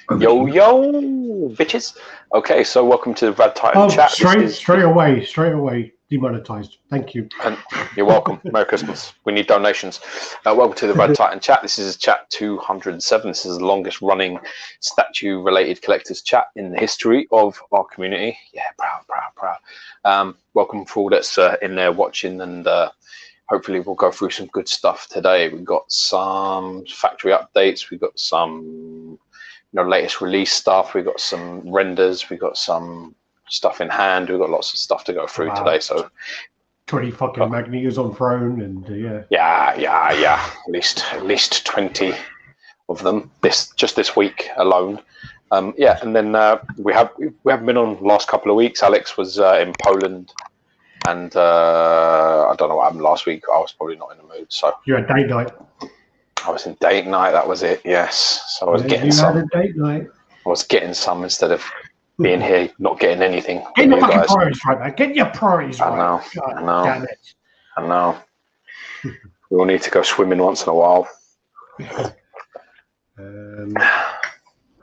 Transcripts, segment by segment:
Yo, bitches. Okay, so welcome to the RaddTitan chat. Straight away, demonetized. Thank you. And you're welcome. Merry Christmas. We need donations. Welcome to the RaddTitan chat. This is chat 207. This is the longest running statue-related collectors chat in the history of our community. Yeah, proud. Welcome for all that's in there watching, and hopefully we'll go through some good stuff today. We've got some factory updates. We've got some latest release stuff. We've got some renders. We've got some stuff in hand. We've got lots of stuff to go through today. So 20 fucking Magnetos on throne, and yeah. At least 20 of them just this week alone. And then we haven't been on the last couple of weeks. Alex was in Poland, and I don't know what happened last week. I was probably not in the mood. So you had date night. I was in date night. That was it. Yes. So I was getting some. Had a date night. I was getting some instead of being here, not getting anything. Get your fucking priorities right, man. Get your priorities right. I know. Damn it. I know. We all need to go swimming once in a while.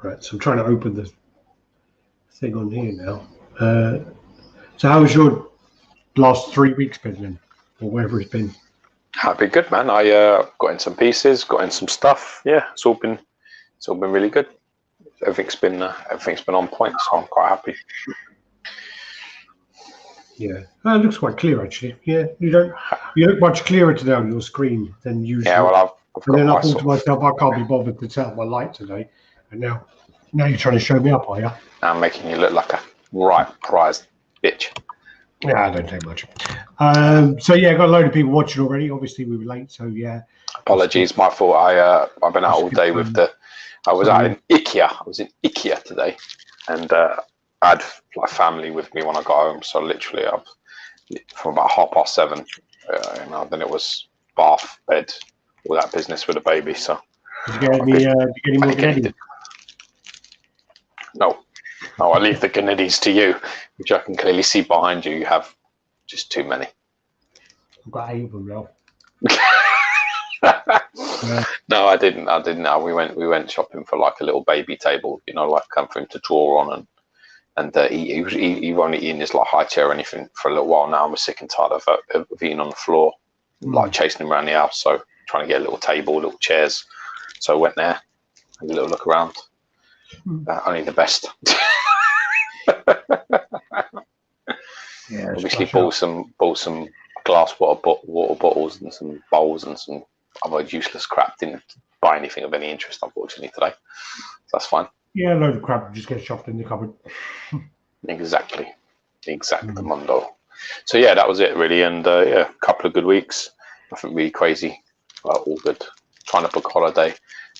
Right. So I'm trying to open the thing on here now. So how was your last 3 weeks been then, or wherever it's been? I've been good, man. I got in some pieces, got in some stuff. Yeah, it's all been really good. Everything's been on point, so I'm quite happy. Yeah, it looks quite clear actually. Yeah, you look much clearer today on your screen than usual. Yeah, well, I've got I thought to myself, I can't be bothered to set up my light today, and now you're trying to show me up, are you? I'm making you look like a right prized bitch. Yeah, I don't take much. So yeah, got a load of people watching already. Obviously, we were late, so yeah. Apologies, my fault. I've been out all day with the. I was out in IKEA. I was in IKEA today, and I had like family with me when I got home. So literally, from about 7:30, then it was bath, bed, all that business with the baby. So. Did you get any more Gennady? No, I leave the Gennadys to you, which I can clearly see behind you. You have just too many. I've got 8 of them now. No, I didn't. No, we went shopping for like a little baby table, like for him to draw on, and he won't eat in his like high chair or anything for a little while now. I'm sick and tired of eating on the floor, like chasing him around the house. So trying to get a little table, little chairs. So I went there, had a little look around. Only the best. Yeah, obviously bought some glass water bottles and some bowls and some other useless crap. Didn't buy anything of any interest, unfortunately, today. So that's fine. Yeah, a load of crap just get shoved in the cupboard. Exactly, Mundo. So yeah, that was it really, and a couple of good weeks. Nothing really crazy, all good. Trying to book a holiday.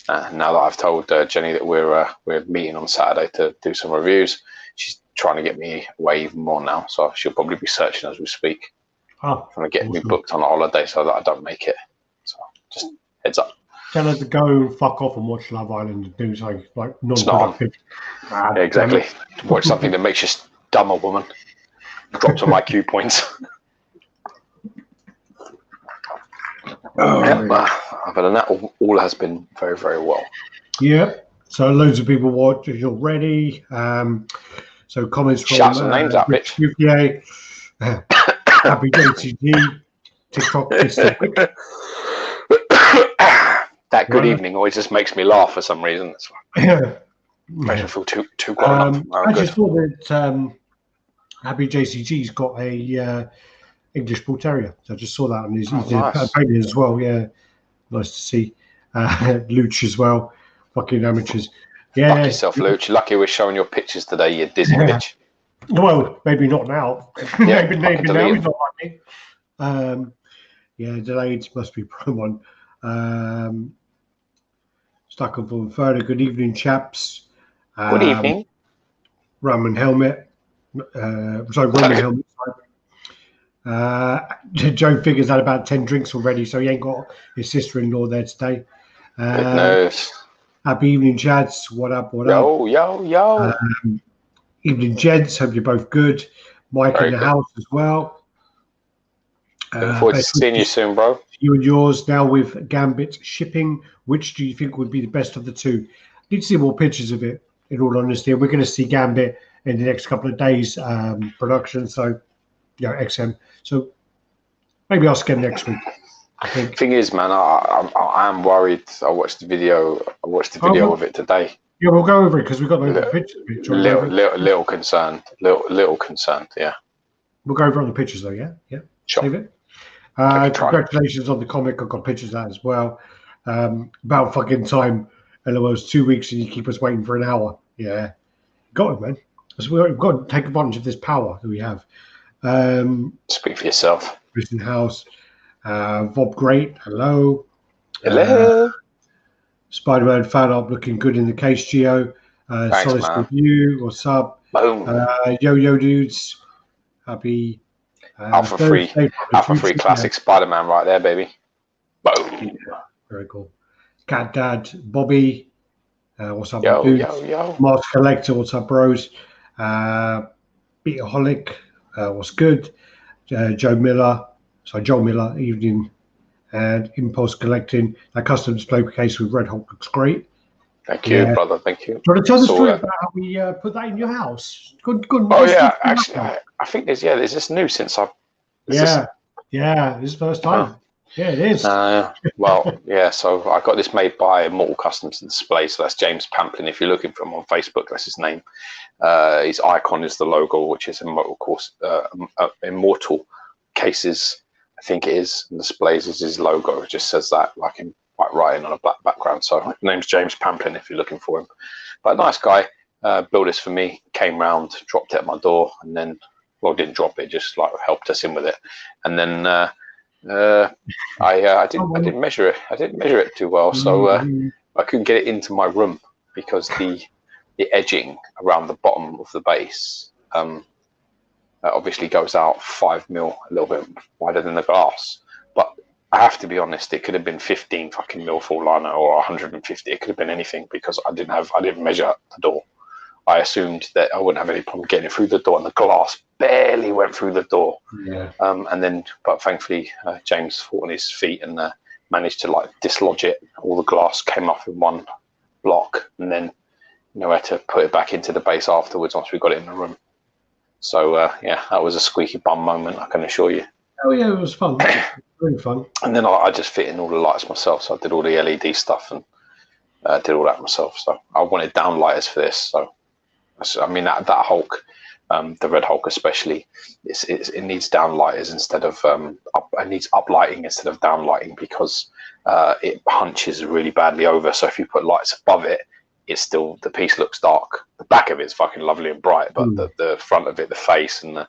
Now that I've told Jenny that we're meeting on Saturday to do some reviews, she's trying to get me away even more now. So she'll probably be searching as we speak. Trying to get me booked on a holiday so that I don't make it. So just heads up. Tell her to go fuck off and watch Love Island and do something like non-productive. Yeah, exactly. Watch something that makes you dumber, woman. Drop some IQ points. Other than that, all has been very, very well. Yeah. So loads of people watch already. So comments from shout some names out, bitch. UK, Happy JCG, TikTok. That good evening always just makes me laugh for some reason. Makes me feel too grown up. I just thought that Happy JCG's got a English Bull Terrier. So I just saw that, and he's painted as well. Yeah, nice to see. Luch as well. Fucking amateurs. Yeah. Fuck yourself, Luch. Lucky we're showing your pictures today, you dizzy bitch. Well, maybe not now. Yeah, maybe now he's not like me. Yeah, delayed must be prime one. Stuck up on further. Good evening, chaps. Good evening. Roman helmet. Roman helmet. Joe figures had about 10 drinks already, so he ain't got his sister-in-law there today. Good news. Happy evening, Chads. What up? Yo. Evening, gents. Hope you're both good. Mike very in the house as well. Looking forward to seeing you soon, bro. You and yours now with Gambit shipping. Which do you think would be the best of the two? Need to see more pictures of it. in all honesty. We're going to see Gambit in the next couple of days production. So, XM. So maybe I'll scan next week. I think. Thing is, man, I am worried. I watched the video. Of it today. Yeah, we'll go over it because we've got the pictures. Little concerned. Little concerned. Yeah. We'll go over on the pictures though. Yeah. Sure. Save it. Congratulations on the comic. I've got pictures of that as well. About fucking time. And it was 2 weeks and you keep us waiting for an hour. Yeah. Got it, man. So we've got to take advantage of this power that we have. Speak for yourself. Prison House. Bob Great. Hello. Hello. Spiderman fan art looking good in the case, Geo. Thanks, Solid review. What's up? Boom. Yo dudes. Happy. Alpha free classic Spider-Man right there, baby. Boom. Yeah, very cool. Cat Dad, Bobby. What's up, dudes? Yo. Mars Collector. What's up, bros? Beataholic. What's good? Joe Miller. Evening. And Impulse Collecting. That custom display case with Red Hulk looks great. Thank you, brother. Thank you. Do you want to tell the story about how we put that in your house? Good. Oh yeah, actually, I think there's this new since I've. This is the first time. Yeah, it is. Well, yeah. So I got this made by Immortal Customs and Display. So that's James Pamplin. If you're looking for him on Facebook, that's his name. His icon is the logo, which is Immortal Cases. I think it is. And Displays is his logo. It just says that like in white writing on a black background. So his name's James Pamplin if you're looking for him. But a nice guy. Built this for me. Came round, dropped it at my door, and then didn't drop it. Just like helped us in with it. And then I didn't measure it. I didn't measure it too well, so I couldn't get it into my room because the edging around the bottom of the base obviously goes out 5 mil, a little bit wider than the glass. But I have to be honest, it could have been 15 fucking mil full liner or 150. It could have been anything because I didn't measure the door. I assumed that I wouldn't have any problem getting it through the door, and the glass barely went through the door. Yeah. But thankfully, James fought on his feet and managed to dislodge it. All the glass came off in one block, and then we had to put it back into the base afterwards once we got it in the room. So that was a squeaky bum moment, I can assure you. Oh yeah, it was fun. Really fun. And then I just fit in all the lights myself, so I did all the LED stuff and did all that myself. So I wanted downlighters for this. So I mean that Hulk, the Red Hulk especially, it needs downlighters instead of it needs uplighting instead of downlighting because it hunches really badly over. So if you put lights above it, it's still, the piece looks dark. The back of it's fucking lovely and bright, but the front of it, the face and the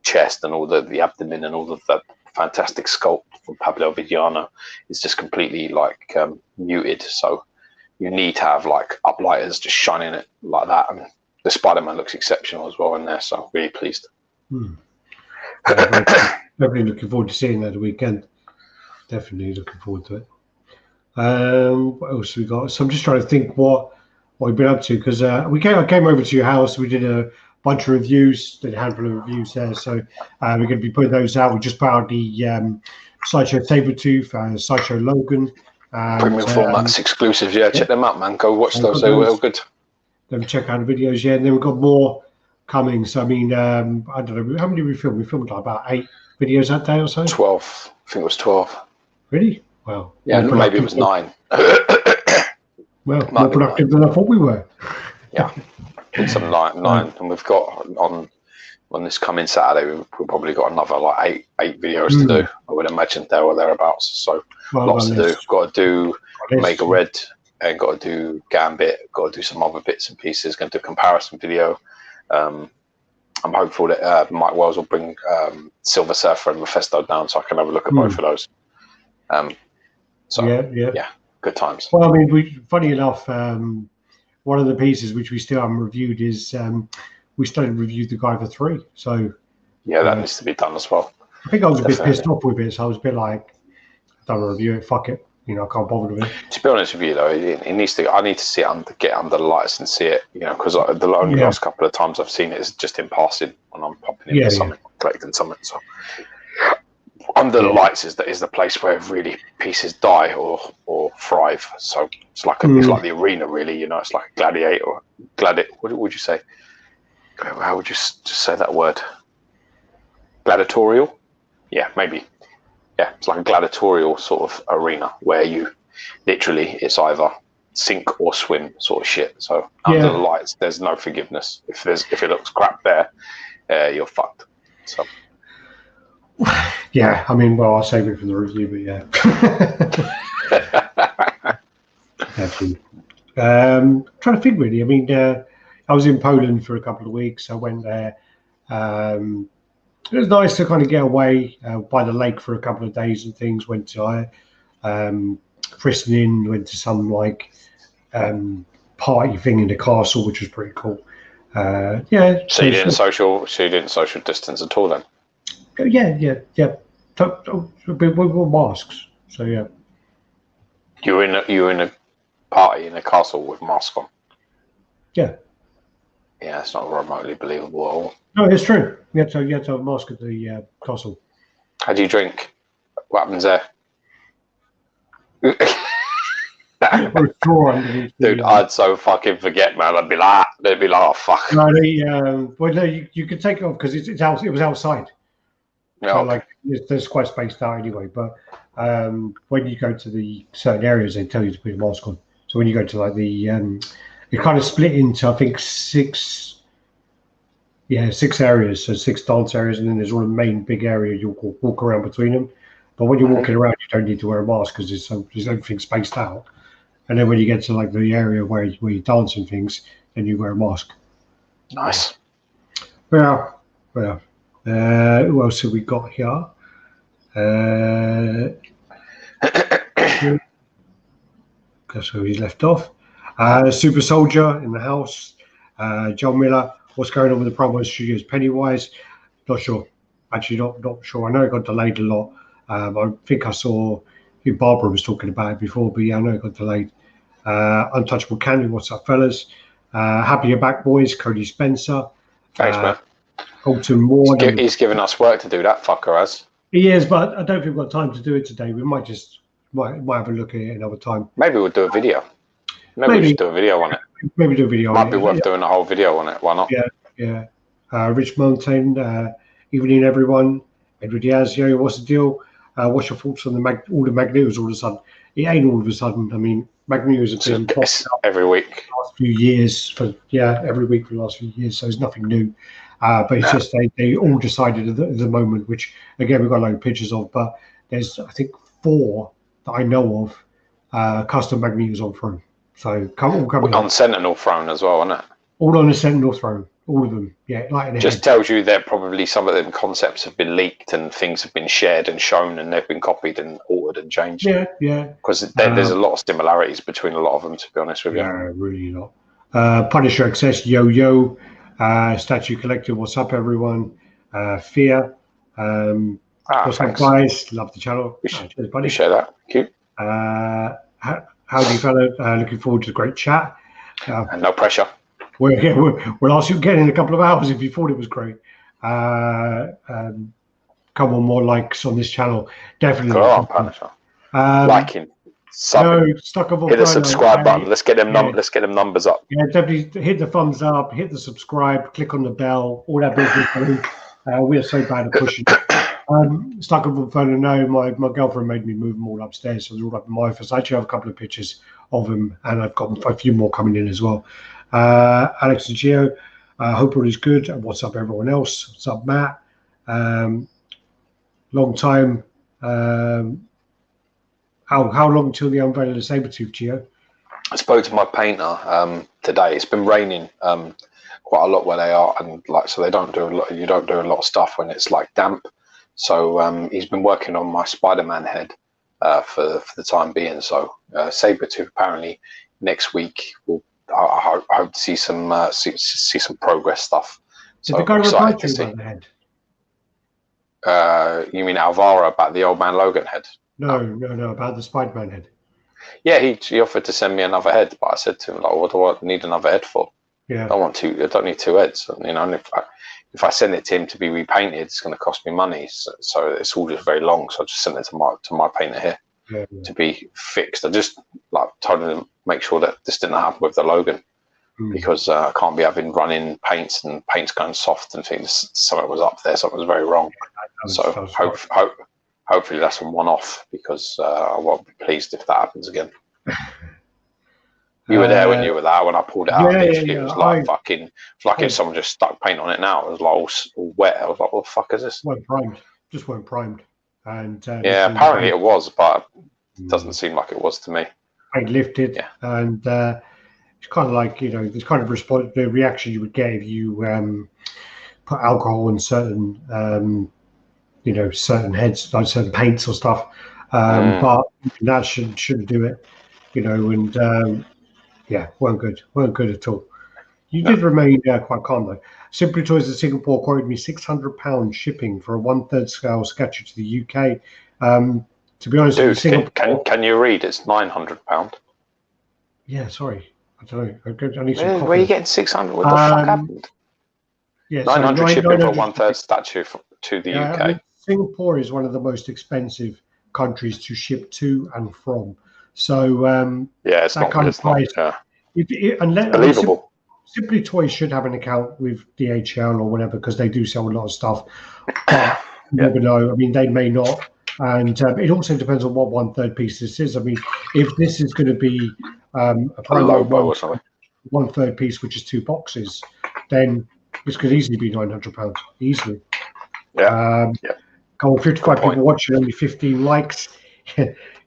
chest and all the abdomen and all of the fantastic sculpt from Pablo Vidiano is just completely muted. So you need to have uplighters just shining it like that. And the Spider-Man looks exceptional as well in there, so really pleased. Definitely looking forward to seeing that the weekend. Definitely looking forward to it. What else have we got? So I'm just trying to think what we've been up to because I came over to your house. We did a bunch of reviews, did a handful of reviews there. So we're going to be putting those out. We just put out the Sideshow Sabretooth, Sideshow Logan. Premium formats, exclusives. Yeah, check them out, man. Go watch those. They were good. Then check out the videos, and then we've got more coming. So I mean, I don't know, how many did we film? We filmed about 8 videos that day or so. 12. I think it was 12. Really? Well, yeah, maybe it was 9. Well, more productive than I thought we were. Yeah, did some 9, and we've got on this coming Saturday. We've probably got another 8 videos to do. I would imagine there or thereabouts. So lots to do. Got to do Omega Red. And got to do Gambit, got to do some other bits and pieces, going to do a comparison video. I'm hopeful that Mike Wells will bring Silver Surfer and Mephisto down so I can have a look at both of those. Yeah, good times. Well, I mean, funny enough, one of the pieces which we still haven't reviewed is we still reviewed the Guy for 3. So yeah, that needs to be done as well. I think I was a bit pissed off with it, so I was a bit like, I don't want to review it, fuck it. I can't bother with it. To be honest with you, though, it needs to. I need to see it get under the lights and see it. Because the only last couple of times I've seen it is just in passing when I'm popping in for something, collecting something. So Under the lights is the place where really pieces die or thrive. So it's like it's like the arena, really. You know, it's like a gladiator. What would you say? How would you just say that word? Gladiatorial? Yeah, maybe. Yeah, it's like a gladiatorial sort of arena where you literally it's either sink or swim sort of shit. So under the lights, there's no forgiveness. If it looks crap there, you're fucked. So. Yeah, I mean, well, I'll save it for the review, but yeah. Trying to think really. I mean, I was in Poland for a couple of weeks. I went there. It was nice to kind of get away by the lake for a couple of days and things. Went to christening, went to some like party thing in the castle, which was pretty cool. Yeah. So you didn't social distance at all then? Yeah. With masks. So yeah. You were in a party in a castle with masks on. Yeah. Yeah, it's not remotely believable at all. No, it's true. You had to have a mask at the castle. How do you drink? What happens there? Dude, I'd so fucking forget, man. They'd be like, oh fuck. No, you could take it off because it was outside. Yeah, so okay. Like there's quite spaced out anyway. But when you go to the certain areas, they tell you to put your mask on. So when you go to like the it kind of split into I think six areas, so 6 dance areas, and then there's one main big area you'll walk around between them. But when you're walking around, you don't need to wear a mask because there's everything spaced out. And then when you get to like the area where you dance and things, then you wear a mask. Nice. Yeah. Who else have we got here? That's where he's left off. Super Soldier in the house. John Miller. What's going on with the promo studios? Pennywise, not sure. Actually, not sure. I know it got delayed a lot. I think I saw Barbara was talking about it before, but yeah, I know it got delayed. Untouchable Candy, what's up, fellas? Happy you're back, boys. Cody Spencer. Thanks, man. Alton Moore. He's given us work to do, that fucker has. He is, but I don't think we've got time to do it today. We might have a look at it another time. Maybe we'll do a video. Maybe we should do a video on it. Maybe do a video Might be worth doing a whole video on it. Why not? Yeah. Rich Mountain, evening everyone. Edward Diaz, yo, what's the deal? What's your thoughts on all the Magnetos all of a sudden? It ain't all of a sudden. I mean, Magnetos have been every week. Last few years every week for the last few years, so it's nothing new. But it's just they all decided at the moment, which again we've got a load of pictures of, but there's I think 4 that I know of custom Magnetos on throne. So coming on Sentinel throne as well, isn't it? All on the Sentinel throne, all of them. Yeah, like in the just tells you that probably some of them concepts have been leaked and things have been shared and shown and they've been copied and altered and changed. Yeah. Because there's a lot of similarities between a lot of them, to be honest with you. Yeah, really a lot. Punisher Access, yo. Statue Collector, what's up, everyone? Fear. What's up, guys? Love the channel. Cheers, buddy. Appreciate that. Thank you. How do you fellow? Looking forward to the great chat. And no pressure. We'll ask you again in a couple of hours if you thought it was great. Come on, more likes on this channel. Definitely. Go on, Punisher. Liking. Subbing. Hit the subscribe button. Let's get them let's get them numbers up. Yeah, definitely hit the thumbs up, hit the subscribe, click on the bell, all that business. We are so bad at pushing. Stuck up on phone. No, my girlfriend made me move them all upstairs, so they're all up in my office. I actually have a couple of pictures of them, and I've got a few more coming in as well. Alex and Gio, hope all is good. And what's up, everyone else? What's up, Matt? Long time. How long till the unveiling of the Sabretooth, Gio? I spoke to my painter today. It's been raining quite a lot where they are, and so they don't do a lot. You don't do a lot of stuff when it's like damp. So he's been working on my Spiderman head for the time being. So Sabretooth apparently next week I hope to see some progress stuff. Did the guy reply to you about the head? You mean Alvaro about the old man Logan head? No, about the Spiderman head. Yeah, he offered to send me another head, but I said to him, like, what do I need another head for? Yeah, I don't need 2 heads. You know, and if if I send it to him to be repainted, it's going to cost me money. So it's all just very long. So I just sent it to my painter here to be fixed. I just like told him to make sure that this didn't happen with the Logan, because I can't be having running paints and paints going soft and things. Something was up there. Something was very wrong. So hopefully that's a one-off, because I won't be pleased if that happens again. You were there when you were there when I pulled it out. It was like fucking. It's like if someone just stuck paint on it now. It was like all wet. I was like, "What the fuck is this?" Just weren't primed. And apparently it was, but it doesn't seem like it was to me. Paint lifted, and it's kind of like, you know, this kind of the reaction you would get if you put alcohol on certain, you know, certain heads, like certain paints or stuff. But that shouldn't do it, you know, and. Yeah, weren't good at all. You did remain quite calm though. Simply Toys of Singapore quoted me £600 shipping for a 1/3 scale statue to the UK. To be honest, dude, can you read? It's £900. Yeah, sorry, I don't know. I need some where are you getting 600? What the fuck happened? Yeah, 900 shipping for a 1/3 statue to the UK. I mean, Singapore is one of the most expensive countries to ship to and from. So it's that not kind of price. Unbelievable. Simply Toys should have an account with DHL or whatever, because they do sell a lot of stuff. But you never know. I mean, they may not. And it also depends on what 1/3 piece this is. I mean, if this is going to be a promo or something, 1/3 piece, which is 2 boxes, then this could easily be £900. Easily. Yeah. Come on, 55 people watching, only 15 likes.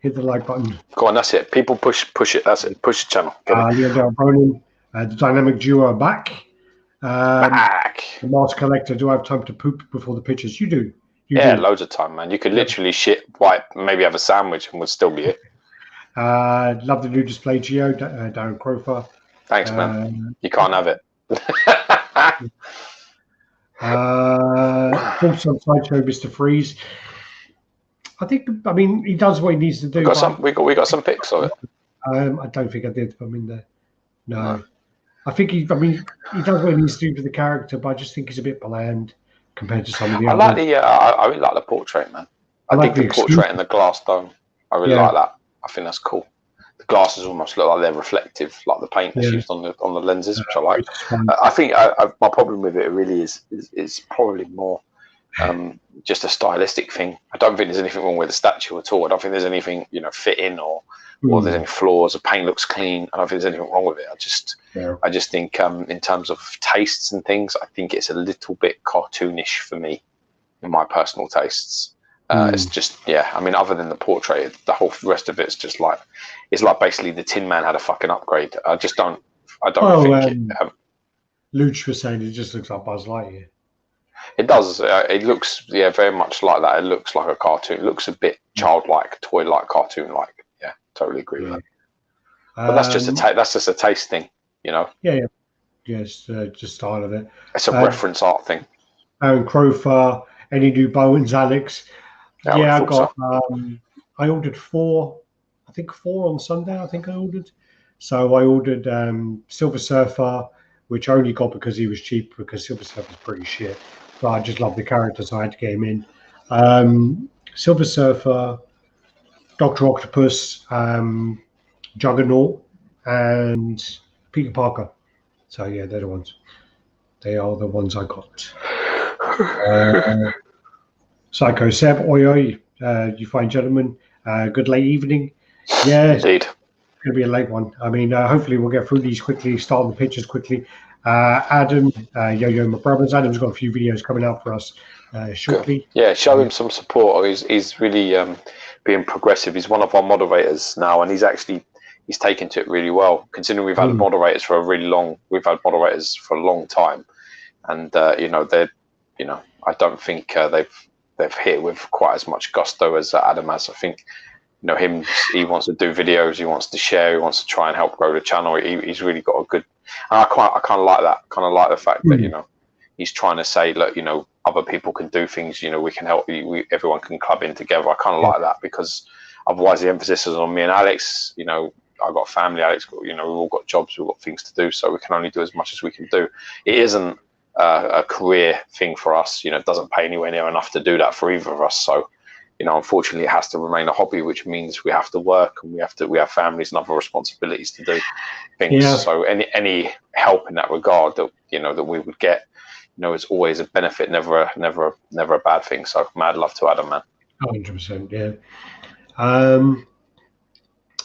Hit the like button. Go on, that's it. People push it. That's it. Push the channel. Leon Bronin, the dynamic duo are back. The Mars Collector, do I have time to poop before the pictures? You do. Loads of time, man. You could literally shit, wipe, maybe have a sandwich, and would still be it. Love the new display, Geo. Darren Crofer. Thanks, man. You can't have it. Thoughts on Sideshow, Mr. Freeze. I mean, he does what he needs to do. We got some pics of it. I don't think I did. I mean, no. I think he does what he needs to do for the character, but I just think he's a bit bland compared to some of the others. I really like the portrait, man. I think the portrait and the glass dome. I really like that. I think that's cool. The glasses almost look like they're reflective, like the paint that's used on the lenses, which I like. I think my problem with it really is probably more just a stylistic thing. I don't think there's anything wrong with the statue at all. I don't think there's anything, you know, fitting or there's any flaws. The paint looks clean. I don't think there's anything wrong with it. I just think in terms of tastes and things, I think it's a little bit cartoonish for me, in my personal tastes. It's just, I mean, other than the portrait, the whole rest of it's just like, it's like basically the Tin Man had a fucking upgrade. I don't think it. Luch was saying it just looks like Buzz Lightyear. It does. It looks, very much like that. It looks like a cartoon. It looks a bit childlike, toy-like, cartoon-like. Yeah, totally agree with that. But that's just a taste thing, you know. Yeah. Yes, just style of it. It's a reference art thing. Aaron Crowfar, any new Bowens, Alex? Yeah, I got. I ordered 4. I think 4 on Sunday. I think I ordered. So I ordered Silver Surfer, which I only got because he was cheap, because Silver Surfer's pretty shit. But I just love the character, so I had to get him in. Silver Surfer, Dr. Octopus, Juggernaut, and Peter Parker. So yeah, they're the ones. They are the ones I got. Psycho Seb, oi, you fine gentlemen. Good late evening. Yeah, indeed. It's going to be a late one. I mean, hopefully we'll get through these quickly, start the pictures quickly. Adam, Yo-Yo, my brothers. Adam's got a few videos coming out for us shortly. Yeah, show him some support. He's really being progressive. He's one of our moderators now, and he's taken to it really well. Considering we've had moderators for a long time, and I don't think they've hit with quite as much gusto as Adam has. I think, he wants to do videos, he wants to share, he wants to try and help grow the channel. He's really got a good. And I kind of like that. Kind of like the fact that he's trying to say, look, other people can do things. We can help. Everyone can club in together. I kind of like that, because otherwise the emphasis is on me and Alex. I've got a family. Alex, we've all got jobs. We've got things to do, so we can only do as much as we can do. It isn't a career thing for us. You know, it doesn't pay anywhere near enough to do that for either of us. So, you know, unfortunately, it has to remain a hobby, which means we have to work and we have families and other responsibilities to do things. Yeah. So any help in that regard that, you know, that we would get, you know, is always a benefit, never a bad thing. So mad love to Adam, man. 100%, yeah.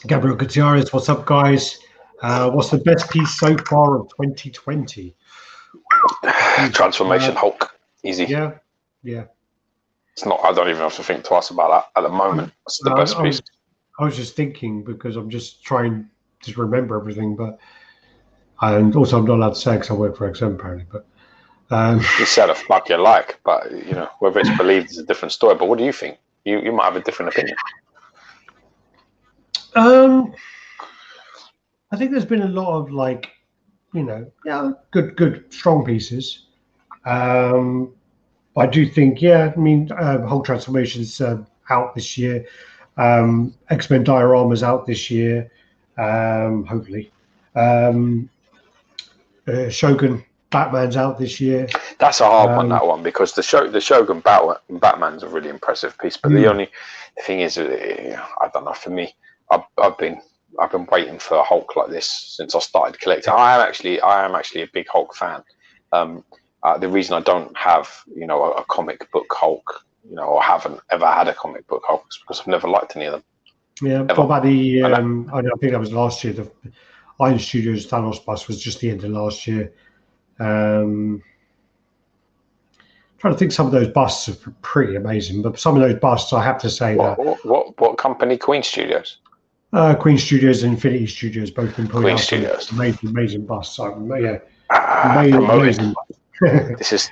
Gabriel Gutierrez, what's up, guys? What's the best piece so far of 2020? Transformation Hulk, easy. Yeah. It's not. I don't even have to think twice about that at the moment. It's the best piece. I was just thinking because I'm just trying to remember everything, and also I'm not allowed to say because I work for XM apparently. But you say the fuck you like, but you know whether it's believed is a different story. But what do you think? You might have a different opinion. I think there's been a lot of good strong pieces. I do think, whole transformation's out this year. X-Men Diorama's out this year, hopefully. Shogun Batman's out this year. That's a hard one, that one, because the Shogun Batman's a really impressive piece. But the only thing is, I don't know. For me, I've been waiting for a Hulk like this since I started collecting. I am actually a big Hulk fan. The reason I don't have, you know, a comic book Hulk, you know, or haven't ever had a comic book Hulk is because I've never liked any of them. Yeah, what about the? I think that was last year. The Iron Studios Thanos bust was just the end of last year. Trying to think, some of those busts are pretty amazing, but some of those busts, I have to say what company? Queen Studios. Queen Studios and Infinity Studios both been putting Queen out Studios. Amazing busts. Amazing. This is.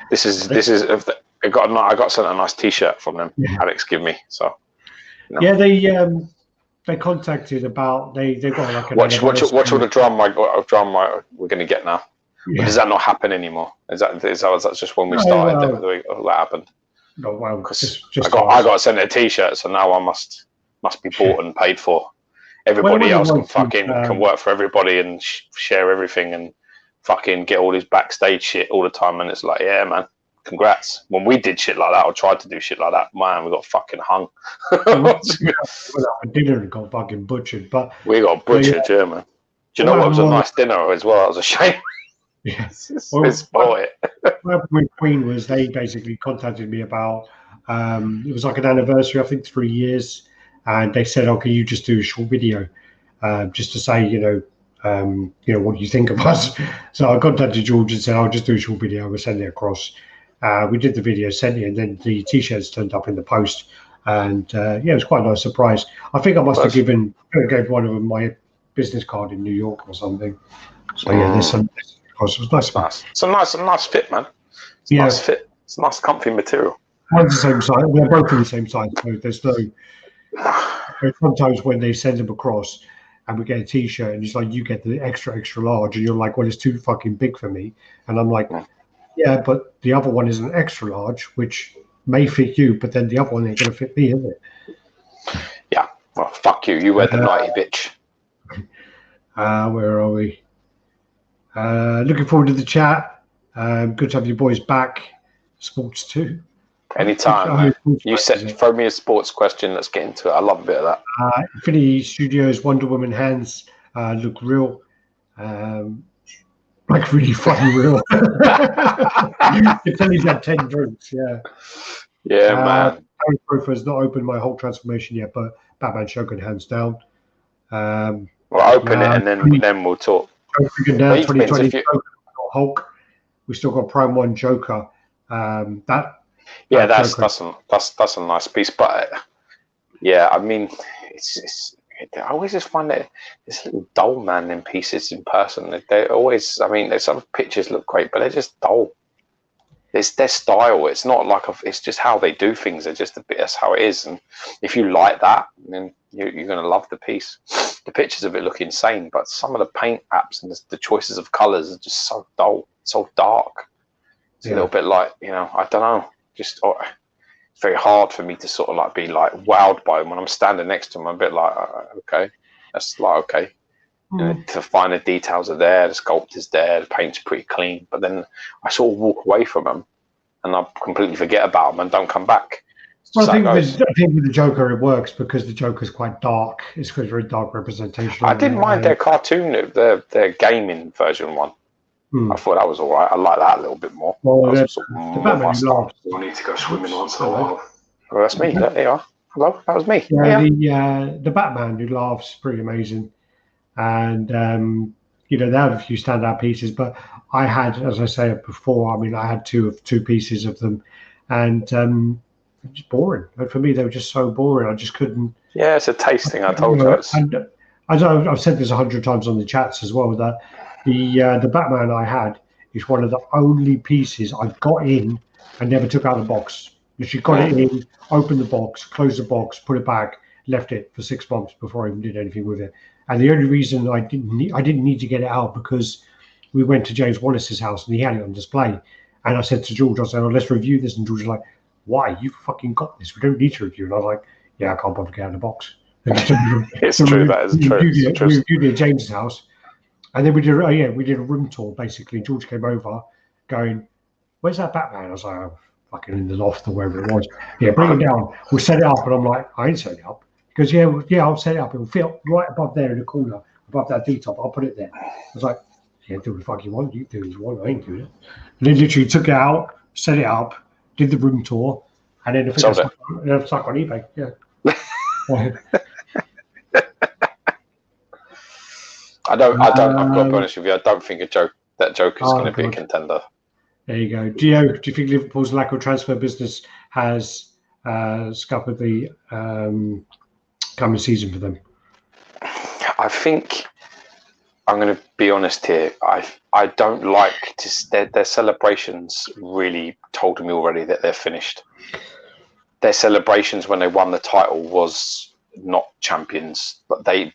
I got sent a nice T-shirt from them. Yeah. Alex give me so. You know. Yeah, they contacted about they've got like watch all the drama we're going to get now. Yeah. Does that not happen anymore? Is that just when we started that happened? No, well, because I got sent a T-shirt, so now I must be bought and paid for. Everybody else can work for everybody and share everything and fucking get all this backstage shit all the time, and it's like, yeah, man, congrats. When we did shit like that, or tried to do shit like that, man, we got fucking hung. Dinner and got fucking butchered, but we got butchered, yeah, man. Do you know what? It was a nice dinner as well. It was a shame. Yes, what happened with Queen was they basically contacted me about it was like an anniversary, I think 3 years, and they said, "Oh, can you just do a short video, just to say, you know, what do you think of us?" So I contacted George and said, "I'll just do a short video. We'll send it across." We did the video, sent it, and then the T-shirts turned up in the post, and it was quite a nice surprise. I think I must have gave one of them my business card in New York or something. So there's some. It was nice. It's a nice fit, man. It's a nice fit. It's a nice, comfy material. One's the same size. They're both in the same size, so there's no. Sometimes when they send them across, and we get a T-shirt, and it's like you get the extra large, and you're like, well, it's too fucking big for me, and I'm like, yeah, but the other one is an extra large, which may fit you, but then the other one ain't gonna fit me, is it? Yeah. Well, fuck you. You wear the 90, bitch. Where are we? Looking forward to the chat. Good to have you boys back. Sports too. Anytime. You throw me a sports question. Let's get into it. I love a bit of that. Infinity Studios Wonder Woman hands look real. Like really fucking real. You tell he's had 10 drinks. Yeah. Yeah, man. Harry Potter has not opened my whole transformation yet, but Batman Shogun hands down. We'll open it and then we'll talk. 2020 Hulk. We still got Prime 1 Joker. That's a nice piece, but I mean, I always just find that this little dull, man, in pieces in person. They always, I mean, some pictures look great, but they're just dull. It's their style. It's not like it's just how they do things. They're just that's how it is. And if you like that, then you're going to love the piece. The pictures of it look insane, but some of the paint apps and the choices of colors are just so dull, so dark. It's a little bit like, I don't know. Just it's very hard for me to sort of like be like wowed by them when I'm standing next to them. I'm a bit like, okay, that's like okay. The finer details are there, the sculpt is there, the paint's pretty clean. But then I sort of walk away from them, and I completely forget about them and don't come back. Well, I think with the Joker it works because the Joker's quite dark. It's got a very dark representation. I didn't mind their cartoon, their gaming version one. I thought that was all right. I like that a little bit more. Well, the Batman Who Laughs. I need to go swimming once in a while. Well, that's me. There you are. Hello, that was me. Yeah, the Batman Who Laughs is pretty amazing, and they have a few standout pieces. But I had, as I said before, I had two pieces of them, and just boring. And for me, they were just so boring. I just couldn't. Yeah, it's a taste thing. I told you. And I've said this 100 times on the chats as well, that the Batman I had is one of the only pieces I got in and never took out of the box. Literally got it in, opened the box, closed the box, put it back, left it for 6 months before I even did anything with it. And the only reason I didn't need to get it out because we went to James Wallace's house and he had it on display. And I said to George, I said, let's review this. And George was like, why? You fucking got this. We don't need to review. And I was like, yeah, I can't bother to get out of the box. It's true. That is true. We reviewed it at James's house. And then we did a room tour, basically. George came over going, where's that Batman? I was like, oh, fucking in the loft or wherever it was. Yeah, bring it down. We'll set it up. And I'm like, I ain't setting it up. He goes, yeah, I'll set it up. It'll fit right above there in the corner, above that D-top. I'll put it there. I was like, yeah, do what the fuck you want. You do what you want. I ain't doing it. And then literally took it out, set it up, did the room tour, and then it's stuck on eBay. Yeah. I've got to be honest with you, I don't think that Joker's going to be a contender. There you go. Do you think Liverpool's lack of transfer business has scuppered the coming season for them? I think I'm going to be honest here. I don't like their celebrations. Really told me already that they're finished. Their celebrations when they won the title was not champions, but they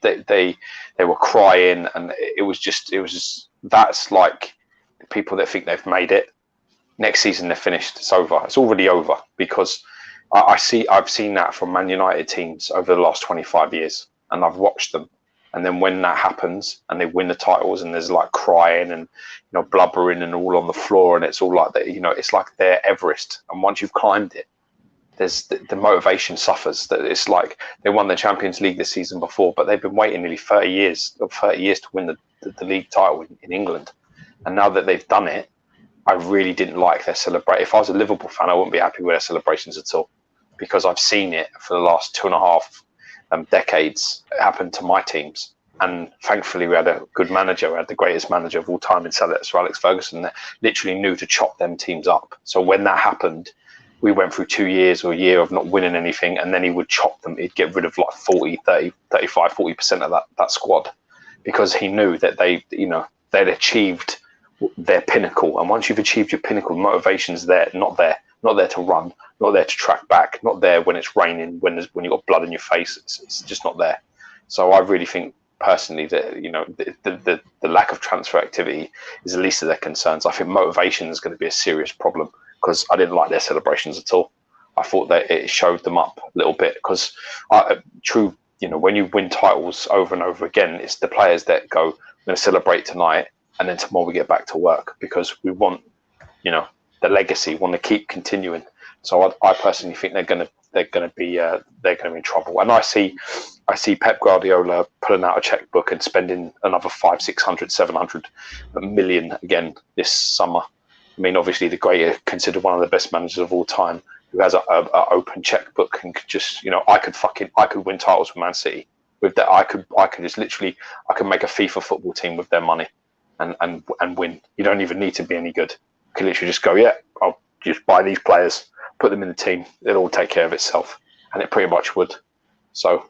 were crying, and it was just that's like people that think they've made it. Next season they're finished. It's over. It's already over because I've seen that from Man United teams over the last 25 years, and I've watched them. And then when that happens and they win the titles and there's like crying and blubbering and all on the floor, and it's all like that, it's like their Everest. And once you've climbed it, there's the motivation suffers. That it's like they won the Champions League this season before, but they've been waiting nearly 30 years to win the league title in England. And now that they've done it, I really didn't like their celebration. If I was a Liverpool fan, I wouldn't be happy with their celebrations at all, because I've seen it for the last 2.5 decades happen to my teams. And thankfully, we had a good manager. We had the greatest manager of all time in Sir Alex Ferguson that literally knew to chop them teams up. So when that happened, we went through 2 years or a year of not winning anything, and then he would chop them. He'd get rid of like 40, 30, 35, 40% of that squad, because he knew that they'd achieved their pinnacle. And once you've achieved your pinnacle, motivation's there, not there to run, not there to track back, not there when it's raining, when you've got blood in your face. It's just not there. So I really think personally that the lack of transfer activity is the least of their concerns. I think motivation is going to be a serious problem, because I didn't like their celebrations at all. I thought that it showed them up a little bit, because when you win titles over and over again, it's the players that go, we're going to celebrate tonight, and then tomorrow we get back to work, because we want, the legacy, want to keep continuing. So I personally think they're going to be in trouble. And I see Pep Guardiola pulling out a checkbook and spending another 500, 600, 700 million again this summer. I mean, obviously, considered one of the best managers of all time, who has an open checkbook and could just, I could win titles with Man City with that. I could just literally, I could make a FIFA football team with their money and win. You don't even need to be any good. You can literally just go, yeah, I'll just buy these players, put them in the team. It'll all take care of itself, and it pretty much would. So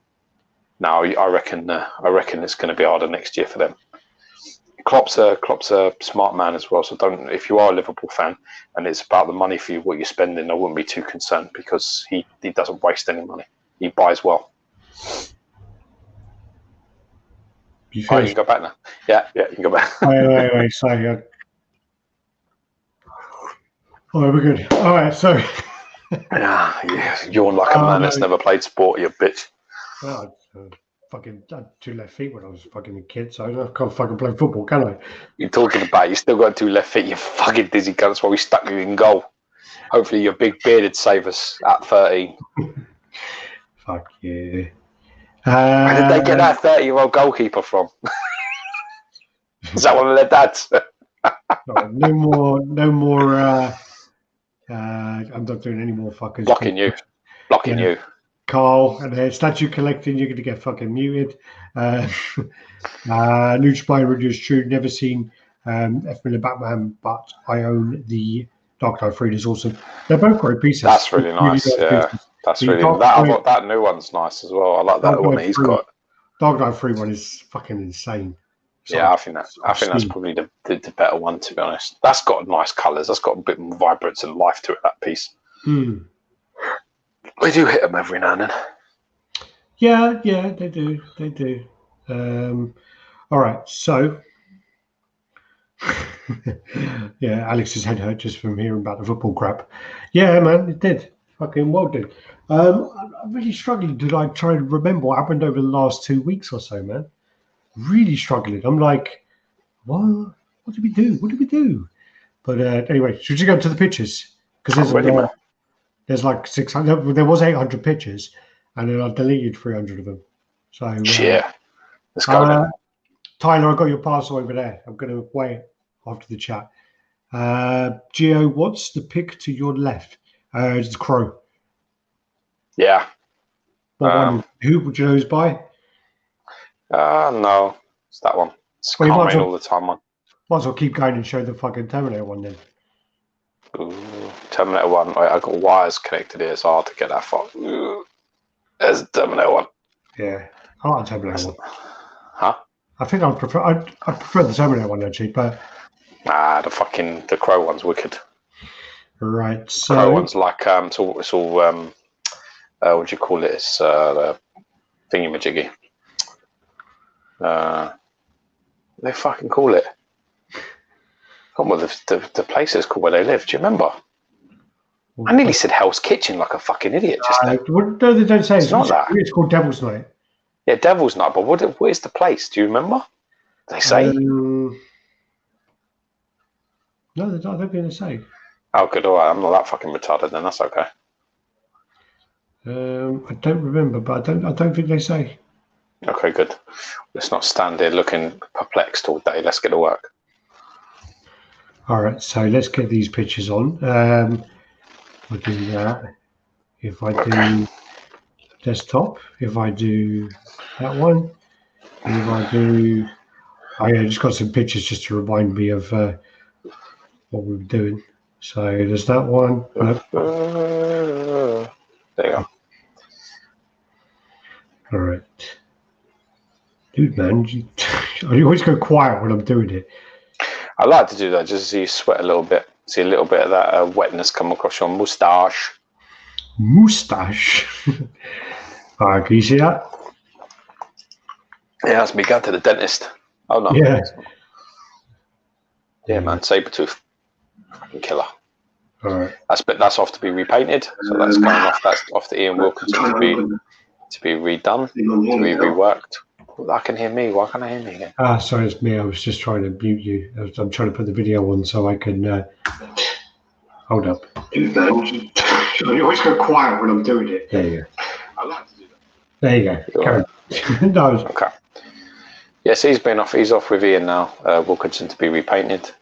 now I reckon it's going to be harder next year for them. Klopp's a smart man as well. So if you are a Liverpool fan and it's about the money for you, what you're spending, I wouldn't be too concerned, because he doesn't waste any money. He buys well. You can go back now. Yeah, you can go back. Wait. Sorry. All right, we're good. All right, so. Yeah, you're like a man that's never played sport, you bitch. Oh, fucking had 2 left feet when I was fucking a kid, so I can't fucking play football, can I? You're talking about you still got 2 left feet, you fucking dizzy cunt. That's why we stuck you in goal. Hopefully your big bearded save us at 13. Fuck yeah. Where did they get that 30-year-old goalkeeper from? Is that one of their dads? No more. I'm not doing any more fuckers. Blocking you. Carl, and then statue collecting, you're going to get fucking muted. New Spider-Man is true. Never seen F. Miller Batman, but I own the Dark Knight Freed is awesome. They're both great pieces. That's really nice. That's really that new one's nice as well. I like that one that he's got. Dark Knight Free one is fucking insane. Yeah, I think that's probably the better one, to be honest. That's got nice colours. That's got a bit more vibrance and life to it, that piece. They do hit them every now and then. Yeah, they do. All right, so yeah, Alex's head hurt just from hearing about the football crap. Yeah, man, it did. Fucking well did. I'm really struggling to try to remember what happened over the last 2 weeks or so, man. Really struggling. I'm like, what did we do? What did we do? But anyway, should we go to the pictures? Because there's like 600. There was 800 pictures, and then I deleted 300 of them. So yeah, let's go. Tyler, I got your parcel over there. I'm going to wait after the chat. Gio, what's the pic to your left? It's Crow. Yeah. Who would you know who's by? No, it's that one. It's coming all the time, man. Might as well keep going and show the fucking Terminator one then. Ooh, Terminator 1. Wait, I've got wires connected here. It's hard to get that far. There's Terminator 1. Yeah, I like Terminator 1. Huh? I think I prefer the Terminator one actually, but the Crow one's wicked. Right, so Crow one's like it's all what do you call it? It's the thingy-majiggy. They fucking call it. I can't remember the place is called where they live. Do you remember? I nearly said Hell's Kitchen like a fucking idiot just then. No, they don't say it's not that. It's called Devil's Night. Yeah, Devil's Night. But what is the place? Do you remember? They say. No, I don't think they say. Oh, good. All right. I'm not that fucking retarded then. That's okay. I don't remember, but I don't think they say. Okay, good. Let's not stand there looking perplexed all day. Let's get to work. All right, so let's get these pictures on. I'll do that. If I do desktop, if I do that one, and if I do... I just got some pictures just to remind me of what we were doing. So there's that one. There you go. All right. Dude, man, you always go quiet when I'm doing it. I like to do that just so you sweat a little bit. See a little bit of that wetness come across your moustache. Moustache? All right, can you see that? Yeah, that's me going to the dentist. Oh, no. Yeah. Yeah, man, Sabretooth. Fucking killer. All right. That's off to be repainted. So that's going off. That's off to Ian Wilkinson to be redone, to be reworked. I can hear me. Why can't I hear me again? Sorry, it's me. I was just trying to mute you. I'm trying to put the video on so I can hold up. You always go quiet when I'm doing it. There you go. I like to do that. There you go. No. Okay. Yes, he's off with Ian now. Wilkinson to be repainted.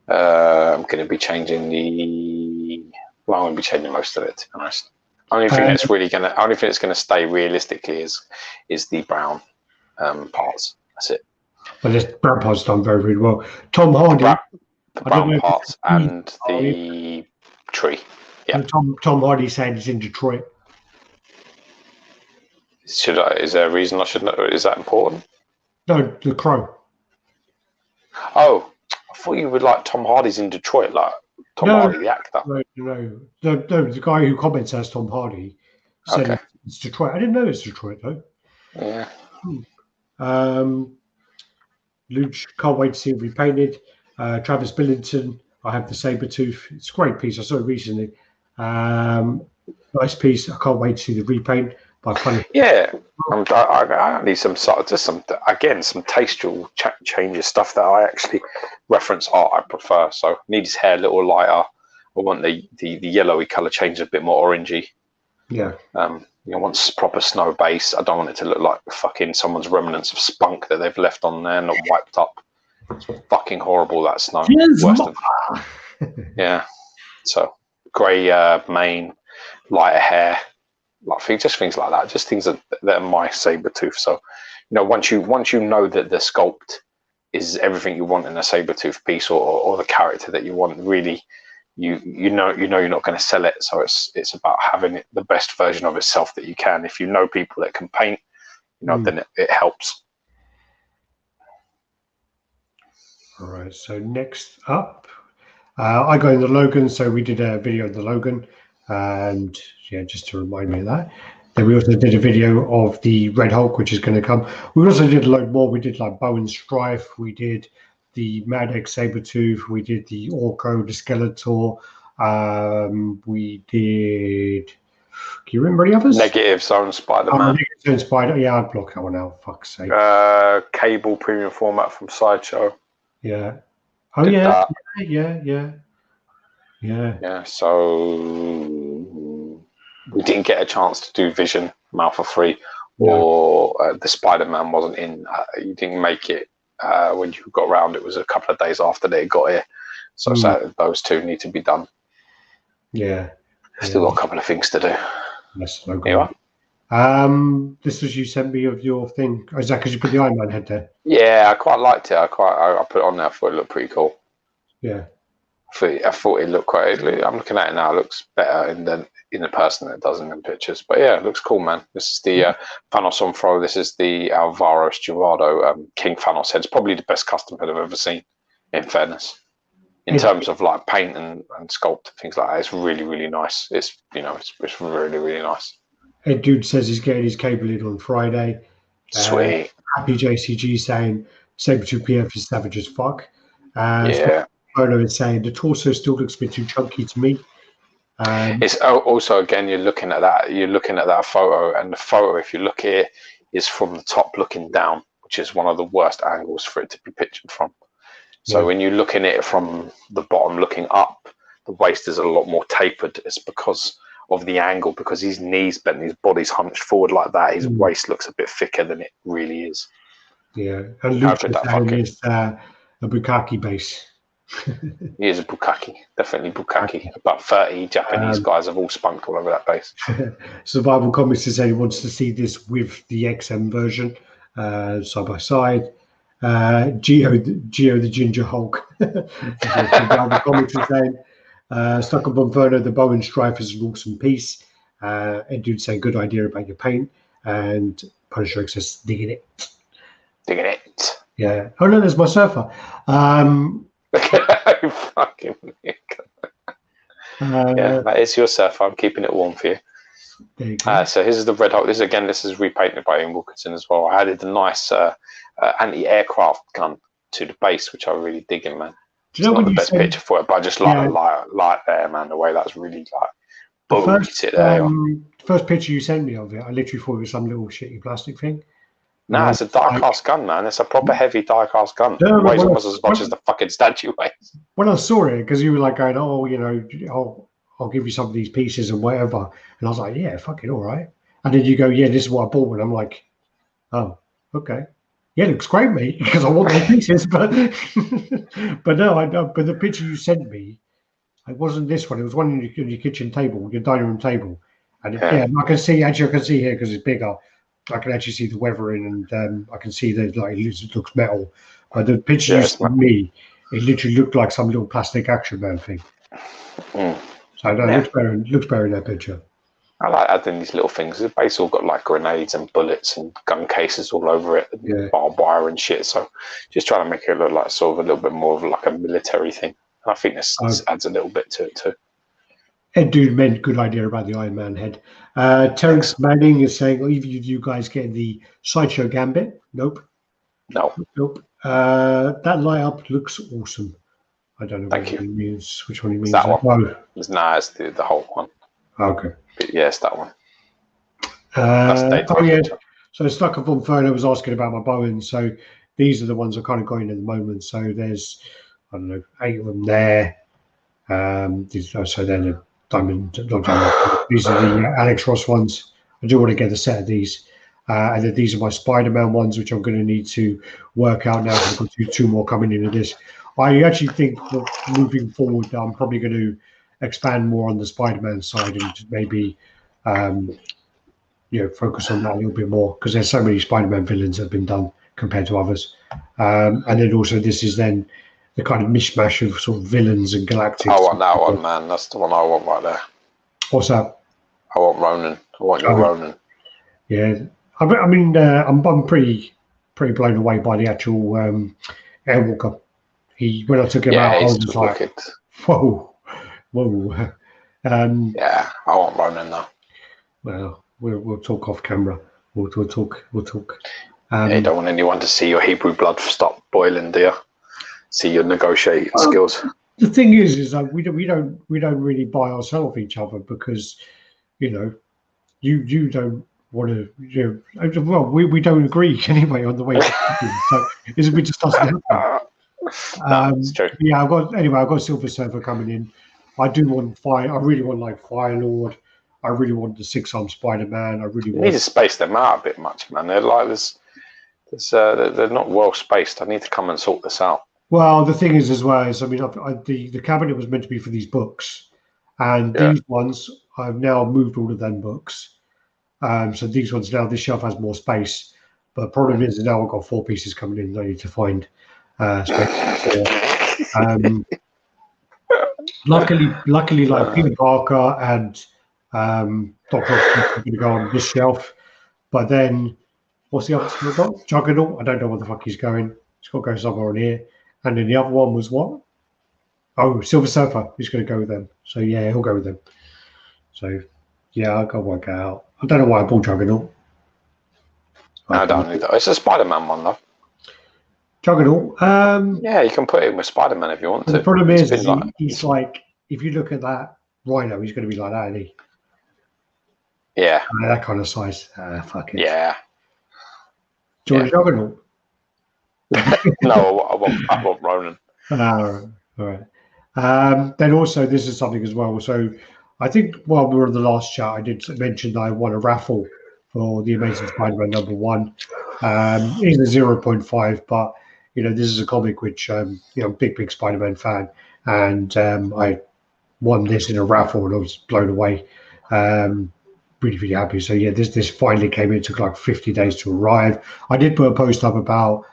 I'm going to be changing I'm going to be changing most of it, to be honest. Only thing that's going to stay realistically is the brown parts. That's it. Well, this brown part's done very, very well. Tom Hardy. The brown parts and the tree. Yeah. Tom Hardy saying he's in Detroit. Is there a reason I should know? Is that important? No, the Crow. Oh, I thought you would like Tom Hardy's in Detroit, like Tom Hardy, the actor. No. The guy who comments as Tom Hardy said it's Detroit. I didn't know it's Detroit, though. Yeah. Luch, can't wait to see it repainted. Travis Billington, I have the Sabretooth. It's a great piece. I saw it recently. Nice piece. I can't wait to see the repaint. But funny. Yeah, I need some sort of just some tasteful changes, stuff that I actually reference art I prefer. So need his hair a little lighter. I want the yellowy colour change a bit more orangey. Yeah. I want proper snow base. I don't want it to look like fucking someone's remnants of spunk that they've left on there, not wiped up. It's fucking horrible, that snow. Yeah. So grey mane, lighter hair. Just things like that, just things that are my saber tooth. So, once you know that the sculpt is everything you want in a saber tooth piece, or the character that you want, really, you know you're not going to sell it. So it's about having it the best version of itself that you can. If you know people that can paint, then it helps. All right. So next up, I go in the Logan. So we did a video of the Logan. And yeah, just to remind me of that. Then we also did a video of the Red Hulk, which is going to come. We also did a lot more. We did like Bow and Strife. We did the Mad X Sabretooth. We did the Orko, the Skeletor. We did. Can you remember any others? Negative Zone Spiderman. Negative Zone Spider. Yeah, I'd block that one out. Fuck's sake. Cable premium format from Sideshow. Yeah. Oh yeah. So we didn't get a chance to do Vision, Malfa 3, or the Spider-Man wasn't in. You didn't make it when you got round. It was a couple of days after they got here. So those two need to be done. Yeah. Still got a couple of things to do. That's no good. This was you sent me of your thing. Oh, is that because you put the Iron Man head there? Yeah, I quite liked it. I put it on there. I thought it looked pretty cool. Yeah. I thought it looked quite. I'm looking at it now. It looks better in the person than it does in the pictures. But yeah, it looks cool, man. This is the Thanos on throw. This is the Alvaro Stuvado King Thanos head. It's probably the best custom head I've ever seen. In fairness, in terms of like paint and sculpt and things like that, it's really really nice. It's it's really really nice. Ed Dude says he's getting his cable in on Friday. Sweet. Happy JCG saying Sabretooth PF is savage as fuck. Yeah. Photo is saying the torso still looks a bit too chunky to me. It's also, again, you're looking at that photo, and the photo, if you look at it, is from the top looking down, which is one of the worst angles for it to be pictured from. So when you're looking at it from the bottom looking up, the waist is a lot more tapered. It's because of the angle, because his knees bent, his body's hunched forward like that. His waist looks a bit thicker than it really is. Yeah, and Luke is a Bukaki base. He is a Bukaki, definitely Bukaki. About 30 Japanese guys have all spunked all over that base. Survival Comics is saying he wants to see this with the XM version side by side. Geo the Ginger Hulk. Survival Comics is saying stuck up on Verno, the Bow and Strife is an awesome piece. And dude saying good idea about your paint. And Punisher X says digging it. Digging it. Yeah. Oh no, there's my surfer. Fucking yeah, that is your surf. I'm keeping it warm for you. There you go. So here's the Red Hulk. This is repainted by Ian Wilkinson as well. I added a nice anti-aircraft gun to the base, which I really dig in, man. Do you know it's not the best picture for it, but I just like there, man. The way that's really like boom, the first picture you sent me of it, I literally thought it was some little shitty plastic thing. Nah, it's a die-cast gun, man. It's a proper heavy die-cast gun. No, it weighs almost as much as the fucking statue weighs. When I saw it, because you were like going, I'll give you some of these pieces and whatever. And I was like, yeah, fucking all right. And then you go, yeah, this is what I bought. And I'm like, oh, okay. Yeah, it looks great, mate, because I want those pieces. But no, I know. But the picture you sent me, it wasn't this one. It was one on your kitchen table, your dining room table. And I can see here because it's bigger. I can actually see the weathering, and I can see that it looks metal. But the picture you sent me, it literally looked like some little plastic Action Man thing. So it looks better in that picture. I like adding these little things. The base all got like grenades and bullets and gun cases all over it, and barbed wire and shit. So just trying to make it look like sort of a little bit more of like a military thing. And I think this adds a little bit to it too. Ed Dude meant good idea about the Iron Man head. Terence Manning is saying, either of you guys getting the Sideshow Gambit? Nope. That light up looks awesome. I don't know which one he means. That one? Nah, it's the whole one. Okay. But yeah, it's that one. Oh yeah. So Stuck Up on Phone, I was asking about my Bowens. So these are the ones I'm kind of going at the moment. So there's, I don't know, 8 of them there. So they're the diamond. These are the Alex Ross ones. I do want to get a set of these. And then these are my Spider-Man ones, which I'm going to need to work out now. I've got two more coming into this. I actually think that moving forward, I'm probably going to expand more on the Spider-Man side and maybe focus on that a little bit more, because there's so many Spider-Man villains that have been done compared to others. And then also this is then the kind of mishmash of sort of villains and galactics. I want that one, man. That's the one I want right there. What's that? I want Ronan. I want your Ronan. Yeah. I mean, I'm pretty blown away by the actual Airwalker. When I took him out, I was just like, whoa. Yeah, I want Ronan though. Well, we'll talk off camera. We'll talk. You don't want anyone to see your Hebrew blood stop boiling, do you? See your negotiating skills. The thing is that we don't really buy or sell off each other, because you don't want to. Well, we don't agree anyway on the way. So it's a bit just doesn't happen. It's true. Yeah, I've got Silver Surfer coming in. I do want Fire. I really want like Fire Lord. I really want the 6-armed Spider-Man. I really want. You need to space them out a bit much, man. They're like they're not well spaced. I need to come and sort this out. Well, the thing is, as well, is the cabinet was meant to be for these books, and these ones I've now moved all of them books. So these ones now, this shelf has more space. But the problem is now I've got 4 pieces coming in. I need to find space for. Luckily, like Peter Parker and Doctor are going to go on this shelf. But then, what's the other one? Juggernaut. I don't know what the fuck he's going. He's got to go somewhere on here. And then the other one was what? Oh, Silver Surfer. He's going to go with them. So yeah, he'll go with them. So yeah, I got to work it out. I don't know why I bought Juggernaut. I don't need that. It's a Spider-Man one though. Juggernaut. Yeah, you can put it with Spider-Man if you want to. The problem is he's like, if you look at that Rhino, he's going to be like that, isn't he? Yeah. That kind of size. Fuck it. Yeah. Do you want a Juggernaut? No, I want Ronan. All right. Then also, this is something as well. So I think while we were in the last chat, I did mention that I won a raffle for the Amazing Spider-Man #1. It's a 0.5, but this is a comic which big Spider-Man fan, and I won this in a raffle and I was blown away. Really happy. So yeah, this finally came in. It took like 50 days to arrive. I did put a post up about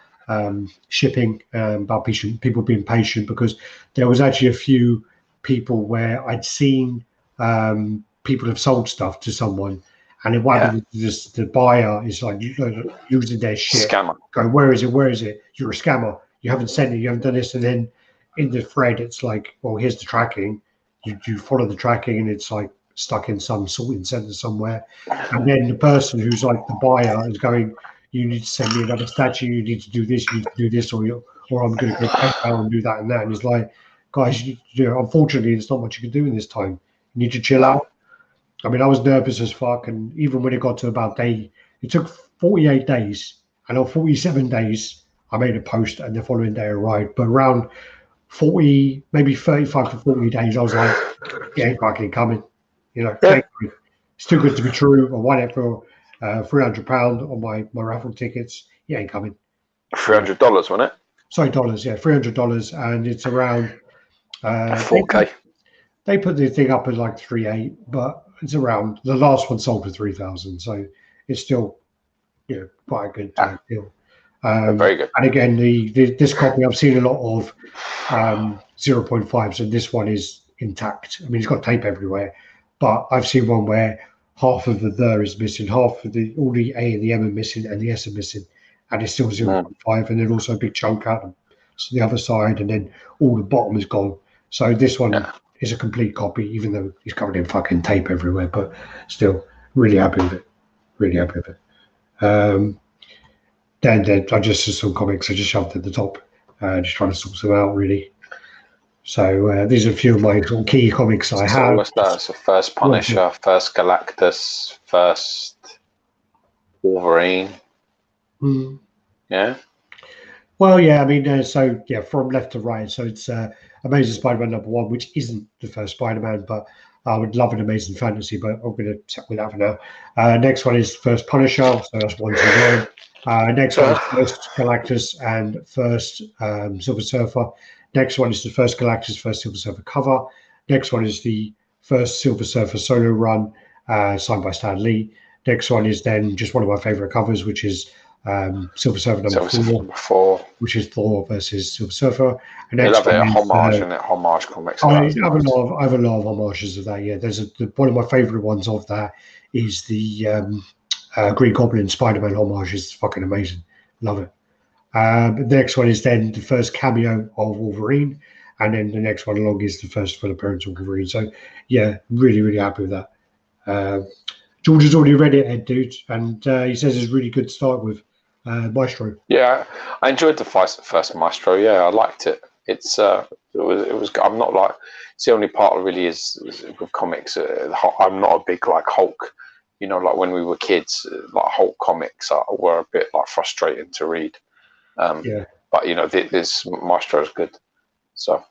shipping, about people being patient, because there was actually a few people where I'd seen people have sold stuff to someone, and then what happened is the buyer is like using their shit. Scammer. Go, where is it? You're a scammer. You haven't sent it. You haven't done this. And then in the thread, it's like, well, here's the tracking. You follow the tracking, and it's like stuck in some sorting center somewhere. And then the person who's like the buyer is going, you need to send me another statue. You need to do this. You need to do this, or I'm going to go PayPal and do that and that. And it's like, guys, unfortunately, there's not much you can do in this time. You need to chill out. I mean, I was nervous as fuck, and even when it got to about it took 48 days, and on 47 days, I made a post, and the following day arrived. But around 40, maybe 35 to 40 days, I was like, it ain't fucking coming. It's too good to be true. I won it for £300 on my raffle tickets. It ain't coming. $300, wasn't it? Sorry, dollars. Yeah, $300, and it's around 4K. They put the thing up as like 3.8, but it's around. The last one sold for 3,000, so it's still, quite a good deal. Very good. And again, this copy, I've seen a lot of 0.5s, and this one is intact. I mean, it's got tape everywhere, but I've seen one where half of the there is missing, half of all the A and the M are missing, and the S are missing, and it's still 0.5, and then also a big chunk out of the other side, and then all the bottom is gone. So this one is a complete copy, even though it's covered in fucking tape everywhere, but still really happy with it. Then I just saw some comics I just shoved at the top, just trying to sort them out really. So these are a few of my key comics I have. What's that? So first Punisher, first Galactus, first Wolverine. Yeah. Well, yeah, I mean, so yeah, from left to right. So it's Amazing Spider-Man #1, which isn't the first Spider-Man, but I would love an Amazing Fantasy, but I'm going to stick with that for now. Next one is first Punisher, so that's 1, 2, 9. Next one is first Galactus and first Silver Surfer. Next one is the first Galactus, first Silver Surfer cover. Next one is the first Silver Surfer solo run, signed by Stan Lee. Next one is then just one of my favorite covers, which is Silver Surfer number 4, which is Thor versus Silver Surfer. And I love it, homage, isn't it? Homage comics. I have a lot of homages of that. Yeah, there's one of my favorite ones of that is the Green Goblin Spider-Man homage. Is fucking amazing. Love it. The next one is then the first cameo of Wolverine, and then the next one along is the first full appearance of Wolverine. So yeah, really, really happy with that. George has already read it, Ed, dude, and he says it's really good to start with. Maestro. Yeah, I enjoyed the first Maestro. Yeah, I liked it. It was. I'm not like. It's the only part really is with comics. I'm not a big like Hulk. You know, like when we were kids, like Hulk comics were a bit like frustrating to read. Yeah. But you know, this Maestro is good. So.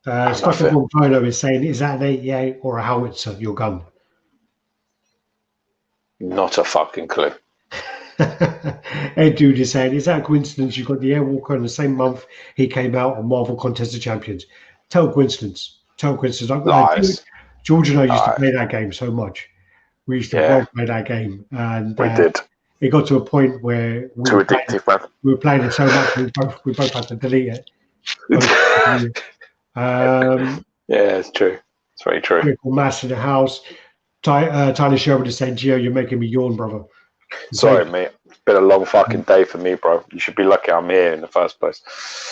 Stuff on photo is saying, is that an 88 or a howitzer? Your gun? Not a fucking clue. Ed Dude is saying, is that a coincidence you got the Airwalker in the same month he came out on Marvel Contest of Champions? Total coincidence. Lies. George and I used to play that game so much. We used to play that game. And we did. It got to a point where we were playing it so much we both had to delete it. Yeah, it's true. It's very true. Critical mass in the house. Tyler Sherwood is saying, Gio, you're making me yawn, brother. Sorry, mate. It's been a long fucking day for me, bro. You should be lucky I'm here in the first place.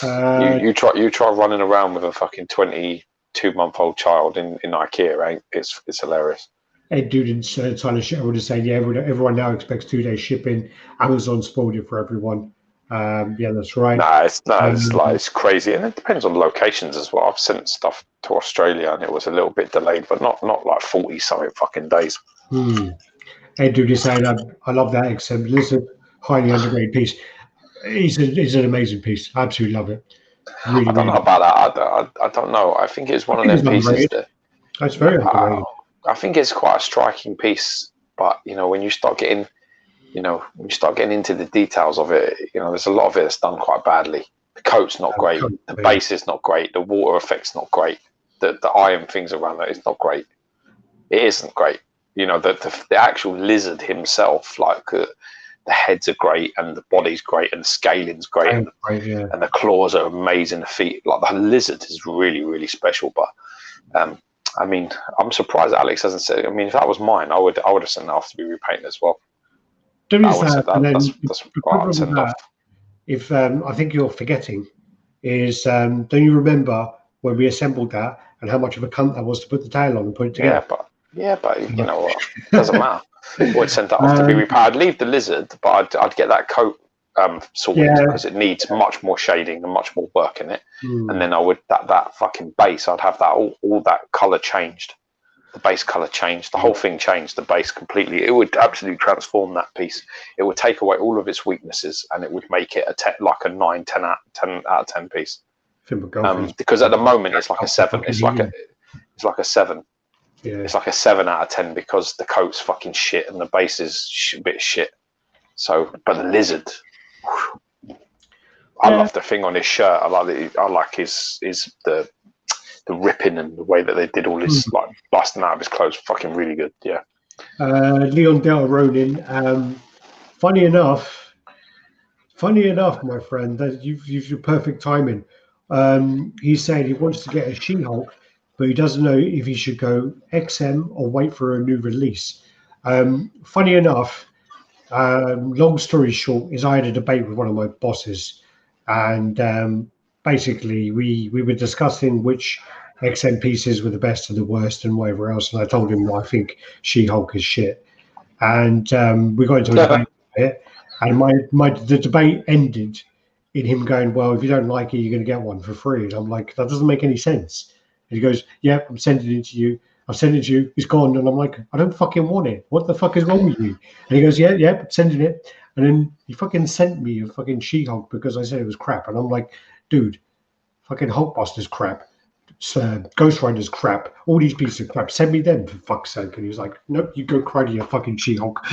You try running around with a fucking 22-month-old child in IKEA, right? It's hilarious. Ed Dude and Tyler Sherwood is saying, yeah, everyone now expects 2-day shipping. Amazon spoiled it for everyone. Yeah, that's right. It's crazy, and it depends on locations as well. I've sent stuff to Australia, and it was a little bit delayed, but not like 40-something fucking days. Ed Dude is saying, I love that XM Lizard, highly underrated piece. It's an amazing piece. I absolutely love it. Really, I don't know about that. I don't know. I think it's one of them pieces that. It's very underrated. I think it's quite a striking piece, but you know, when you start getting into the details of it, you know, there's a lot of it that's done quite badly. The coat's not great. The base is not great. The water effect's not great. The iron things around it is not great. It isn't great. You know, the actual lizard himself, like the heads are great and the body's great and the scaling's great and the claws are amazing. The feet, like the lizard, is really, really special. But I mean, I'm surprised Alex hasn't said. I mean, if that was mine, I would have sent that off to be repainted as well. If I think you're forgetting is, don't you remember when we assembled that and how much of a cunt that was to put the tail on and put it together? Yeah, but you know what? It doesn't matter. Would send that off to be repaired. I'd leave the lizard, but I'd get that coat sorted because it needs much more shading and much more work in it. And then I would that fucking base. I'd have that all that color changed. The base color changed. The whole thing changed. The base completely. It would absolutely transform that piece. It would take away all of its weaknesses and it would make it like a 9, 10 out of 10 piece. Because at the moment it's like a 7. It's like a 7. Yeah. It's like a 7 out of 10 because the coat's fucking shit and the base is a bit shit. So, but the lizard, I love the thing on his shirt. I like his the ripping and the way that they did all this like busting out of his clothes. Fucking really good. Yeah. Leon Del Ronin. Funny enough, my friend, that you've your perfect timing. He's saying he wants to get a She-Hulk, but he doesn't know if he should go XM or wait for a new release. Funny enough, long story short, is I had a debate with one of my bosses, and basically we were discussing which XM pieces were the best and the worst and whatever else, and I told him I think She-Hulk is shit, and we got into a debate about it, and the debate ended in him going, well, if you don't like it, you're going to get one for free, and I'm like, that doesn't make any sense. And he goes, yeah, I'm sending it to you. I sent it to you. It's gone. And I'm like, I don't fucking want it. What the fuck is wrong with you? And he goes, yeah, sending it. And then he fucking sent me a fucking She-Hulk because I said it was crap. And I'm like, dude, fucking Hulkbuster's crap. Ghost Rider's crap. All these pieces of crap. Send me them for fuck's sake. And he was like, nope, you go cry to your fucking She-Hulk.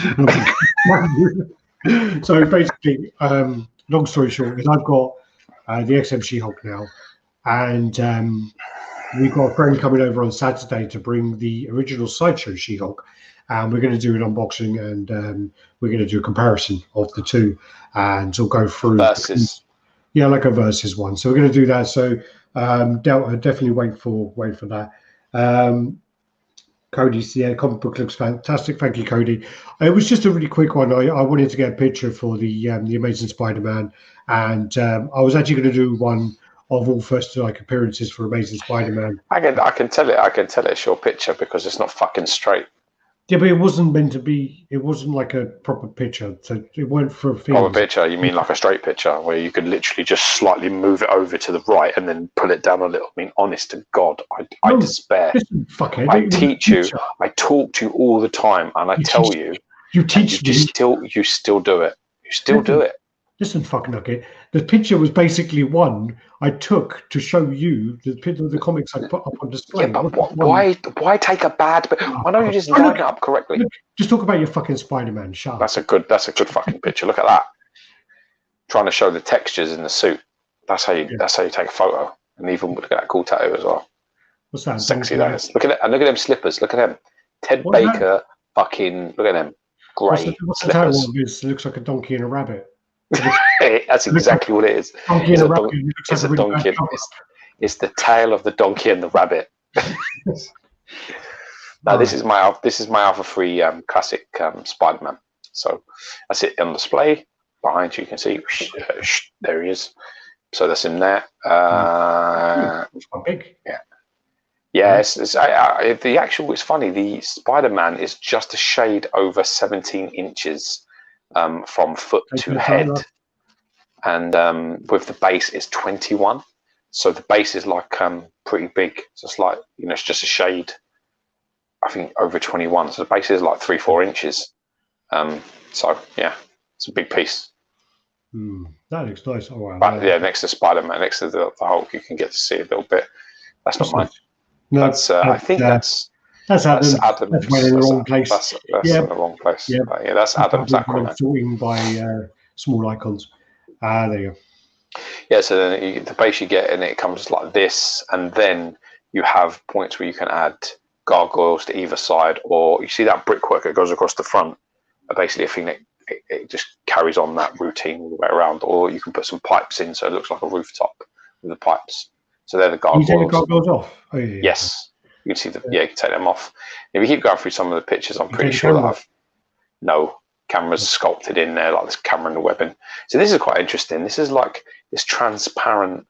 So basically, long story short, is I've got the XM She-Hulk now. And we've got a friend coming over on Saturday to bring the original Sideshow She-Hulk. And we're going to do an unboxing and we're going to do a comparison of the two. And we'll go through. Versus. Yeah, like a versus one. So we're going to do that. So definitely wait for that. Cody's, yeah, comic book looks fantastic. Thank you, Cody. It was just a really quick one. I wanted to get a picture for the Amazing Spider-Man. And I was actually going to do one of all first appearances for Amazing Spider-Man. I can tell it's your picture because it's not fucking straight. Yeah, but it wasn't meant to be. It wasn't like a proper picture. So it weren't for a film. Proper picture? You mean like a straight picture where you could literally just slightly move it over to the right and then pull it down a little? I mean, honest to God, I despair. Listen, fuckhead, I teach you. I talk to you all the time, and I tell you. You teach me. You still do it. You still do it. Listen, fuck nugget. The picture was basically one I took to show you the comics I put up on display. Yeah, but why take a bad? Why don't you just line it up correctly? Just talk about your fucking Spider-Man. Shut up. That's a good fucking picture. Look at that. Trying to show the textures in the suit. That's how you take a photo. And even look at that cool tattoo as well. What's that? Sexy that is. Look at it. And look at them slippers. Look at them. Ted Baker. Fucking look at them. Great slippers. It looks like a donkey and a rabbit. That's exactly what it is. It's a donkey. It's the tail of the donkey and the rabbit. Now this is my Alpha 3 classic Spider-Man. So that's it on display. Behind you can see there he is. So that's him there. It's quite big. Yeah. The actual. It's funny. The Spider-Man is just a shade over 17 inches. From foot to head, and with the base is 21, so the base is like pretty big. So it's like it's just a shade. I think over 21, so the base is like 3-4 inches. So yeah, it's a big piece. That looks nice. Oh wow! But yeah, next to Spider-Man, next to the Hulk, you can get to see a little bit. That's not mine. No, that's I think that's. That's Adam's. That's in the wrong place. That's in the wrong place. Yeah, that's Adam's. Sorting by small icons. There you go. Yeah, so then the base you get, and it comes like this, and then you have points where you can add gargoyles to either side, or you see that brickwork that goes across the front. Basically, a thing that it just carries on that routine all the way around, or you can put some pipes in, so it looks like a rooftop with the pipes. So they're the gargoyles. You take the gargoyles off? Oh, yeah. Yes. You can see you can take them off. If you keep going through some of the pictures, I'm pretty sure that cameras sculpted in there, like this camera and the webbing. So this is quite interesting. This is like this transparent,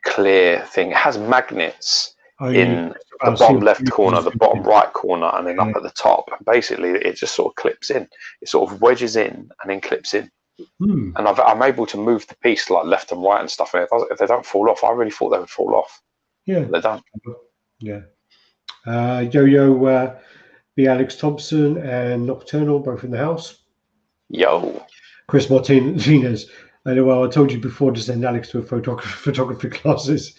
clear thing. It has magnets in the bottom left corner, the bottom right corner, and then up at the top. And basically, it just sort of clips in. It sort of wedges in and then clips in. And I'm able to move the piece like left and right and stuff. And if they don't fall off, I really thought they would fall off. Yeah, they're done. Yeah. Yo-Yo, B. Alex Thompson and Nocturnal, both in the house. Yo. Chris Martinez. I know. Well, I told you before to send Alex to a photography classes.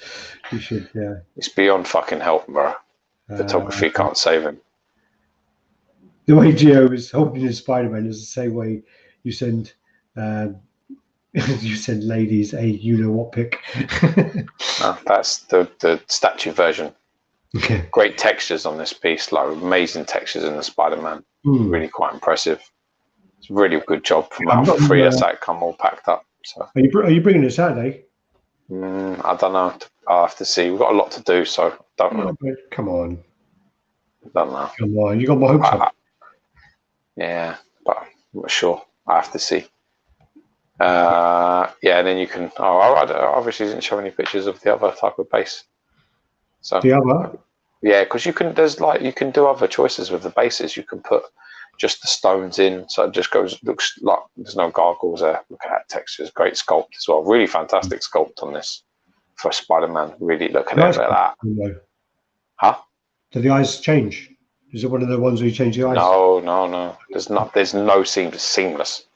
You should. Yeah. It's beyond fucking help, bro. Photography can't save him. The way Gio is holding his Spider-Man is the same way you send. You send ladies a you-know-what pic. No, that's the statue version. Okay. Great textures on this piece, like amazing textures in the Spider-Man. Really quite impressive. It's a really good job from Alpha 3. That's that come all packed up. So. Are you bringing it Saturday? I don't know. I'll have to see. We've got a lot to do, so don't know. Come on. Don't know. Come on. You got my hopes up. Yeah, but I'm not sure. I have to see. And then you can. I obviously didn't show any pictures of the other type of base. So the other, yeah, because you can. You can do other choices with the bases. You can put just the stones in, so it just looks like there's no gargoyles there. Look at that texture; it's great sculpt as well. Really fantastic sculpt on this for Spider-Man. Really look at it like that. Huh? Do the eyes change? Is it one of the ones where you change the eyes? No. There's no seamless.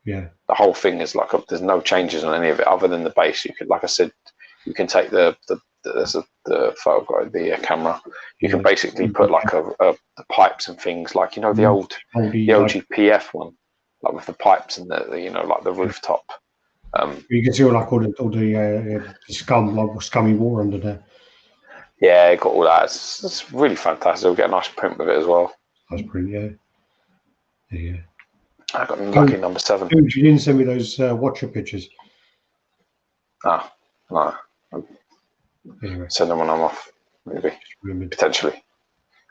Yeah. The whole thing is like there's no changes on any of it other than the base. You could, like I said, you can take the photo, the camera. You can basically put like the pipes and things, like the old GPF one, like with the pipes and the like the rooftop. You can see all the scum, like scummy water under there. Yeah, it got all that. It's really fantastic. We'll get a nice print with it as well. Nice print, yeah. I got lucky number 7. Dude, you didn't send me those Watcher pictures. No. Anyway. Send them when I'm off, maybe. Potentially.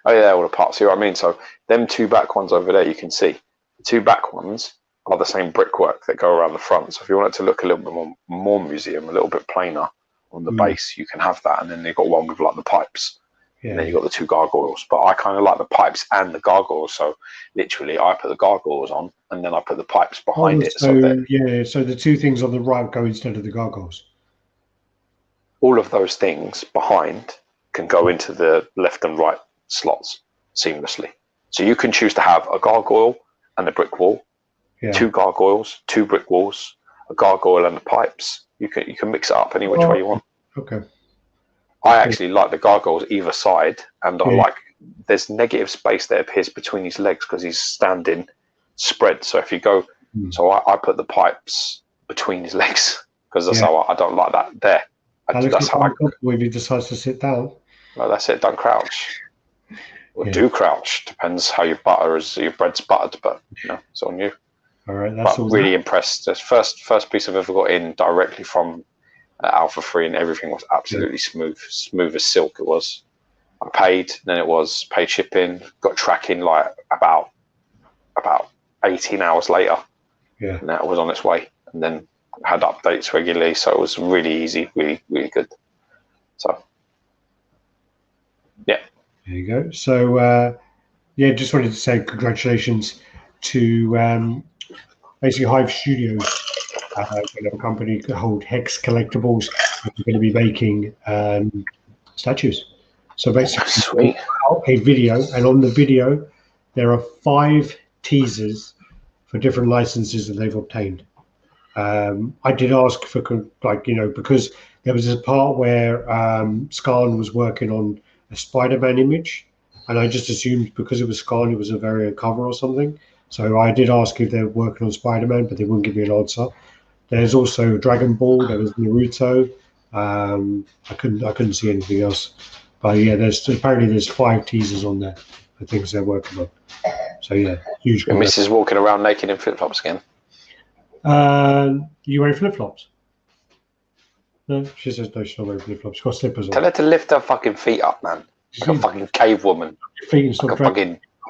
Oh yeah, all the parts. See what I mean? So them 2 back ones over there, you can see. The 2 back ones are the same brickwork that go around the front. So if you want it to look a little bit more museum, a little bit plainer on the base, you can have that. And then you've got one with like the pipes. Yeah. And then you've got the 2 gargoyles. But I kind of like the pipes and the gargoyles. So literally I put the gargoyles on and then I put the pipes behind it. So the 2 things on the right go instead of the gargoyles. All of those things behind can go into the left and right slots seamlessly. So you can choose to have a gargoyle and a brick wall, 2 gargoyles, 2 brick walls, a gargoyle and the pipes. You can mix it up any which way you want. Okay. I actually like the gargoyles either side, and I like there's negative space that appears between his legs because he's standing spread. So if you go, so I put the pipes between his legs because that's how I don't like that there. That's how when he decides to sit down. No, that's it. Don't crouch. Or do crouch. Depends how your bread's buttered, but it's on you. All right, that's all. Really impressed. The first piece I've ever got in directly from Alpha 3, and everything was absolutely smooth as silk. It was. I paid, then it was paid shipping. Got tracking like about 18 hours later. Yeah, and that was on its way, and then had updates regularly, so it was really easy, really good. So yeah, there you go. So just wanted to say congratulations to basically Hive Studios, a company called Hex Collectibles, which are going to be making statues. So basically, a video, and on the video there are 5 teasers for different licenses that they've obtained. I did ask for, because there was a part where Scan was working on a Spiderman image, and I just assumed because it was Scan, it was a variant cover or something. So I did ask if they're working on Spiderman, but they wouldn't give me an answer. There's also Dragon Ball. There was Naruto. I couldn't see anything else. But yeah, there's 5 teasers on there for things they're working on. So yeah, huge. Your missus walking around naked in flip flops again. You wearing flip flops? No, she says no. She's not wearing flip flops. She's got slippers on. Tell her to lift her fucking feet up, man. Like a fucking cave woman. Your feet like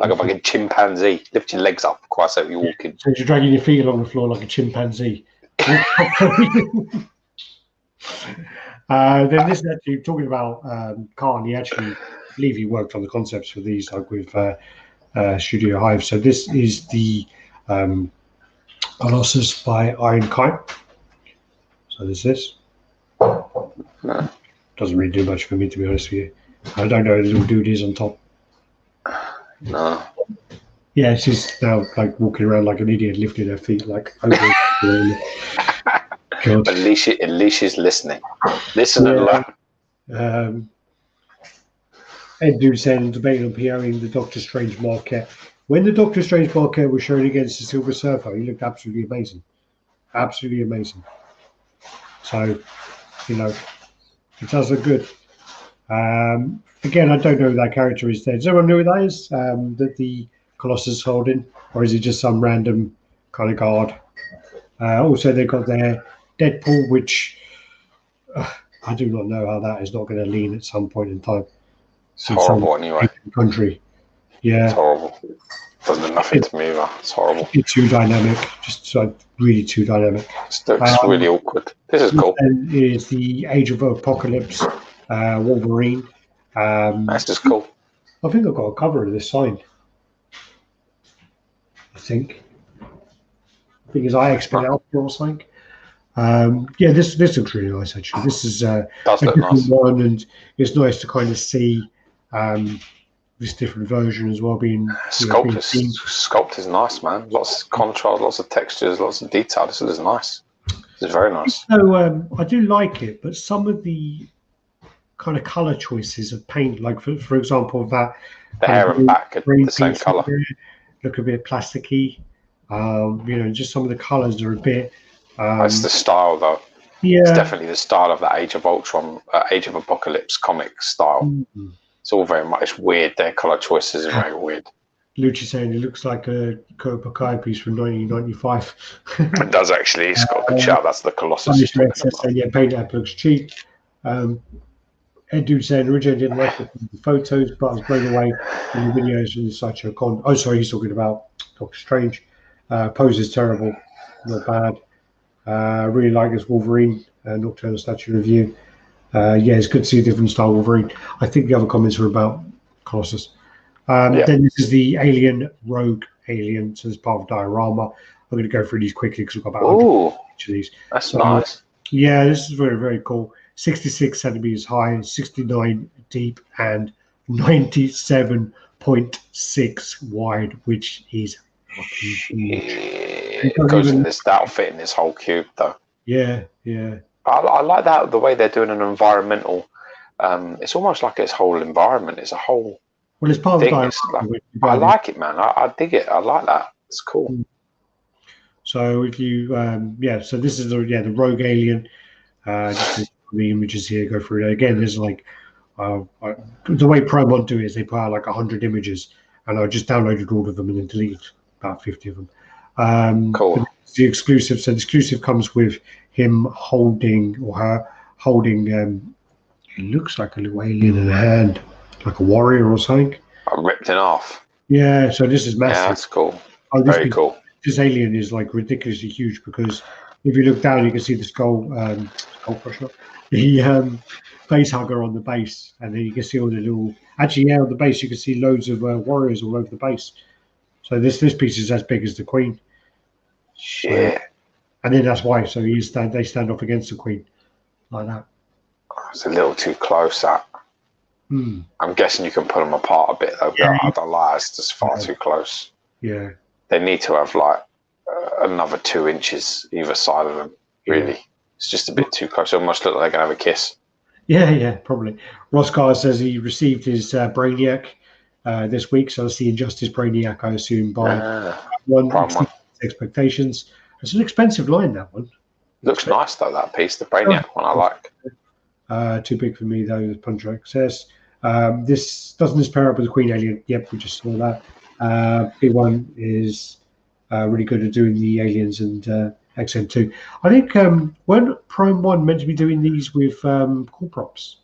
a fucking chimpanzee. Lift your legs up, quite so you're walking. So you're dragging your feet along the floor like a chimpanzee. Then this is actually talking about Khan. He actually, I believe he worked on the concepts for these, like with Studio Hive. So this is the Colossus by Iron Kite. So this is. No. Doesn't really do much for me, to be honest with you. I don't know who the little dude is on top. No. Yeah, she's now like walking around like an idiot, lifting her feet like. At least she's listening. Listen and learn. Ed Dude saying debating on POing the Doctor Strange Marquette. When the Doctor Strange Marquette was shown against the Silver Surfer, he looked absolutely amazing. Absolutely amazing. So, it does look good. Again, I don't know who that character is there. Does anyone know who that is? That the Colossus is holding? Or is it just some random kind of guard? Also, they've got their Deadpool, which I do not know how that is not going to lean at some point in time. It's horrible anyway. Country. Yeah. It's horrible. Doesn't do nothing to me either. It's horrible. It's too dynamic. Just really too dynamic. It's really awkward. This is cool. And is the Age of Apocalypse Wolverine. That's just cool. I think I've got a cover of this signed. I think it's IX out or something. This looks really nice actually. This is a different one, and it's nice to kind of see this different version as well being Sculpt is nice, man. Lots of contrast, lots of textures, lots of detail. This is nice. This is very nice. So I do like it, but some of the kind of color choices of paint, like for example, that the hair and back are the same color. Look a bit plasticky. Just some of the colors are a bit. It's the style, though. Yeah, it's definitely the style of that Age of Ultron, Age of Apocalypse comic style. Mm-hmm. It's all very much weird. Their color choices are very weird. Lucci saying it looks like a Kurt Bukai piece from 1995. It does actually. It's got a good shout. That's the Colossus. Yeah, paint app looks cheap. Ed Dude saying originally didn't like the photos, but I was blown away in the videos in the Sideshow Con. Oh, sorry, he's talking about Doctor Strange. Pose is terrible, not bad. Really like this Wolverine Nocturnal Statue review. Yeah, it's good to see a different style Wolverine. I think the other comments were about Colossus. Then this is the Alien Rogue Alien, so it's part of diorama. I'm going to go through these quickly because we've got about 100 each of these. That's nice. Yeah, this is very, very cool. 66 centimeters high, 69 deep, and 97.6 wide, which is fucking huge. It goes in this. That'll fit in this whole cube, though. Yeah, yeah. I like that the way they're doing an environmental. It's almost like its whole environment. It's a whole. Well, it's part thing. of the I like it, man. I dig it. I like that. It's cool. So if you, so this is the Rogue Alien. Just the images here go through it again. There's like the way Promont do it is they put out like 100 images, and I just downloaded all of them and then deleted about 50 of them. Cool. The exclusive. So the exclusive comes with him holding or her holding. It looks like a little alien in a hand, like a warrior or something. Ripped in half. Yeah. So this is massive. Yeah, that's cool. Very cool. This alien is like ridiculously huge because if you look down, you can see the skull crusher, the face hugger on the base, and then you can see all the little. Actually, yeah, on the base you can see loads of warriors all over the base. So this piece is as big as the Queen. Shit. And then that's why. So they stand off against the Queen, like that. It's a little too close. That. I'm guessing you can put them apart a bit though. Yeah. I don't lie. It's just far too close. Yeah. They need to have like another 2 inches either side of them. Really, it's just a bit too close. It almost look like they're gonna have a kiss. Yeah, probably. Ross Carr says he received his Brainiac this week, so it's the Injustice Brainiac, I assume, by one expectations. It's an expensive line, that one. Looks nice though, that piece, the Brainiac one. I like. Too big for me though. The Puncher XS. This doesn't pair up with the Queen Alien. Yep, we just saw that. Big one is really good at doing the aliens and XM2. I think weren't Prime 1 meant to be doing these with cool props?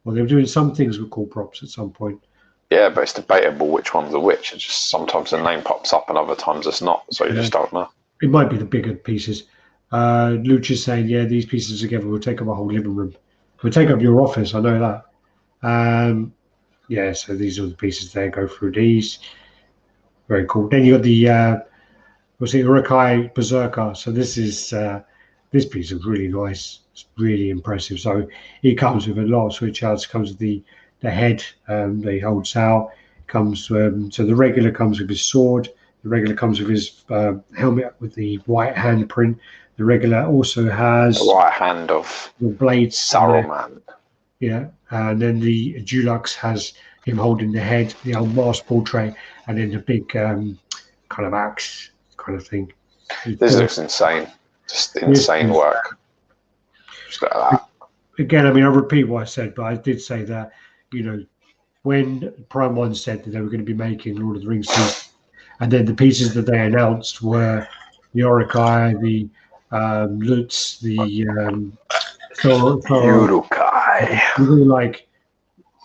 Well, they were doing some things with cool props at some point. Yeah, but it's debatable which one's the which. It's just sometimes the name pops up and other times it's not, so you just don't know. It might be the bigger pieces. Lucha's saying, yeah, these pieces together will take up a whole living room. We'll take up your office, I know that. Yeah, so these are the pieces there. Go through these. Very cool. Then you got the Urukai Berserker. So this is this piece is really nice. It's really impressive. So it comes with a lot of switch outs. Comes with the head that he holds out. Comes so the regular comes with his sword. The regular comes with his helmet with the white handprint. The regular also has the white hand of the blades. Saruman. Yeah, and then the Dulux has him holding the head, the unmasked portrait, and then the big kind of axe kind of thing. This looks insane. Just insane work. Just look at that. Again, I mean, I repeat what I said, but I did say that, when Prime 1 said that they were going to be making Lord of the Rings pieces, and then the pieces that they announced were the Urukai, the Lutz, the Urukai. You were like,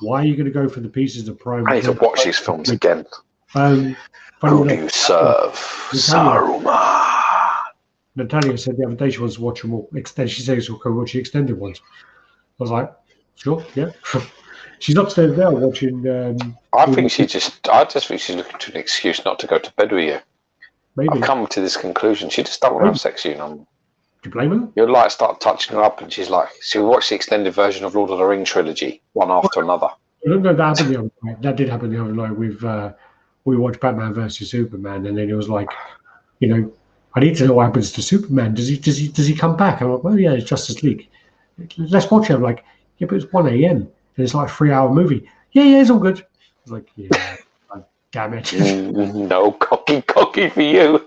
why are you going to go for the pieces of Prime? I need to watch these films again. Who do you serve? Saruman. Natalia said the other day she wants to watch them all. She says she'll go watch the extended ones. I was like, sure, yeah. She's upstairs now watching. I just think she's looking for an excuse not to go to bed with you. Maybe. I've come to this conclusion. She just don't want to have sex with you. Do you blame her? You'll start touching her up, and she'll watch the extended version of Lord of the Rings trilogy, one after another. No, that happened the other night. That did happen the other night with we watched Batman versus Superman, and then it was like, I need to know what happens to Superman. Does he come back? I'm like, well, yeah, it's Justice League. Let's watch it. I'm like, yeah, but it's 1 a.m. and it's like a 3-hour movie. Yeah, it's all good. I was like, yeah, damn it. No, cocky for you.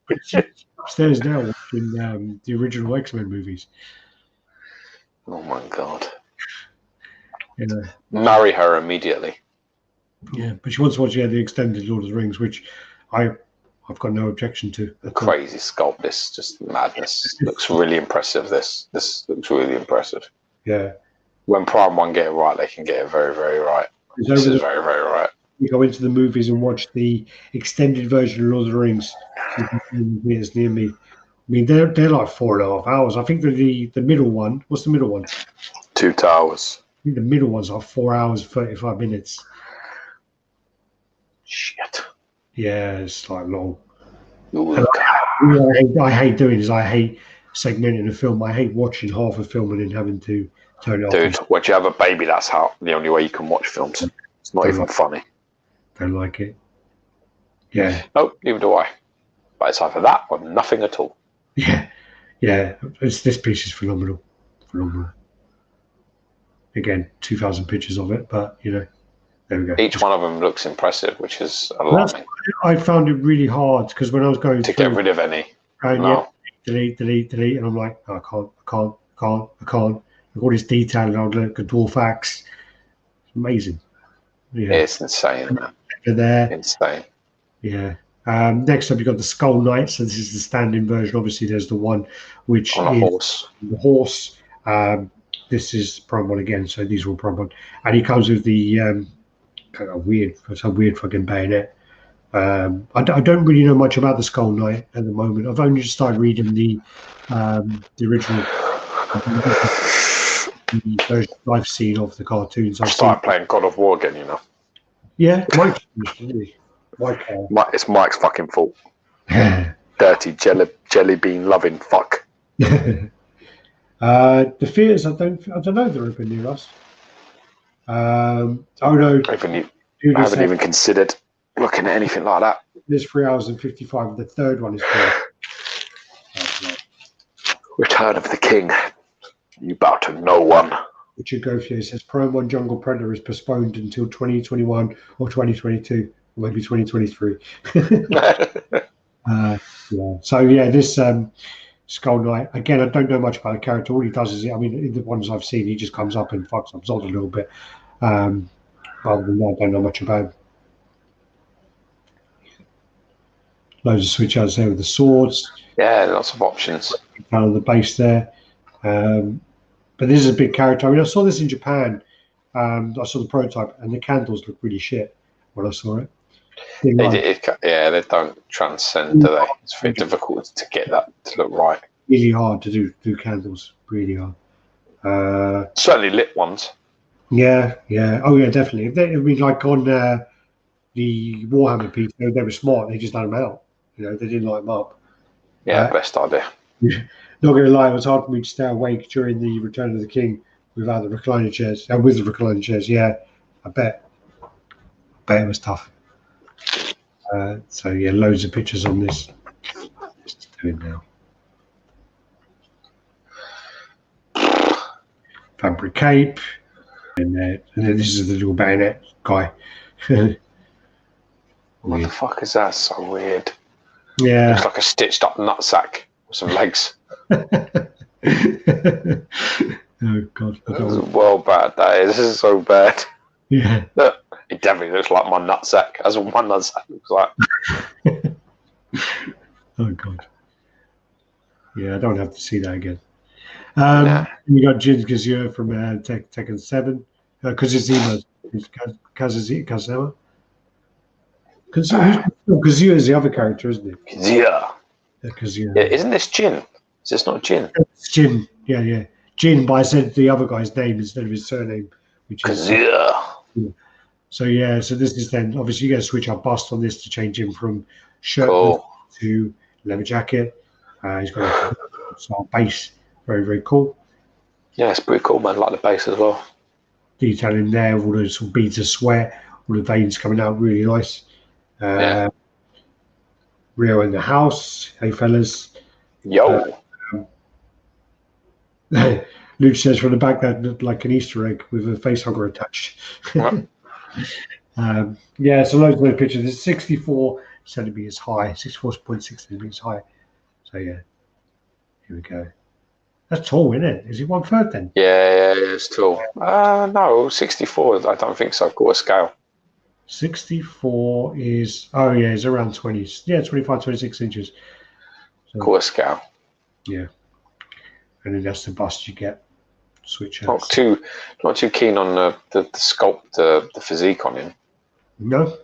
But she's upstairs now watching the original X-Men movies. Oh my god. Marry her immediately. Yeah, but she wants to watch the extended Lord of the Rings, which I've got no objection to. Crazy sculpt, this just madness. Looks really impressive. This looks really impressive. Yeah. When Prime One get it right, they can get it very, very right. This is very, very right. You go into the movies and watch the extended version of Lord of the Rings. It's near me. I mean, they're like 4.5 hours. I think the middle one. What's the middle one? 2 Towers. I think the middle one's like 4 hours 35 minutes. Shit. Yeah, it's like long. I hate doing is I hate segmenting a film. I hate watching half a film and then having to turn it off. Dude, when you have a baby, that's the only way you can watch films. It's not even funny. Don't like it. Yeah. No, neither do I. But it's either that or nothing at all. Yeah. This piece is phenomenal. Again, 2,000 pictures of it, but there we go. Each one of them looks impressive, which is alarming. I found it really hard because when I was going to get rid of any. Delete, and I'm like, I can't. Look all this detail, and I'll look at dwarf axe. It's amazing. Yeah. It's insane, man. There. Insane. Yeah. Next up, you've got the Skull Knight. So this is the stand-in version. Obviously, there's the one which on a is horse. The horse. This is Prime 1 again, so these are all Prime 1. And he comes with the kind of weird fucking bayonet. I don't really know much about the Skull Knight at the moment. I've only just started reading the original version I've seen of the cartoons. I've started playing God of War again, Yeah, Mike, it's Mike's fucking fault. Dirty jelly bean loving fuck. The theatres, I don't know if they're open near us. Oh no, I haven't even considered looking at anything like that. There's 3 hours and 55. The third one is called Return of the King. You bow to no one. Richard Gauthier says Prime 1 Jungle Predator is postponed until 2021 or 2022, or maybe 2023. So yeah, this Skull Knight, again, I don't know much about the character. All he does is, in the ones I've seen, he just comes up and fucks up Zod a little bit. Other than that, I don't know much about him. Loads of switch outs there with the swords. Yeah, lots of options. Down on the base there. But this is a big character. I saw this in Japan. I saw the prototype, and the candles look really shit when I saw it. They don't transcend, do they? It's very difficult to get that to look right. Really hard to do candles. Really hard. Certainly lit ones. Yeah. Oh, yeah, definitely. Like on the Warhammer piece, they were smart. They just let them out. They didn't light them up. Yeah, best idea. Not going to lie, it was hard for me to stay awake during the Return of the King without the recliner chairs. With the recliner chairs, yeah. I bet it was tough. So yeah, loads of pictures on this. Just do it now. Fabric cape, and then this is the little bayonet guy. What the fuck is that? So weird. Yeah, it's like a stitched up nutsack with some legs. Oh god, this is well bad. This is so bad. Yeah. It definitely looks like my nutsack. That's what my nutsack looks like. Oh god. Yeah, I don't have to see that again. You got Jin Gazier from Tech Tekken 7. Kazuya. Gazier is the other character, isn't it? Gazier. Yeah, isn't this Jin? Is this not Jin? It's Jin. Yeah. Jin, but I said the other guy's name instead of his surname, which is Gazier. So this is then obviously you get to switch our bust on this to change him from shirt to leather jacket. He's got a style base, very very cool. Yeah, it's pretty cool, man. I like the base as well. detail in there, all those sort of beads of sweat, all the veins coming out, really nice. Rio in the house. Hey, fellas. Yo. Luke says from the back that looked like an Easter egg with a face hugger attached. Yeah, so loads of pictures. It's 64 centimeters high, 64.6 centimeters high. So yeah, here we go. That's tall, isn't it? Is it 1/3 then? Yeah, it's tall. No, 64. I don't think so. I've got a scale. 64 is, oh yeah, it's around 20. Yeah, 25, 26 inches. So, got a scale. Yeah, and then that's the bust you get. Switch not too keen on the sculpt, the physique on him. No,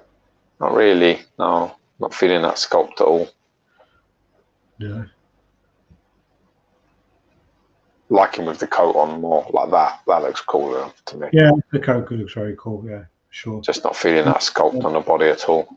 not really. No, not feeling that sculpt at all. No. Like him with the coat on more like that. That looks cooler to me. Yeah, the coat looks very cool. Yeah, sure. Just not feeling that sculpt on the body at all.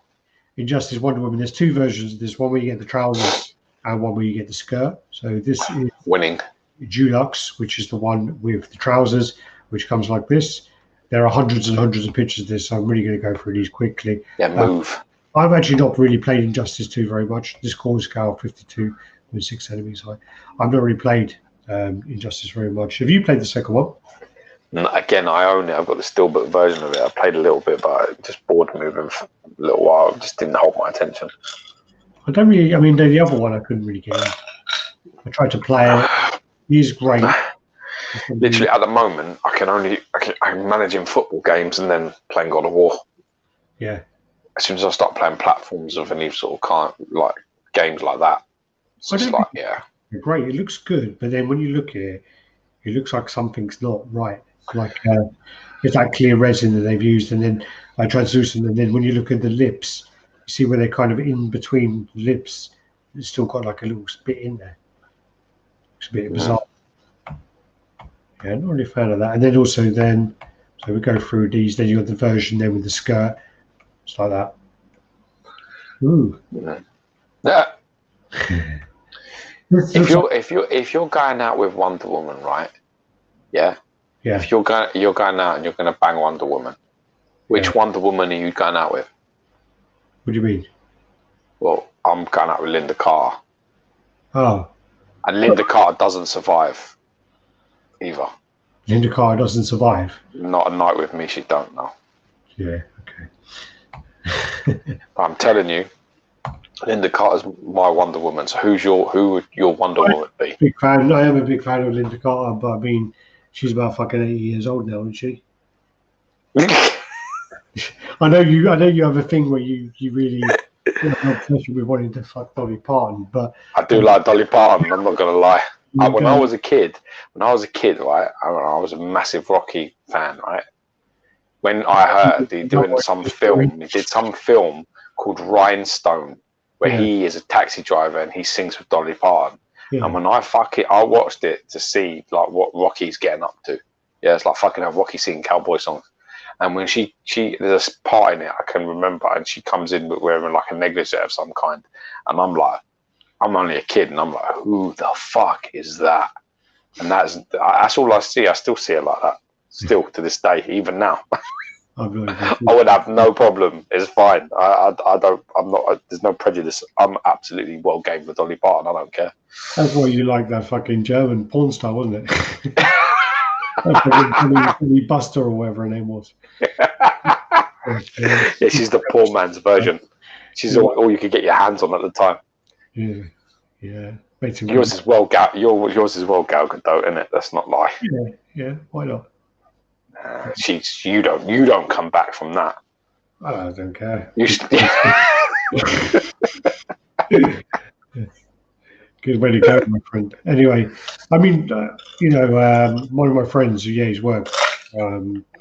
In Justice Wonder Woman, there's two versions. There's one where you get the trousers and one where you get the skirt. So this is winning. Dulux, which is the one with the trousers, which comes like this. There are hundreds and hundreds of pictures of this, so I'm really going to go through these quickly. Yeah, move. I've actually not really played Injustice 2 very much. This core scale 52.6 centimeters high. I've not really played Injustice very much. Have you played the second one? Again, I own it. I've got the steelbook version of it. I played a little bit, but it just bored me for a little while. It just didn't hold my attention. I don't really. I mean, the other one I couldn't really get in. I tried to play it. He's great. Literally, at the moment, I'm managing football games and then playing God of War. Yeah. As soon as I start playing platforms of any sort of like games like that, it's just like, yeah. Great. It looks good, but then when you look at it, it looks like something's not right. Like it's that clear resin that they've used, and then translucent. And then when you look at the lips, you see where they're kind of in between lips. It's still got like a little bit in there. It's a bit bizarre. Yeah, not really a fan of that. And then also so we go through these. Then you got the version there with the skirt. It's like that. Ooh. Yeah. if you're going out with Wonder Woman, right? Yeah. Yeah. If you're going out and you're going to bang Wonder Woman, which Wonder Woman are you going out with? What do you mean? Well, I'm going out with Linda Carter. Oh. And Linda Carter doesn't survive either. Linda Carter doesn't survive? Not a night with me, she don't know. Yeah, okay. I'm telling you, Linda Carter's my Wonder Woman. So who would your Wonder Woman be? Big fan. I am a big fan of Linda Carter, but I mean, she's about fucking 80 years old now, isn't she? I know you have a thing where you really have an obsession with wanting to fuck Dolly Parton, but I do like Dolly Parton. I'm not gonna lie. When I was a kid, right, I was a massive Rocky fan, right. When I heard he did some film called Rhinestone, where he is a taxi driver and he sings with Dolly Parton. Yeah. And when I watched it to see like what Rocky's getting up to. Yeah, it's like fucking have Rocky singing cowboy songs. And when she there's a part in it I can remember, and she comes in wearing like a negligee of some kind, and I'm like, I'm only a kid, and I'm like, who the fuck is that? And that's all I see. I still see it like that, still to this day, even now. I would have no problem. It's fine. I'm not. There's no prejudice. I'm absolutely well game with Dolly Parton. I don't care. That's why you like that fucking German porn star, wasn't it? Buster or whatever her name was. Yeah, she's the poor man's version. She's all you could get your hands on at the time. Yeah. Yours is well Gal Gadot, isn't it? Let's not lie. Yeah. Why not? You don't come back from that. I don't care. You should. Good way to go, my friend. Anyway, I mean, one of my friends, he's worked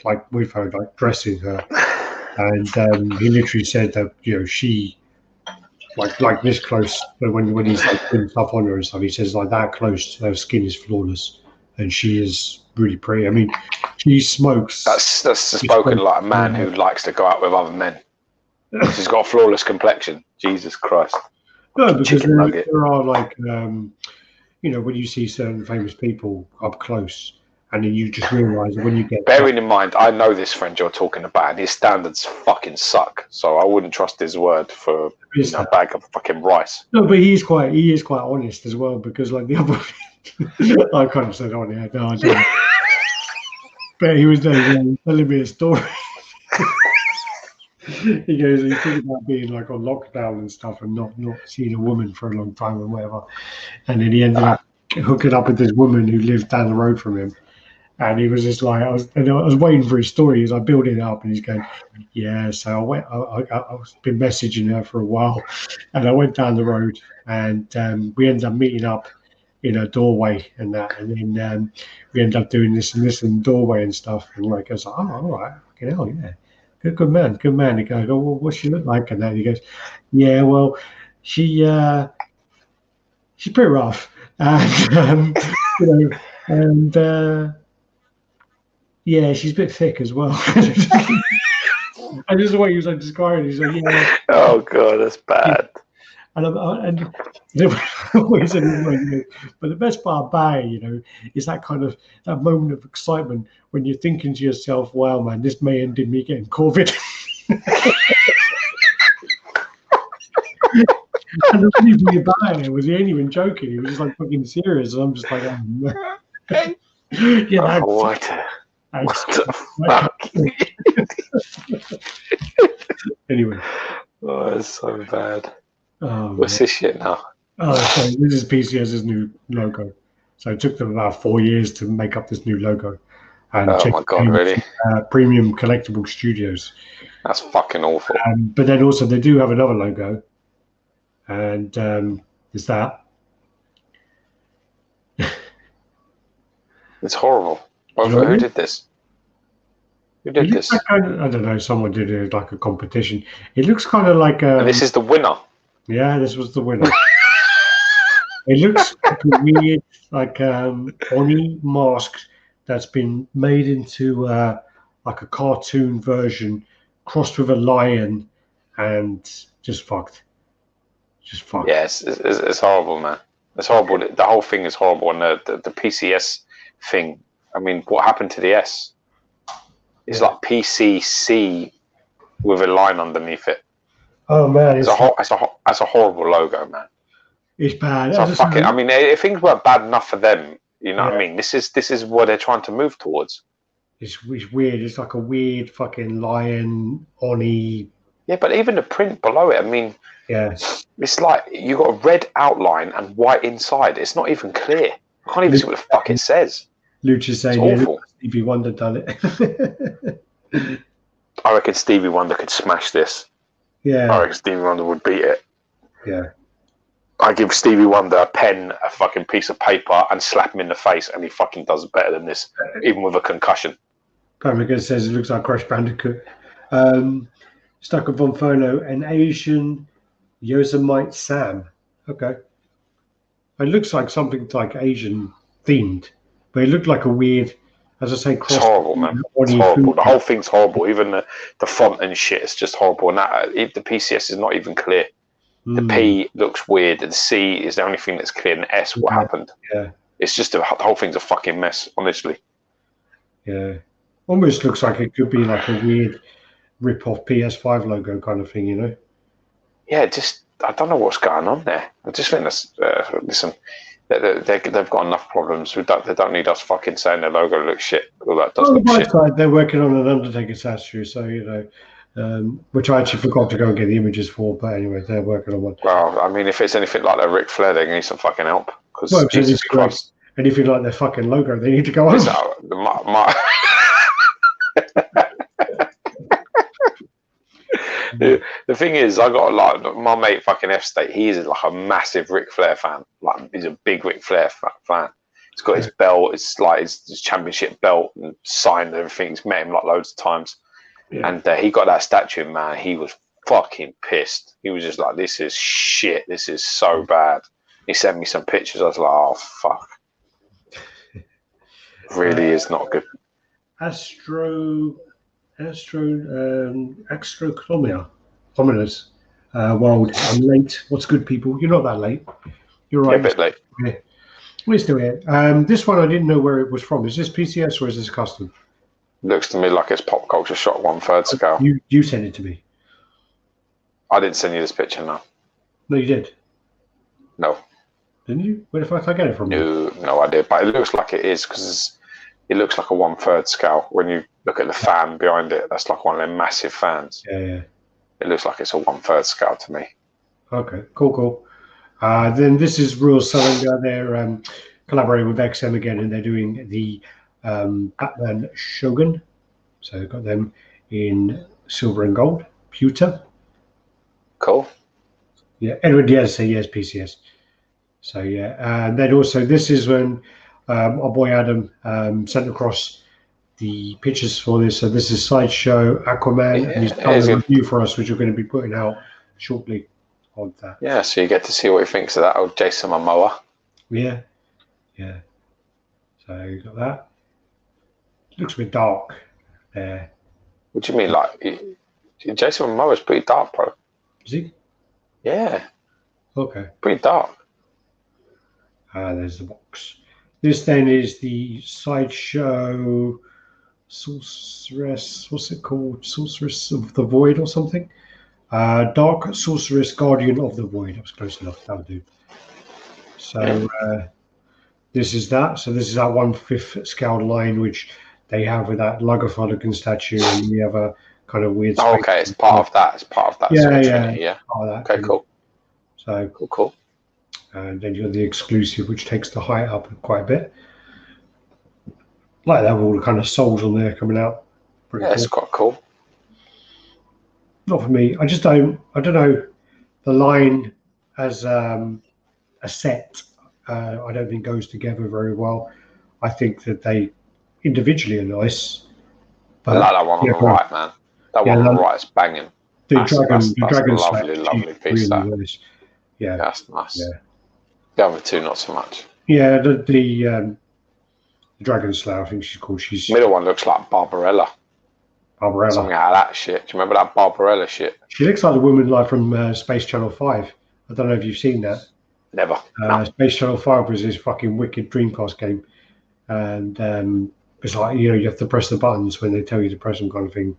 like with her, like dressing her, and he literally said that she like this close. But when he's like putting stuff on her and stuff, he says like that close, her skin is flawless, and she is really pretty. I mean, she smokes. That's spoken like a man who likes to go out with other men. She's got a flawless complexion. Jesus Christ. No, because there are like, when you see certain famous people up close, and then you just realise when you get. Bearing in mind, I know this friend you're talking about, and his standards fucking suck. So I wouldn't trust his word for a bag of fucking rice. No, but he is quite honest as well, because like the other, I kind of said on here, no, I don't. But he was telling me a story. He goes, he's talking about being like on lockdown and stuff, and not seeing a woman for a long time and whatever. And then he ended up hooking up with this woman who lived down the road from him. And he was just like, I was waiting for his story as I built it up, and he's going, yeah. So I've been messaging her for a while, and I went down the road, and we ended up meeting up in a doorway and that, and then we ended up doing this and this in the doorway and stuff. And like I was like, oh, all right, fucking hell, yeah, good man. He goes, oh, well, what's she look like? And then he goes, yeah, well, she's pretty rough, and yeah, she's a bit thick as well. And just the way he was like describing it, he's like, yeah. Oh god, that's bad. And but the best part about it, is that kind of that moment of excitement when you're thinking to yourself, wow, man, this may end in me getting COVID. And the reason about it was he ain't even joking. He was just like fucking serious. And I'm just like, yeah. What the fuck? Anyway. Oh, it's so bad. Oh, what's this shit now? Oh, so this is PCS's new logo. So it took them about 4 years to make up this new logo. And oh my god, really? Premium Collectible Studios. That's fucking awful. But then also they do have another logo. And there's that. It's horrible. Who did this? Who did this? I don't know. Someone did it like a competition. It looks kind of like. And this is the winner. Yeah, this was the winner. It looks like a weird, like Oni mask that's been made into like a cartoon version, crossed with a lion, and just fucked. Just fucked. Yes, it's horrible, man. It's horrible. The whole thing is horrible, and the PCS thing. I mean, what happened to the S? It's like PCC with a line underneath it. Oh man, it's a horrible logo, man. It's bad. I mean, if things weren't bad enough for them, you know what I mean. This is what they're trying to move towards. It's weird. It's like a weird fucking lion Oni. Yeah, but even the print below it. I mean, yeah, it's like you got a red outline and white inside. It's not even clear. I can't even see what the fuck it says. Lucha's saying, yeah, Stevie Wonder done it. I reckon Stevie Wonder could smash this. Yeah. I reckon Stevie Wonder would beat it. Yeah. I give Stevie Wonder a pen, a fucking piece of paper, and slap him in the face, and he fucking does better than this, even with a concussion. Pamela says it looks like Crash Bandicoot. Stuck with Von Fono, an Asian Yosemite Sam. Okay. It looks like something like Asian themed. But it looked like a weird, as I say, cross. It's horrible, man. It's horrible. The whole thing's horrible. Even the font and shit is just horrible. And the PCS is not even clear. The P looks weird. The C is the only thing that's clear. And the S, what happened? Yeah. It's just the whole thing's a fucking mess, honestly. Yeah. Almost looks like it could be like a weird rip-off PS5 logo kind of thing, Yeah, I don't know what's going on there. I just think that's, listen, they've got enough problems. They don't need us fucking saying their logo looks shit. All that does look shit. Side, they're working on an Undertaker statue, so which I actually forgot to go and get the images for. But anyway, they're working on one. Well, I mean, if it's anything like their Ric Flair, they need some fucking help. Because Jesus Christ, anything like their fucking logo, they need to go on. The thing is, I got like my mate fucking F State. He is like a massive Ric Flair fan. Like he's a big Ric Flair fan. He's got his belt. It's like his championship belt and signed and everything. He's met him like loads of times. Yeah. And he got that statue, man. He was fucking pissed. He was just like, "This is shit. This is so bad." He sent me some pictures. I was like, "Oh fuck." Really is not good. Ominous. World. I'm late. What's good, people? You're not that late. You're right. Yeah, a bit late. Yeah. We're still here. This one I didn't know where it was from. Is this PCS or is this custom? Looks to me like it's Pop Culture Shock 1/3 scale. You sent it to me. I didn't send you this picture, no. No, you did. No. Didn't you? Where the fuck did I get it from? No idea. But it looks like it is because it looks like a 1/3 scale. When you look at the fan behind it, that's like one of them massive fans. Yeah. It looks like it's a 1/3 scale to me. Okay, cool. Then this is Real Cylinder. They're collaborating with XM again, and they're doing the Batman Shogun. So they've got them in silver and gold, pewter. Cool. Yeah, Edward Diaz say yes, PCS. So yeah, and then also this is when our boy Adam sent across the pictures for this. So this is Sideshow Aquaman, and he's done a review for us, which we're going to be putting out shortly on that. Yeah, so you get to see what he thinks of that old Jason Momoa. Yeah. So you got that. Looks a bit dark there. What do you mean, like Jason Momoa's pretty dark, bro? Is he? Yeah. Okay. Pretty dark. There's the box. This then is the Sideshow Sorceress. What's it called? Sorceress of the Void or something? Dark Sorceress Guardian of the Void. That was close enough. That'll do. So this is that. So this is that 1/5 scale line which they have with that Lagerfeld statue, and we have a kind of weird. Oh, okay, it's part of that. It's part of that. Yeah. Okay, cool. So cool. And then you have the exclusive, which takes the height up quite a bit. Like that, with all the kind of souls on there coming out. Pretty cool. It's quite cool. Not for me. I don't know. The line as a set, I don't think goes together very well. I think that they individually are nice. But I like that one on the right, man. That one on the right is banging. The dragon lovely piece. Really nice. Yeah, that's nice. Yeah. The other two, not so much. Yeah, the Dragon Slayer, I think she's called. She's middle one looks like Barbarella. Something out of that shit. Do you remember that Barbarella shit? She looks like the woman like from Space Channel 5. I don't know if you've seen that. Never. No. Space Channel 5 was this fucking wicked Dreamcast game, and it's like you have to press the buttons when they tell you to press them, kind of thing.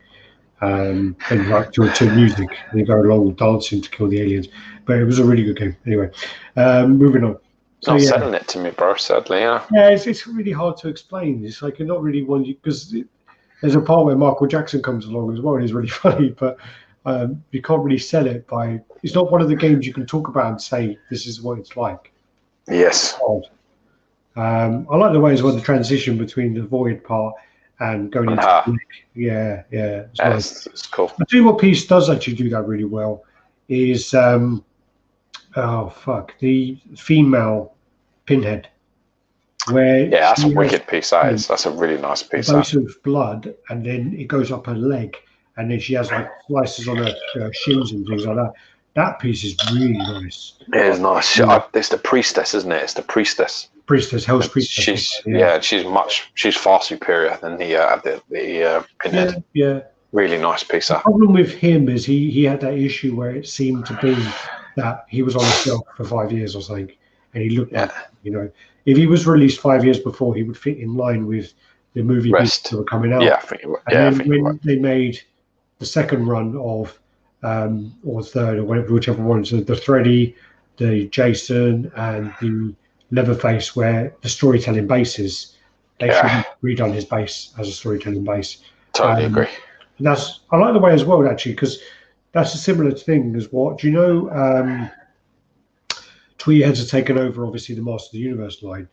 And like to music, and you go along dancing to kill the aliens. But it was a really good game. Anyway, moving on. So, not selling it to me, bro. Sadly, yeah. Yeah, it's really hard to explain. It's like you're not really one because there's a part where Michael Jackson comes along as well, and he's really funny. But you can't really sell it by. It's not one of the games you can talk about and say this is what it's like. Yes. I like the way as well the transition between the void part and going into the yeah. It's cool. I tell you what piece does actually do that really well is the female Pinhead. Where that's a wicked piece. That's a really nice piece. A dose of blood, and then it goes up her leg, and then she has like slices on her shins and things like that. That piece is really nice. It is nice. It's the priestess, isn't it? It's the priestess. Hell's priestess. She's far superior than the Pinhead. Yeah. Really nice piece. The problem with him is he had that issue where it seemed to be that he was on the shelf for 5 years or something, and he looked like, if he was released 5 years before, he would fit in line with the movie that were coming out. When they made the second run of or third or whichever one, so the Thready, the Jason, and the Leatherface, where the storytelling basis, they should have redone his base as a storytelling base. Totally agree. And I like the way as well, actually, because that's a similar thing as what do you know? Tweety Heads have taken over, obviously, the Master of the Universe line.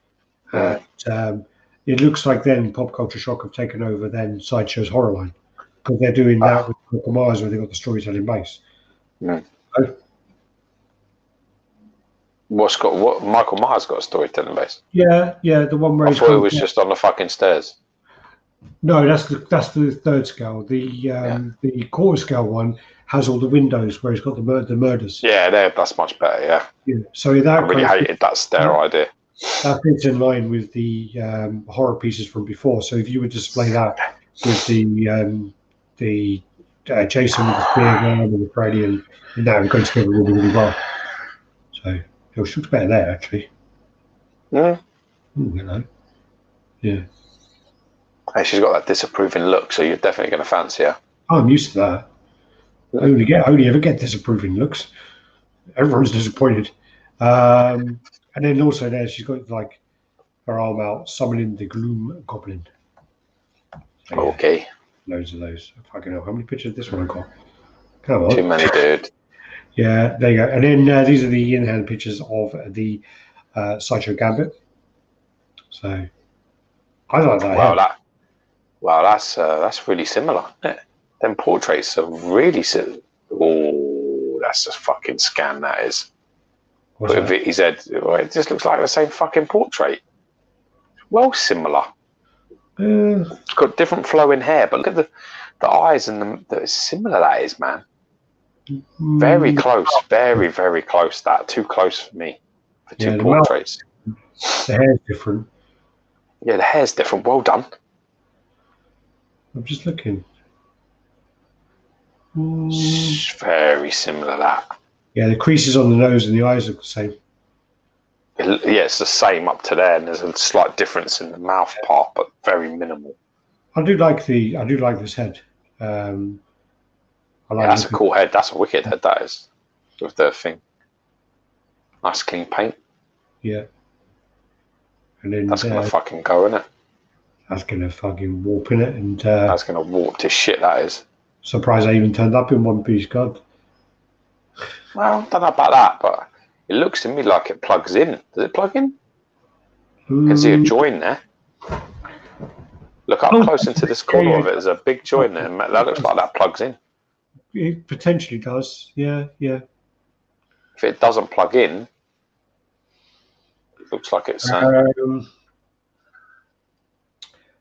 It looks like then Pop Culture Shock have taken over then Sideshow's horror line, because they're doing that with Michael Myers, where they've got the storytelling base. Yeah. What Michael Myers got a storytelling base? Yeah, the one where I thought it was just on the fucking stairs. No, that's the third scale. The quarter scale one has all the windows where he's got the murders. Yeah, that's much better. Yeah. So that I really hated that stair idea. That fits in line with the horror pieces from before. So if you would display that with the Jason with the spear gun and the Freddy, and that would go together really, really well. So it looks better there, actually. Yeah. Ooh, hello. Yeah. Hey, she's got that disapproving look, so you're definitely going to fancy her. Oh, I'm used to that. I only ever get disapproving looks. Everyone's disappointed. And then also there, she's got like her arm out, summoning the Gloom Goblin. So, yeah, Okay. loads of those. Fucking hell, how many pictures of this one I got? Come on. Too many, dude. Yeah, there you go. And then these are the in-hand pictures of the Sideshow Gambit. So I like that. Wow, that's really similar. Isn't it? Them portraits are really similar. Oh, that's a fucking scan. That is. What's But that? he said, well, it just looks like the same fucking portrait. Well, similar. It's got different flowing hair, but look at the eyes and the similar that is, man. Very close, very, very close. That too close for me for two portraits. The hair's different. Yeah, the hair's different. Well done. I'm just looking. Very similar that. Yeah, the creases on the nose and the eyes look the same. Yeah, it's the same up to there, and there's a slight difference in the mouth part, but very minimal. I do like this head. That's a cool head. That's a wicked head. That is with the thing. Nice clean paint. Yeah. And then that's gonna fucking go in it. That's gonna fucking warp in it, and that's gonna warp to shit. That is. Surprised I even turned up in one piece, God. Well, I don't know about that, but it looks to me like it plugs in. Does it plug in? You can see a join there. Look up close into this corner of it. There's a big join there. That looks like that plugs in. It potentially does. Yeah. If it doesn't plug in, it looks like it's.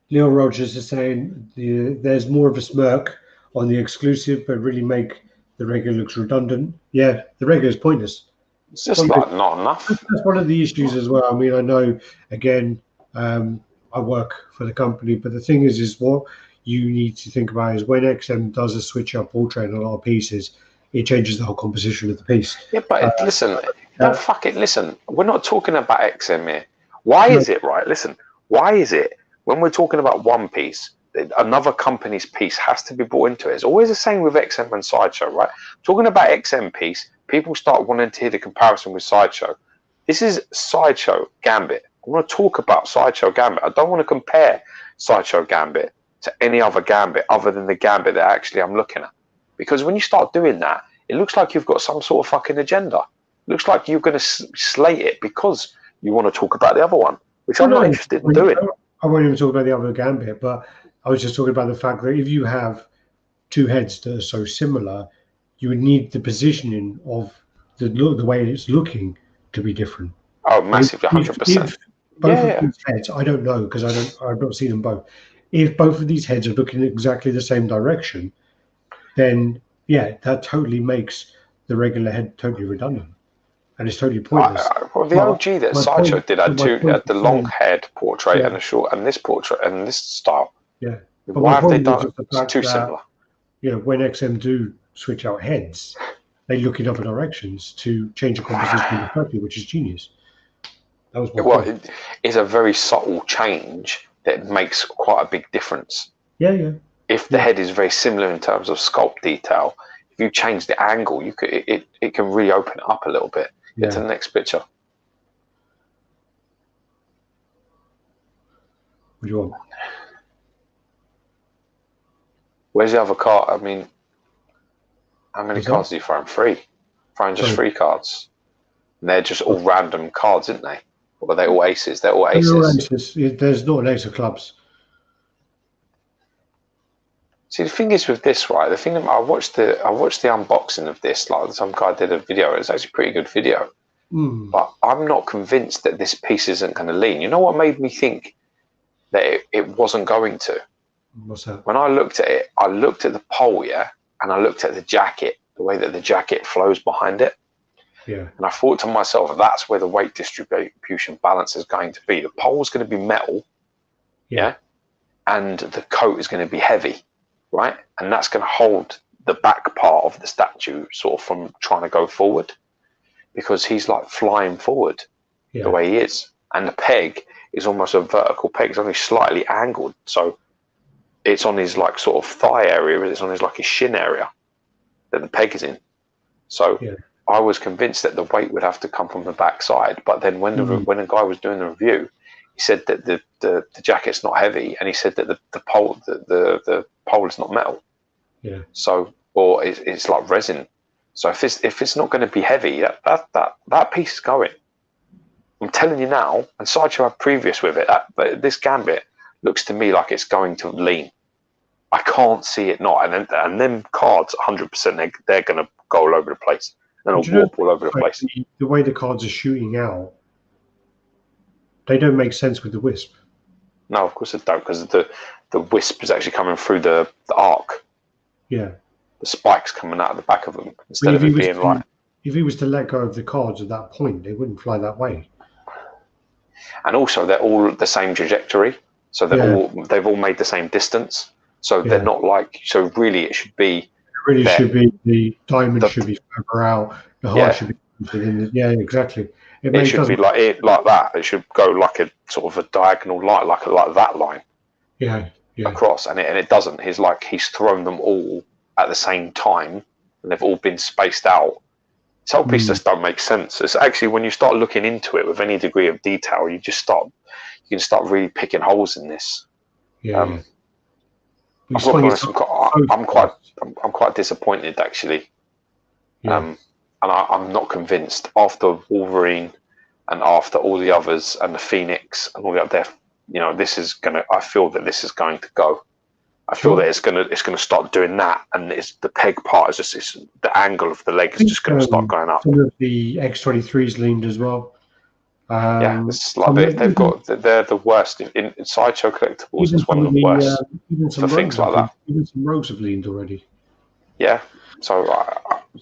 Leo Rogers is saying there's more of a smirk on the exclusive, but really make the regular looks redundant. Yeah, the regular is pointless. It's just like not enough. That's one of the issues as well. I mean, I know, again, I work for the company, but the thing is what you need to think about is when XM does a switch up portrait on a lot of pieces, it changes the whole composition of the piece. Yeah, but listen, don't fuck it. Listen, we're not talking about XM here. Why is it, right? Listen, why is it when we're talking about one piece, another company's piece has to be brought into it? It's always the same with XM and Sideshow, right? Talking about XM piece, people start wanting to hear the comparison with Sideshow. This is Sideshow Gambit. I want to talk about Sideshow Gambit. I don't want to compare Sideshow Gambit to any other Gambit other than the Gambit that actually I'm looking at. Because when you start doing that, it looks like you've got some sort of fucking agenda. It looks like you're going to slate it because you want to talk about the other one, which I'm not interested in doing. I won't even talk about the other Gambit, but I was just talking about the fact that if you have two heads that are so similar, you would need the positioning of the way it's looking to be different. Oh, massively, 100%. Both of these heads, I don't know because I've not seen them both. If both of these heads are looking in exactly the same direction, then yeah, that totally makes the regular head totally redundant, and it's totally pointless. Well, the OG that Sideshow did had the long head portrait and the short, and this portrait and this style. Yeah, but why have they done it? It's too similar. You know, when XM do switch out heads, they look in other directions to change the composition of the photo, which is genius. That was it's a very subtle change that makes quite a big difference. Yeah. If the head is very similar in terms of sculpt detail, if you change the angle, you could it can really open it up a little bit. Get to the next picture. What do you want? Where's the other card? I mean, how many cards are you throwing? Free? Throwing just free cards. And they're just all random cards, aren't they? Or are they all aces? They're all aces. There's not an ace of clubs. See, the thing is with this, right? The thing I watched the unboxing of this. Like some guy did a video. It's actually a pretty good video. But I'm not convinced that this piece isn't going to lean. You know what made me think that it wasn't going to? What's that? When I looked at it, I looked at the pole, and I looked at the jacket, the way that the jacket flows behind it. Yeah. And I thought to myself, that's where the weight distribution balance is going to be. The pole's going to be metal, and the coat is going to be heavy, right? And that's going to hold the back part of the statue sort of from trying to go forward, because he's like flying forward the way he is. And the peg is almost a vertical peg. It's only slightly angled, so it's on his like sort of thigh area. It's on his like his shin area that the peg is in. So I was convinced that the weight would have to come from the back side. But then when when the guy was doing the review, he said that the jacket's not heavy, and he said that the pole is not metal. Yeah. So or it's like resin. So if it's not going to be heavy, that piece is going. I'm telling you now, and Sideshow had previous with it. But this Gambit looks to me like it's going to lean. I can't see it not. And them cards, 100%, they're going to go all over the place. They're going to warp all over the place. The way the cards are shooting out, they don't make sense with the wisp. No, of course it don't, because the wisp is actually coming through the arc. Yeah. The spikes coming out of the back of them instead of it being like. If he was to let go of the cards at that point, they wouldn't fly that way. And also, they're all the same trajectory, so they've all made the same distance. So they're not like. So really, it should be. Should be the diamond should be further out. The heart should be within the, exactly. It should be like that. It should go like a sort of a diagonal line, like that line. Yeah. Across, and it doesn't. He's thrown them all at the same time, and they've all been spaced out. This whole piece just don't make sense. It's actually, when you start looking into it with any degree of detail, you can start really picking holes in this. Yeah. I'm quite disappointed actually. And I'm not convinced after Wolverine and after all the others and the Phoenix and all the up there. You know, I feel that this is going to go. I feel that it's gonna start doing that, and the peg part is just the angle of the leg is just going to start going up. Some of the X23s leaned as well. It's like they're the worst in Sideshow Collectibles. Is one of the worst for things like that. Even some rogues have leaned already. Yeah, so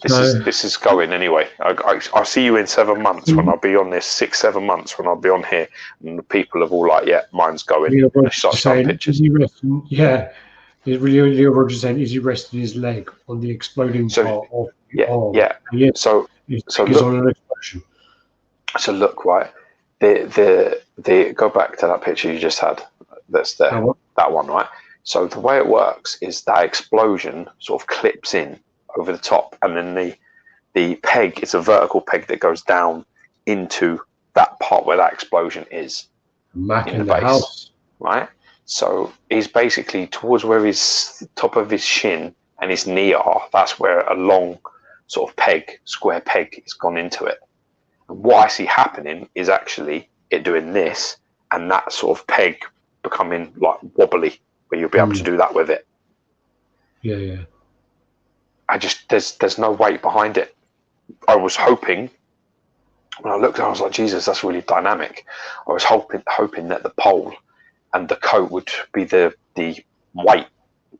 this is going anyway. I'll see you in 7 months when I'll be on this 6-7 months when I'll be on here, and the people have all like, mine's going. Pictures. Leo Rogers saying, is he resting his leg on the exploding part of the arm? Yeah. So look, on an explosion. So look, right, the go back to that picture you just had. That's there, that one, right? So the way it works is that explosion sort of clips in over the top, and then the peg is a vertical peg that goes down into that part where that explosion is. Mac in the base, house. Right? So he's basically towards where his top of his shin and his knee are. That's where a long sort of peg, square peg, has gone into it. And what I see happening is actually it doing this, and that sort of peg becoming like wobbly, where you'll be able to do that with it. Yeah. There's no weight behind it. I was hoping, when I looked, I was like, Jesus, that's really dynamic. I was hoping that the pole and the coat would be the weight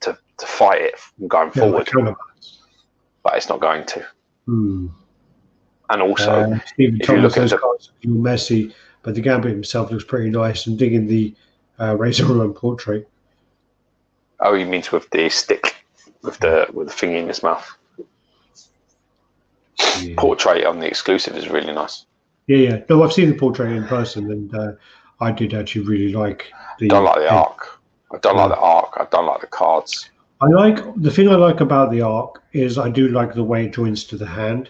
to fight it from going forward, but it's not going to. And also, Stephen Thomas, those cards are messy, but the Gambit himself looks pretty nice. And digging the Razor Ramon portrait. Oh, you mean with the stick, with the thingy in his mouth? Yeah. Portrait on the exclusive is really nice. Yeah. No, I've seen the portrait in person, and I did actually really like the. I don't like the arc. I don't like the arc. I don't like the cards. The thing I like about the arc is I do like the way it joins to the hand,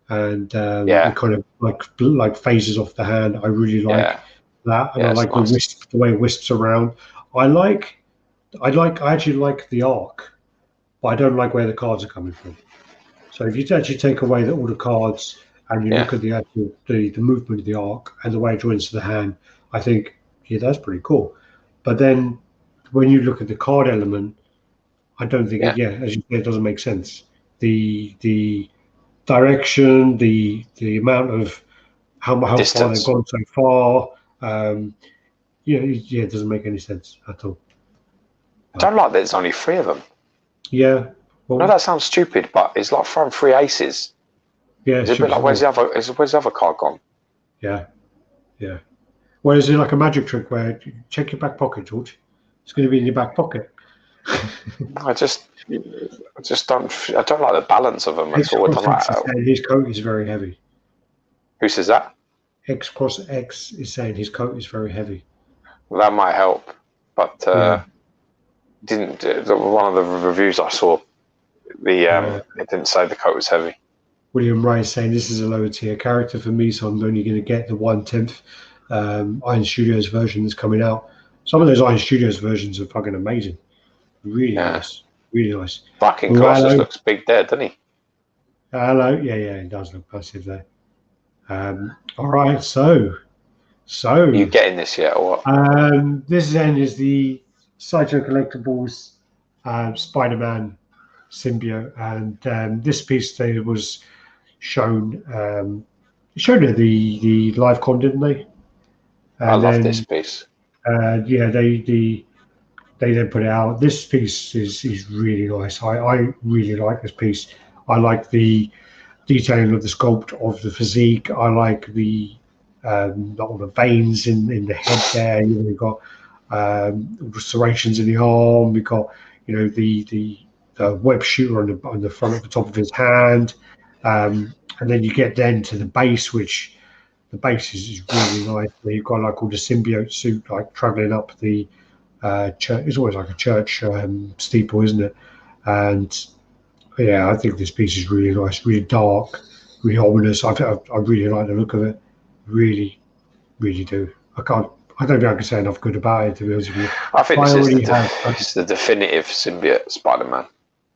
and it kind of like phases off the hand. I really like that, and I like the way it wisps around. I actually like the arc, but I don't like where the cards are coming from. So if you actually take away all the cards and you look at the actual the movement of the arc and the way it joins to the hand, I think that's pretty cool. But then when you look at the card element, I don't think as you say, it doesn't make sense. The direction, the amount of how far they've gone so far, it doesn't make any sense at all. I don't like that there's only 3 of them. Yeah. Well, no, that sounds stupid, but it's like throwing 3 aces. Yeah. It's a bit like, where's the other card gone? Yeah. Well, is it like a magic trick where check your back pocket, George? It's going to be in your back pocket. I just don't. I don't like the balance of them at all. His coat is very heavy. Who says that? X Cross X is saying his coat is very heavy. Well, that might help, but didn't. One of the reviews I saw, it didn't say the coat was heavy. William Ray saying this is a lower tier character for me, so I'm only going to get the 1/10 Iron Studios version that's coming out. Some of those Iron Studios versions are fucking amazing. Really nice. Really nice. Fucking Colossus looks big there, doesn't he? Hello. Yeah, it does look massive there. All right, so. Are you getting this yet, or what? This then is the Sideshow Collectibles Spider-Man symbiote, and this piece they was shown. Showed at the live con, didn't they? I love this piece. Yeah, they then put it out. This piece is really nice. I really like this piece. I like the detailing of the sculpt of the physique. I like the all the veins in the head there. You've got all the serrations in the arm. We've got the web shooter on the front at the top of his hand, and then you get to the base, which the base is really nice. Where you've got like all the symbiote suit like traveling up the church. It's always like a church steeple, isn't it? And yeah, I think this piece is really nice, really dark, really ominous. I really like the look of it. Really do. I don't think I can say enough good about it, to be honest with you. I think it's the definitive symbiote Spider-Man.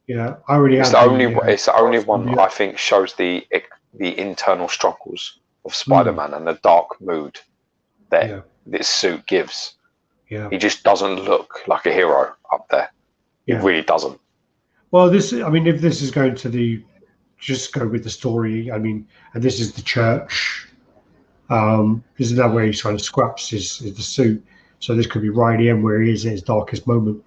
Yeah, I already have. It's the only one I think shows the internal struggles of Spider-Man and the dark mood that this suit gives. Yeah, he just doesn't look like a hero up there. He really doesn't. Well, if this is going to just go with the story, and this is the church. There's another way he's trying to scraps is the suit. So this could be right in where he is at his darkest moment.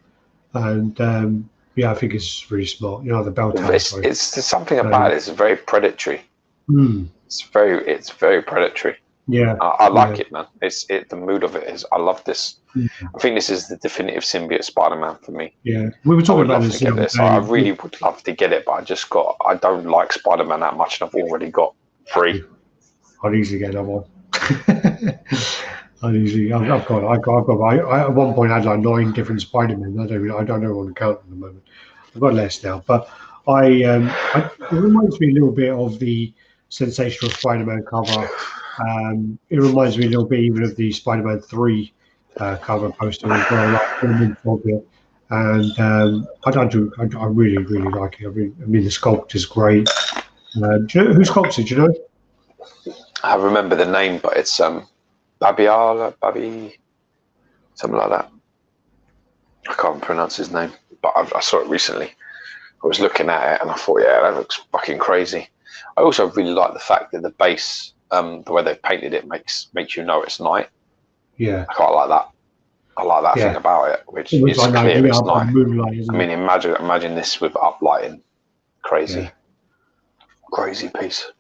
And I think it's really smart. The bell tower. It's something about it. It's very predatory. It's very predatory. Yeah, I like it, man. The mood of it is. I love this. I think this is the definitive symbiote Spider-Man for me. Yeah, we were talking about this. I really would love to get it, but I don't like Spider-Man that much, and I've already got 3. I'd easily get another one. I've got. I at one point I had like 9 different Spider-Men. I don't know on the count at the moment. I've got less now, but it reminds me a little bit of the Sensational Spider-Man cover. It reminds me a little bit even of the Spider-Man 3 cover poster as well, and I really like it. The sculpt is great. Who sculpts it? Do you know? I remember the name, but it's Babi, something like that. I can't pronounce his name, but I saw it recently. I was looking at it and I thought, yeah, that looks fucking crazy. I also really like the fact that the base, the way they've painted it, makes you know it's night. Yeah, I quite like that. I like that thing about it, which is clear it's night. Imagine this with uplighting. Crazy piece.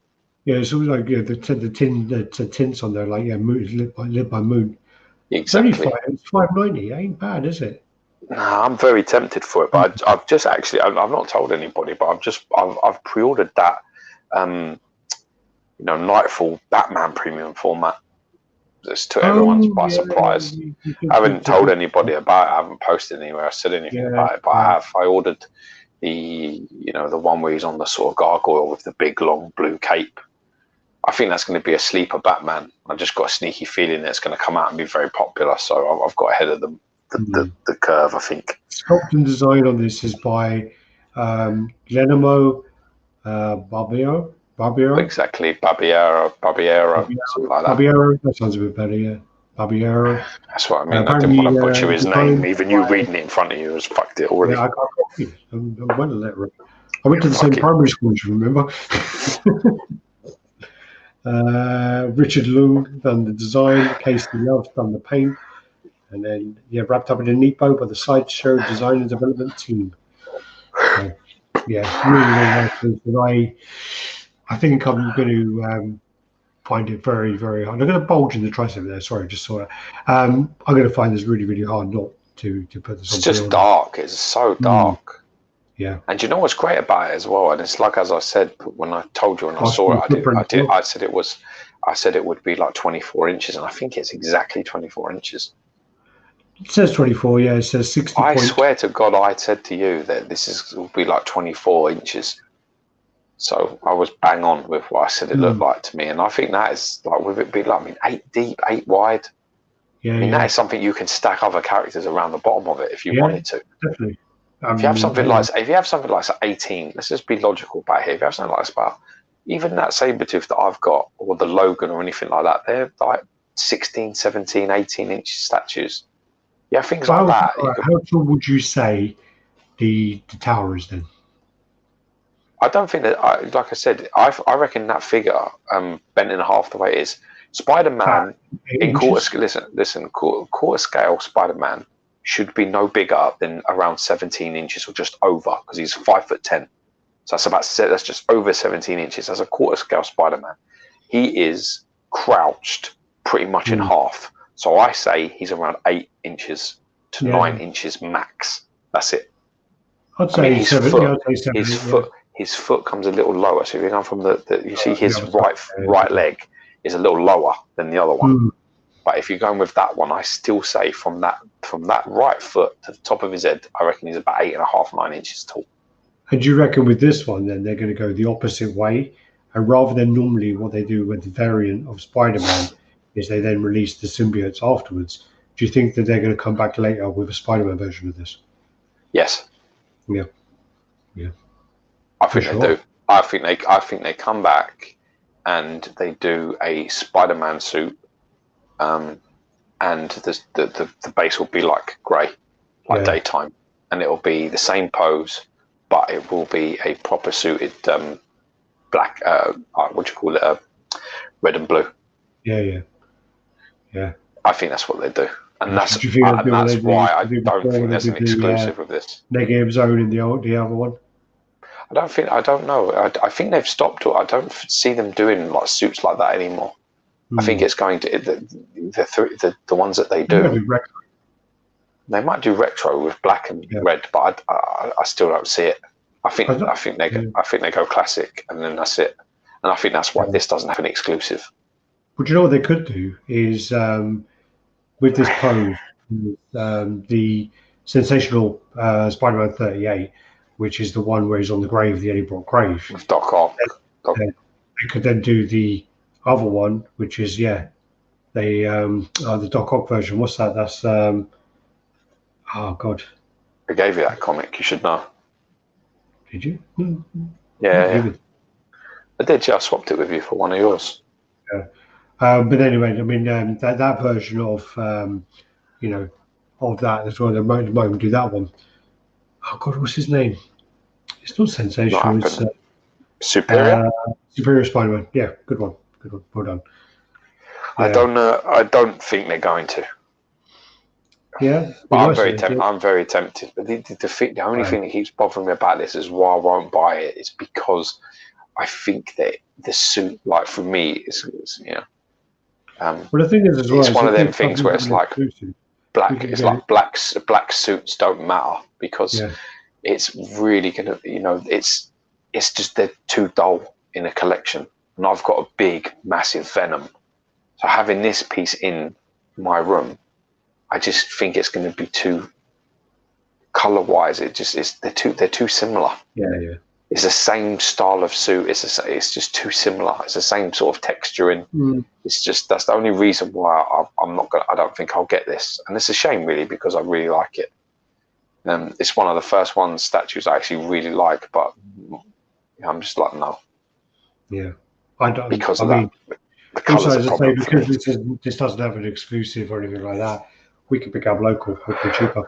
Yeah, it's always like the tints on there, like moon, lit by moon. Exactly. It's $5.90. Ain't bad, is it? Nah, I'm very tempted for it, but I've just actually I've not told anybody, but I've pre-ordered that Nightfall Batman premium format. Just took everyone by surprise. I haven't told anybody about it. I haven't posted anywhere. I said anything about it, but I have. I ordered the one where he's on the sort of gargoyle with the big long blue cape. I think that's going to be a sleeper Batman. I've just got a sneaky feeling that it's going to come out and be very popular. So I've got ahead of the curve, I think. Sculpt and design on this is by Guillermo Barbiero. Exactly, Barbiero, something like that. Barbiero, that sounds a bit better, yeah. Barbiero. That's what I mean. I didn't want to butcher his name. Even you reading it in front of you has fucked it already. Yeah, I got coffee. I went to the same primary school, do you remember? Richard Loong done the design, Casey Love done the paint, and then wrapped up in a neat bow by the Sideshow design and development team. Really nice. I think I'm going to find it very, very hard. I'm going to bulge in the tricep there. Sorry, I just saw it. I'm going to find this really, really hard not to put this on. It's just dark. It's so dark. Yeah. And you know what's great about it as well? And it's like, as I said, when I told you and I saw it, I said it would be like 24 inches, and I think it's exactly 24 inches. It says 24. Yeah, it says 60. I swear to God, I said to you that will be like 24 inches. So I was bang on with what I said it looked like to me, and I think that is like with it being like 8 deep, 8 wide. Yeah, that is something you can stack other characters around the bottom of it if you wanted to. Definitely. If you have something like 18, let's just be logical about here. If you have something like about even that Sabretooth that I've got, or the Logan or anything like that, they're like 16, 17, 18 inch statues. Yeah, things like that. How tall would you say the tower is then? I don't think that, like I said, I reckon that figure, bent in half the way it is. Spider-Man in quarter scale, Spider-Man should be no bigger than around 17 inches or just over, because he's 5'10". So that's just over 17 inches. That's a quarter scale Spider-Man. He is crouched pretty much in half. So I say he's around 8 inches to 9 inches max. That's it. I'd say his foot comes a little lower. So if you come from you see his right leg is a little lower than the other one. But if you're going with that one, I still say from that right foot to the top of his head, I reckon he's about 8.5, 9 inches tall. And do you reckon with this one, then they're going to go the opposite way, and rather than normally what they do with the variant of Spider-Man is they then release the symbiotes afterwards? Do you think that they're going to come back later with a Spider-Man version of this? Yes. Yeah. I think they do. I think they come back and they do a Spider-Man suit, and the base will be like grey, like daytime, and it will be the same pose, but it will be a proper suited black. What do you call it? Red and blue. Yeah. I think that's what they do, and that's why I don't think there's an exclusive with this. Negative Zone in the other one. I don't know. I think they've stopped. I don't see them doing like suits like that anymore. I think it's going to the ones that they do. They might do retro with black and red, but I still don't see it. I think they go classic, and then that's it. And I think that's why this doesn't have an exclusive. But you know what they could do is with this pose, the sensational Spider-Man 38. Which is the one where he's on the grave, the Eddie Brock grave. With Doc Ock. They could then do the other one, which is the Doc Ock version. What's that? That's oh God. I gave you that comic. You should know. Did you? Yeah. I did. Yeah, I swapped it with you for one of yours. Yeah. But anyway, I mean that version of of that as well. They might do that one. Oh God, what's his name? It's not sensational. It's Superior. Superior Spider-Man. Yeah, good one. Well done. Yeah. I don't know. I don't think they're going to. Yeah, but I'm very tempted. I'm very tempted. But the only thing that keeps bothering me about this is why I won't buy it. It's because I think that the suit, like for me, is well, the thing is, as well, it's one of them things where it's like black. It's like black suits don't matter because it's really gonna. It's just they're too dull in a collection, and I've got a big, massive Venom. So having this piece in my room, I just think it's going to be too color-wise. They're too similar. Yeah. It's the same style of suit. It's just too similar. It's the same sort of texturing. It's just that's the only reason why I don't think I'll get this, and it's a shame really because I really like it. It's one of the first statues I actually really like, but I'm just like no. Yeah, I don't because of that. The colours are probably because this doesn't have an exclusive or anything like that. We can pick up local, quickly cheaper.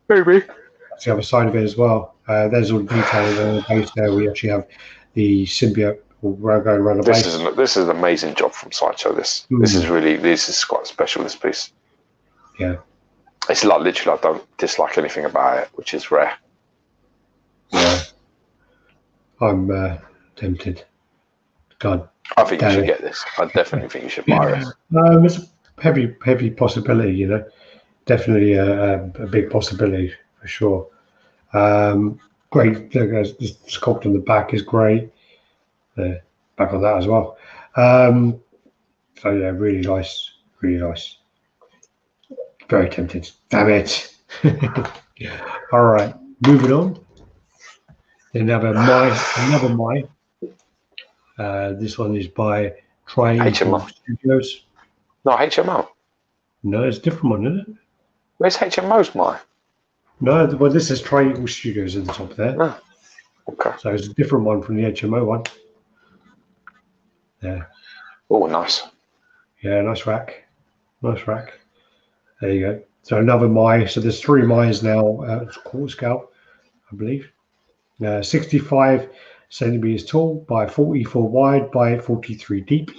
Maybe. That's the other side of it as well. There's all the detail in the base there. We actually have the symbiote going around the base. This is an amazing job from Sideshow. This is quite special. This piece. Yeah. It's like literally I don't dislike anything about it, which is rare. Yeah. I'm tempted. God. I think you should get this. I definitely think you should buy this. It's a heavy possibility, Definitely a big possibility for sure. Great. The sculpt on the back is great. Back on that as well. So yeah, really nice. Really nice. Very tempted. Damn it. All right, moving on. Another My. This one is by HMO Studios. No, HMO. No, it's a different one, isn't it? Where's HMO's My? No, well, this is Triangle Studios at the top there. Oh, okay. So it's a different one from the HMO one. Yeah. Oh, nice. Yeah, nice rack. Nice rack. There you go. So another My. So there's 3 My's now at quarter scale, I believe. 65 centimeters tall by 44 wide by 43 deep.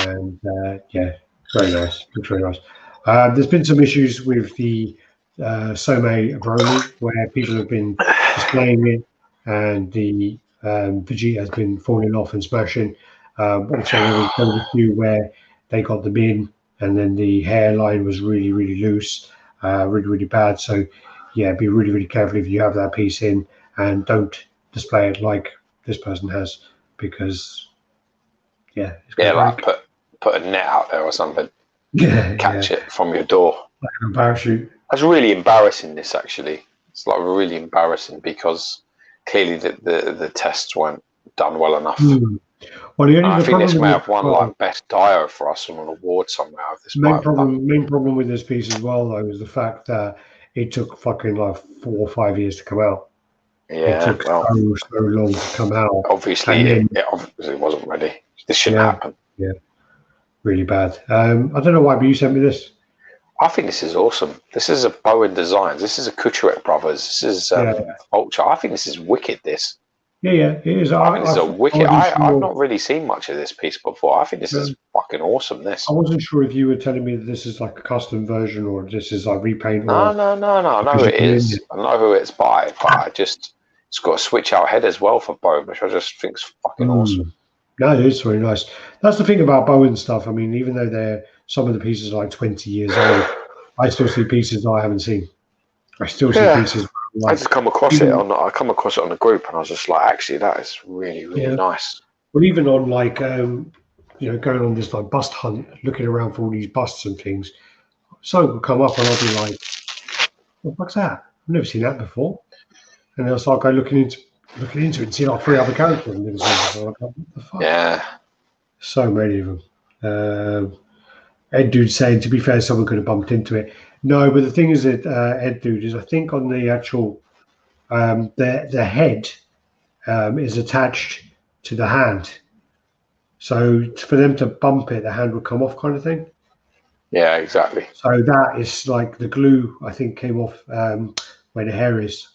And yeah, very nice. Looks very nice. There's been some issues with the Some Broly where people have been displaying it and the Vegeta has been falling off and smashing. Also, there was a few where they got them in and then the hairline was really, really loose, really, really bad. So, yeah, be really, really careful if you have that piece in and don't display it like this person has because, yeah. Yeah, like put a net out there or something. Yeah, catch it from your door. Like a parachute. That's really embarrassing, this actually. It's like really embarrassing because clearly the tests weren't done well enough. Well, I think this may have won like best dio for us on an award somewhere. Main problem with this piece as well, though, is the fact that it took fucking like 4 or 5 years to come out. Yeah, it took so long to come out. Obviously, it obviously wasn't ready. This shouldn't happen. Yeah, really bad. I don't know why, but you sent me this. I think this is awesome. This is a Bowen Designs. This is a Kucherek Brothers. This is Ultra. I think this is wicked. This. Yeah, it is. I think this is a wicked. I've not really seen much of this piece before. I think this is fucking awesome. This. I wasn't sure if you were telling me that this is like a custom version or this is like repaint. No. I know who it is. I know who it's by, but it's got a switch out head as well for Bowen, which I just think is fucking awesome. No, it is very nice. That's the thing about Bowen stuff. I mean, even though some of the pieces are like 20 years old, I still see pieces that I haven't seen. I still see pieces. I just come across it on the group, and I was just like, actually, that is really, really nice. Well, even on like going on this like bust hunt, looking around for all these busts and things, something will come up, and I'll be like, "What the fuck's that? I've never seen that before." And then I'll start looking into it and see like 3 other characters. And like, what the fuck? Yeah, so many of them. Ed Dude saying, to be fair, someone could have bumped into it. No, but the thing is that Ed Dude is, I think, on the actual the head is attached to the hand. So for them to bump it, the hand would come off, kind of thing. Yeah, exactly. So that is like the glue, I think, came off where the hair is.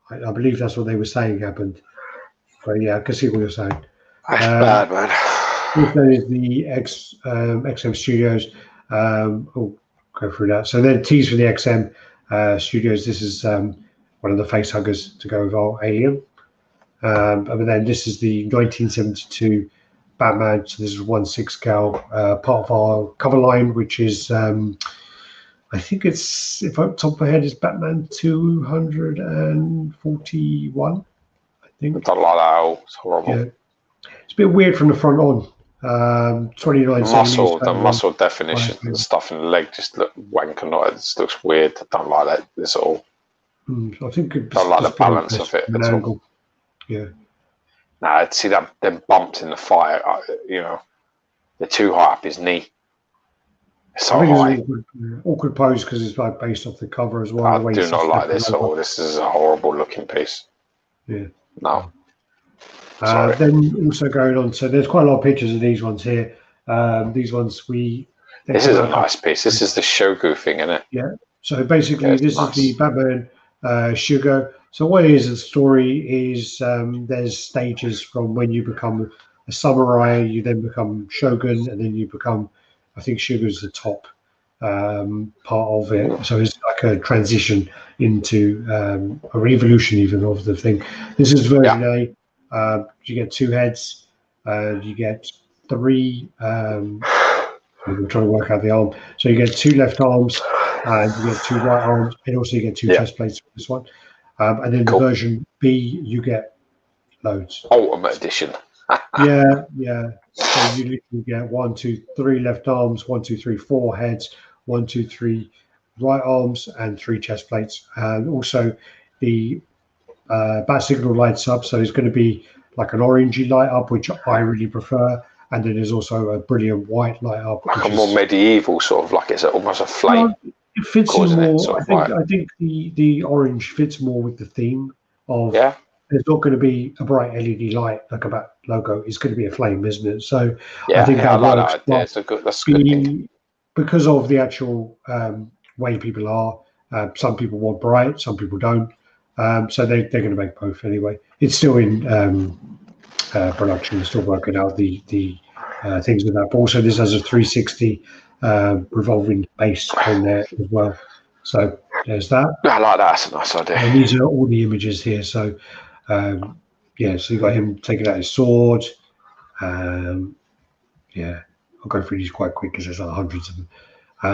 I believe that's what they were saying happened. But yeah, I can see what you're saying. That's bad, man. This is the XM Studios. Go through that. So then tease for the XM Studios. This is one of the face huggers to go with our Alien. But then this is the 1972 Batman. So this is 1/6 scale, part of our cover line, which is I think it's, if I'm top of my head, is Batman 241. I think. Don't like that. It's horrible. Yeah. It's a bit weird from the front on. 29 the muscle definition and stuff in the leg just look wanker. It just looks weird. I don't like that this at all. I think I don't like the balance of it at all. Yeah. Nah, I'd see that them bumps in the fire. They're too high up his knee. It's so high. It's awkward pose because it's like based off the cover as well. I do not like this at all. This is a horrible looking piece. Yeah. No. Then also going on, so there's quite a lot of pictures of these ones here. These ones This is a nice piece. This is the Shogu thing, isn't it? Yeah. So basically, this is the Batman Shugo. So what it is, the story is there's stages from when you become a samurai, you then become shogun, and then you become, I think Shugo's the top part of it. So it's like a transition into a revolution even of the thing. This is version A. You get 2 heads, you get 3 I'm trying to work out the arm, so you get 2 left arms and you get 2 right arms, and also you get 2 chest plates for this one, and then the version B you get loads. Ultimate edition. yeah So you literally get 1, 2, 3 left arms, 1, 2, 3, 4 heads, 1, 2, 3 right arms and 3 chest plates. And also the bat signal lights up, so it's going to be like an orangey light up, which I really prefer. And then there's also a brilliant white light up, like a more medieval sort of, like it's almost a flame. It fits in more. I think the orange fits more with the theme of. Yeah. There's not going to be a bright LED light like a bat logo. It's going to be a flame, isn't it? So I think that works. That idea. That's a good thing. Because of the actual way people are. Some people want bright, some people don't. So they're going to make both anyway. It's still in production. We're still working out the things with that. But also, this has a 360 revolving base on there as well. So there's that. I like that. That's a nice idea. And these are all the images here. So so you got him taking out his sword. I'll go through these quite quick because there's like hundreds of them.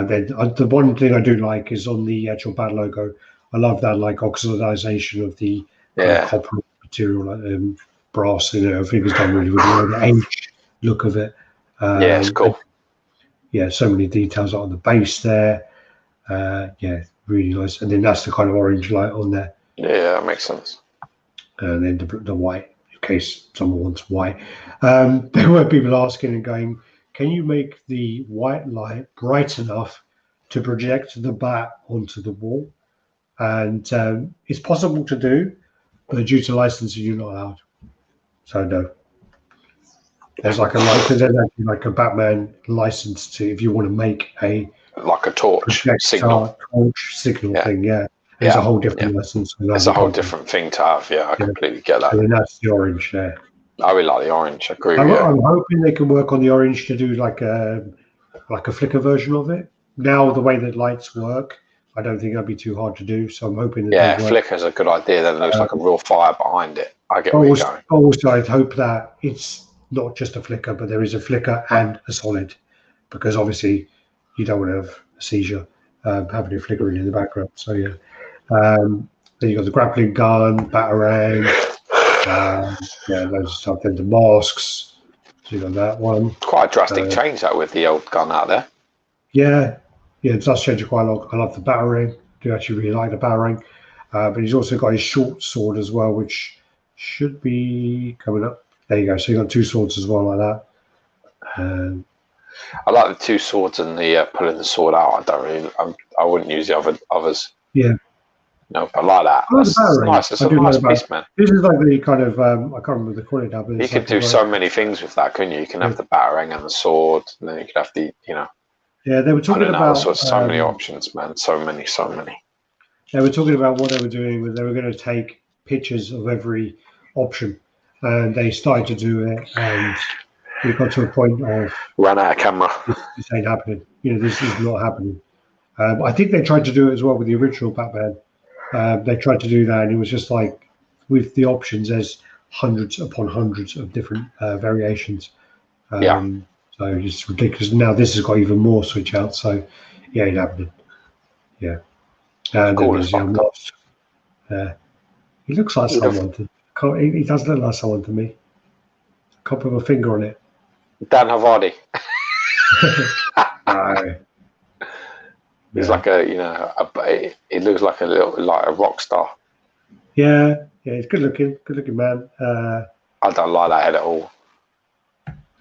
Then the one thing I do like is on the actual bat logo. I love that like oxidization of the copper material, like brass. I think it's done really well. The age look of it. It's cool. So many details on the base there. Really nice. And then that's the kind of orange light on there. Yeah, that makes sense. And then the white, in case someone wants white. There were people asking and going, can you make the white light bright enough to project the bat onto the wall? And it's possible to do, but due to licensing, you're not allowed. So no. There's like a Batman license to, if you want to make a torch signal thing. Yeah, it's a whole different license. It's a whole different thing to have. Yeah, I completely get that. And that's the orange there. I really like the orange. I agree. I'm hoping they can work on the orange to do like a flicker version of it. Now the way that lights work, I don't think that'd be too hard to do. So I'm hoping that flicker's a good idea. Then it looks like a real fire behind it. I get where you're going. Also, I'd hope that it's not just a flicker, but there is a flicker and a solid, because obviously you don't want to have a seizure having it flickering in the background. So then you got the grappling gun, batarang, loads of stuff. Then the masks. So you got that one. Quite a drastic change that with the old gun out there. Yeah, it does change it quite a lot. I love the batarang. I do actually really like the batarang. But he's also got his short sword as well, which should be coming up. There you go. So you got 2 swords as well, like that. I like the 2 swords and the pulling the sword out. I wouldn't use the others. Yeah. No, I like that. That's nice. It's a nice piece, man. This is like the kind of I can't remember what they call it now. But you could do so many things with that, couldn't you? You can have the batarang and the sword, and then you could have the, Yeah, they were talking about so many options, man. So many. They were talking about what they were doing. They were going to take pictures of every option, and they started to do it, and we got to a point of ran out of camera. This ain't happening. This is not happening. I think they tried to do it as well with the original Batman. They tried to do that, and it was just like with the options, there's hundreds upon hundreds of different variations. So it's ridiculous. Now this has got even more switch out. So it ain't happening. Yeah. And cool. He looks like someone. He does look like someone to me. Can't put my finger on it. Dan Havardi. No. He's like he looks like a rock star. Yeah, he's good looking man. I don't like that head at all.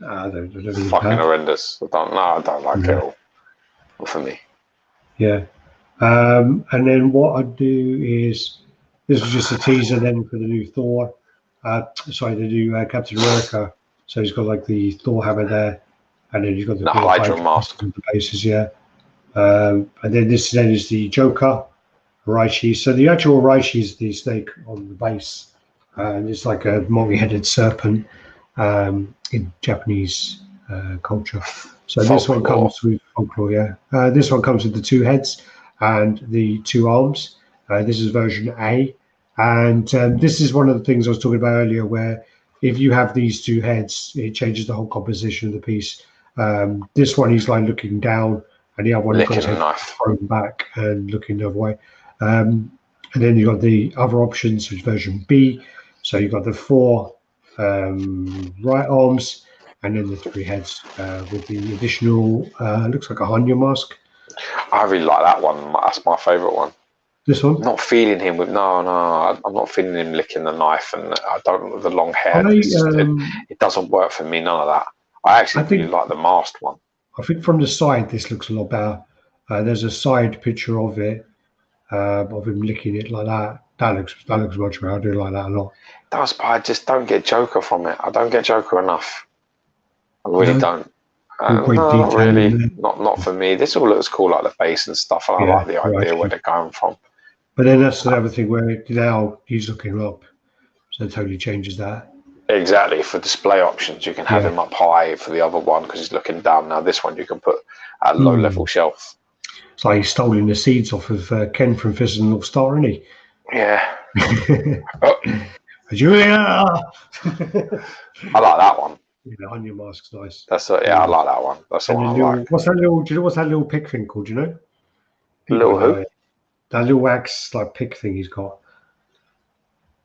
I don't fucking horrendous. I don't like it at all. Not for me. Yeah. And then what I'd do is, this was just a teaser then for the new Thor. The new Captain America. So he's got like the Thor hammer there, and then he's got the Hydra mask. The bases, and then this then is the Joker, Raichi. So the actual Raichi is the snake on the base, and it's like a multi-headed serpent in Japanese culture. So this one comes with folklore. This one comes with the 2 heads and the 2 arms. This is version A, and this is one of the things I was talking about earlier, where if you have these 2 heads, it changes the whole composition of the piece. This one he's like looking down, and the other one got his head thrown back and looking the other way. And then you've got the other options, which is version B. So you've got the 4 right arms, and then the 3 heads with the additional, looks like a Hanyo mask I really like that one. That's my favourite one. This one? I'm not feeling him with I'm not feeling him licking the knife, and I don't the long hair. It doesn't work for me. None of that. I actually really like the masked one. I think from the side this looks a lot better. There's a side picture of it, of him licking it like that. That looks much better. I do like that a lot. It does, but I just don't get Joker from it. I don't get Joker enough. I really don't. No, not really. Not for me. This all looks cool, like the face and stuff, and I like the idea where they're going from. But then that's the other thing where now he's looking up, so it totally changes that. Exactly. For display options, you can have him up high for the other one because he's looking down. Now this one you can put at low level shelf. It's like he's stolen the seeds off of Ken from Fist and North Star, isn't he? Yeah. Julia. I like that one. Yeah, the onion mask's nice. That's I like that one. That's the one I like. What's that little? Do you know what's that little pick thing called? Do you know? Little who? That little axe like pick thing he's got.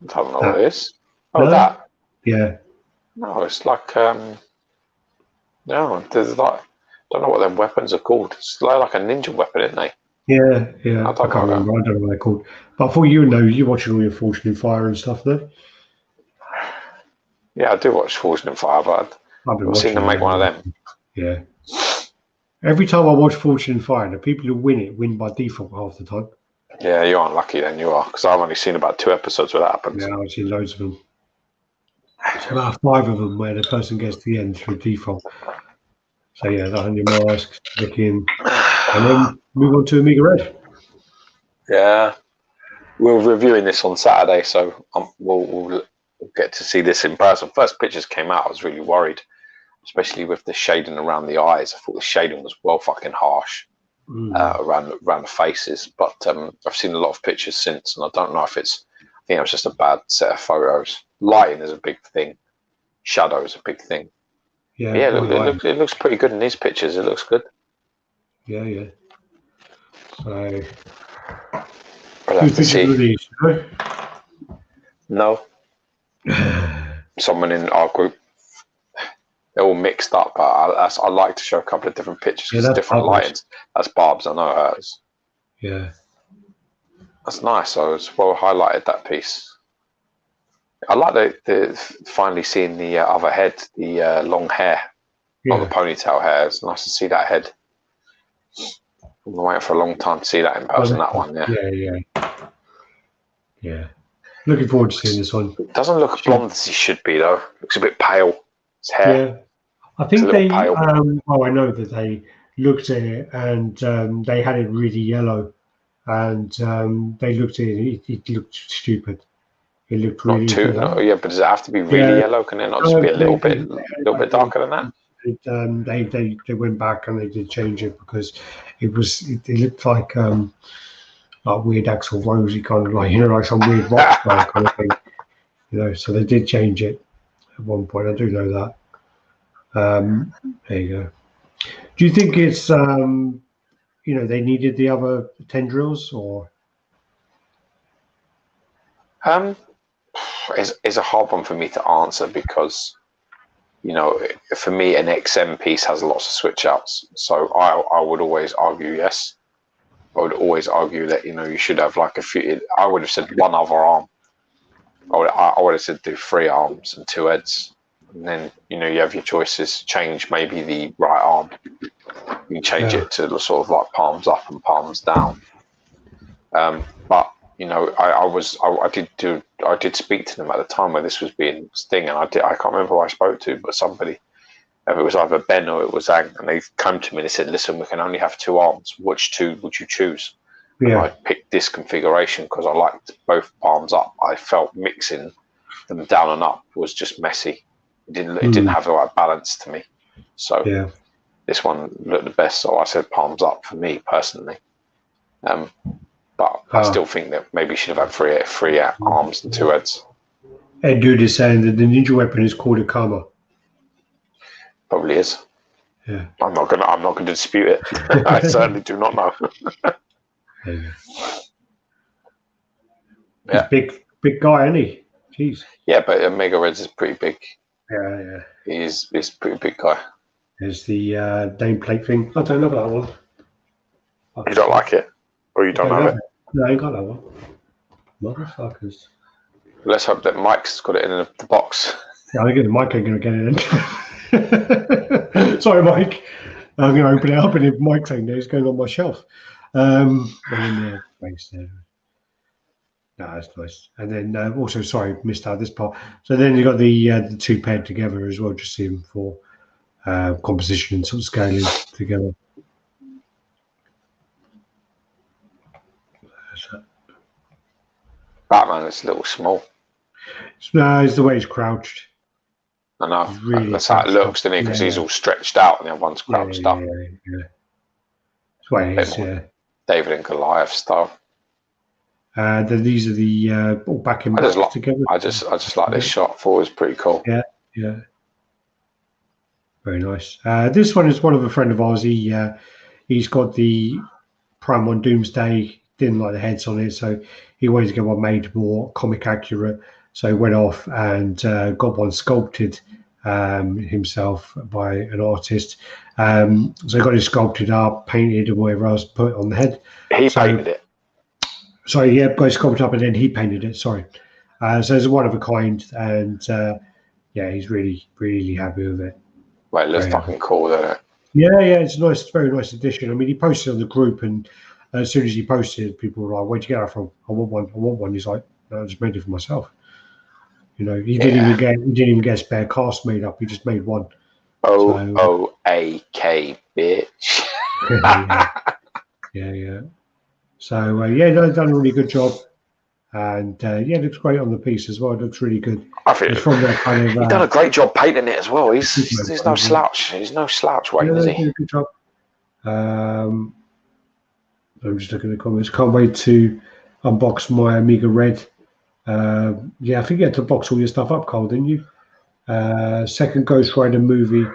I don't know what it is. Oh, no? That. Yeah. No, it's like no, there's like I don't know what them weapons are called. It's like a ninja weapon, isn't they? Yeah. I can't remember. I don't know what they're called. But I thought you know you're watching all your Fortune and Fire and stuff, though. Yeah, I do watch Fortune and Fire, but I've seen them make one of them. Yeah. Every time I watch Fortune and Fire, the people who win by default half the time. Yeah, you aren't lucky then, you are, because I've only seen about 2 episodes where that happens. Yeah, I've seen loads of them. It's about 5 of them where the person gets to the end through default. So yeah, the 100 masks, looking, and then move on to Amiga Red. Yeah, we're reviewing this on Saturday, so we'll get to see this in person. First pictures came out, I was really worried, especially with the shading around the eyes. I thought the shading was well fucking harsh around the faces. But I've seen a lot of pictures since, and I don't know if I think it was just a bad set of photos. Lighting is a big thing. Shadow is a big thing. Yeah, it looks pretty good in these pictures. It looks good. Yeah. So, we'll have to see. No. Someone in our group, they're all mixed up. But I like to show a couple of different pictures because different lightings. That's Barb's. I know hers. Yeah. That's nice. I was well highlighted that piece. I like the finally seeing the other head, the long hair, not the ponytail hair. It's nice to see that head. I've been waiting for a long time to see that in person. That one, yeah. Looking forward to seeing this one. It doesn't look blonde as he should be though. Looks a bit pale. His hair. Yeah, I think they. I know that they looked at it and they had it really yellow, and they looked at it. It looked stupid. It looked really not too. No, yeah, but does it have to be really yellow? Can it not just be a little bit darker than that? They went back and they did change it because it looked like weird Axel Rosy kind of like some weird rock star kind of thing. So they did change it at one point. I do know that. There you go. Do you think it's they needed the other tendrils or? It's a hard one for me to answer because, for me, an XM piece has lots of switch outs. So I would always argue yes. I would always argue that, you should have like a few. I would have said one other arm. I would have said do 3 arms and 2 heads. And then, you have your choices. Change maybe the right arm. You can change it to sort of like palms up and palms down. But I did speak to them at the time where this was being sting, and I can't remember who I spoke to, but somebody, if it was either Ben or it was Ang, and they come to me and they said, "Listen, we can only have 2 arms. Which 2 would you choose?" Yeah. And I picked this configuration because I liked both palms up. I felt mixing them down and up was just messy. It didn't have the right balance to me. So this one looked the best. So I said palms up for me personally. But I still think that maybe you should have had 3 arms and 2 heads. Ed Dude is saying that the ninja weapon is called a kama. Probably is. Yeah. I'm not gonna dispute it. I certainly do not know. There you go. He's big guy, isn't he? Jeez. Yeah, but Amiga Reds is pretty big. Yeah. He's a pretty big guy. There's the nameplate thing. I don't know that one. You don't like it, or you don't have it? No, I ain't got that one. Motherfuckers. Let's hope that Mike's got it in the box. Yeah, I think Mike ain't going to get it in. Sorry, Mike. I'm going to open it up, and if Mike's ain't there, it's going on my shelf. And then thanks there. No, that's nice. And then also, sorry, missed out this part. So then you got the two paired together as well, just see them for composition and sort of scaling together. Batman is a little small. No, it's the way he's crouched. I know. Really that's how it looks to me, because he's all stretched out and the other one's crouched up. Yeah. That's why it is, yeah. David and Goliath style. Then these are the all back and back together. I just like this shot. Thought it was pretty cool. Yeah. Very nice. This one is one of a friend of ours. He's got the Prime 1 Doomsday. Didn't like the heads on it, so he wanted to get one made more comic accurate. So he went off and got one sculpted himself by an artist. So he got it sculpted up, painted, and whatever else, put it on the head. He painted it. Sorry, yeah, got it sculpted up and then he painted it. Sorry. So it's one of a kind, and he's really, really happy with it. Well, it looks fucking cool, doesn't it? Yeah, it's nice, very nice addition. I mean, he posted on the group, and as soon as he posted, people were like, "Where'd you get that from? I want one." He's like, "No, I just made it for myself." You know, he didn't even get a spare cast made up. He just made one. OAK, bitch. yeah. So they've done a really good job, and it looks great on the piece as well. It looks really good. I think from that kind of, he's done a great job painting it as well. He's no slouch. He's no slouch, Wayne, is he? Did a good job. I'm just looking at the comments. Can't wait to unbox my Amiga Red. I think you had to box all your stuff up, Cole, didn't you? Second Ghost Rider movie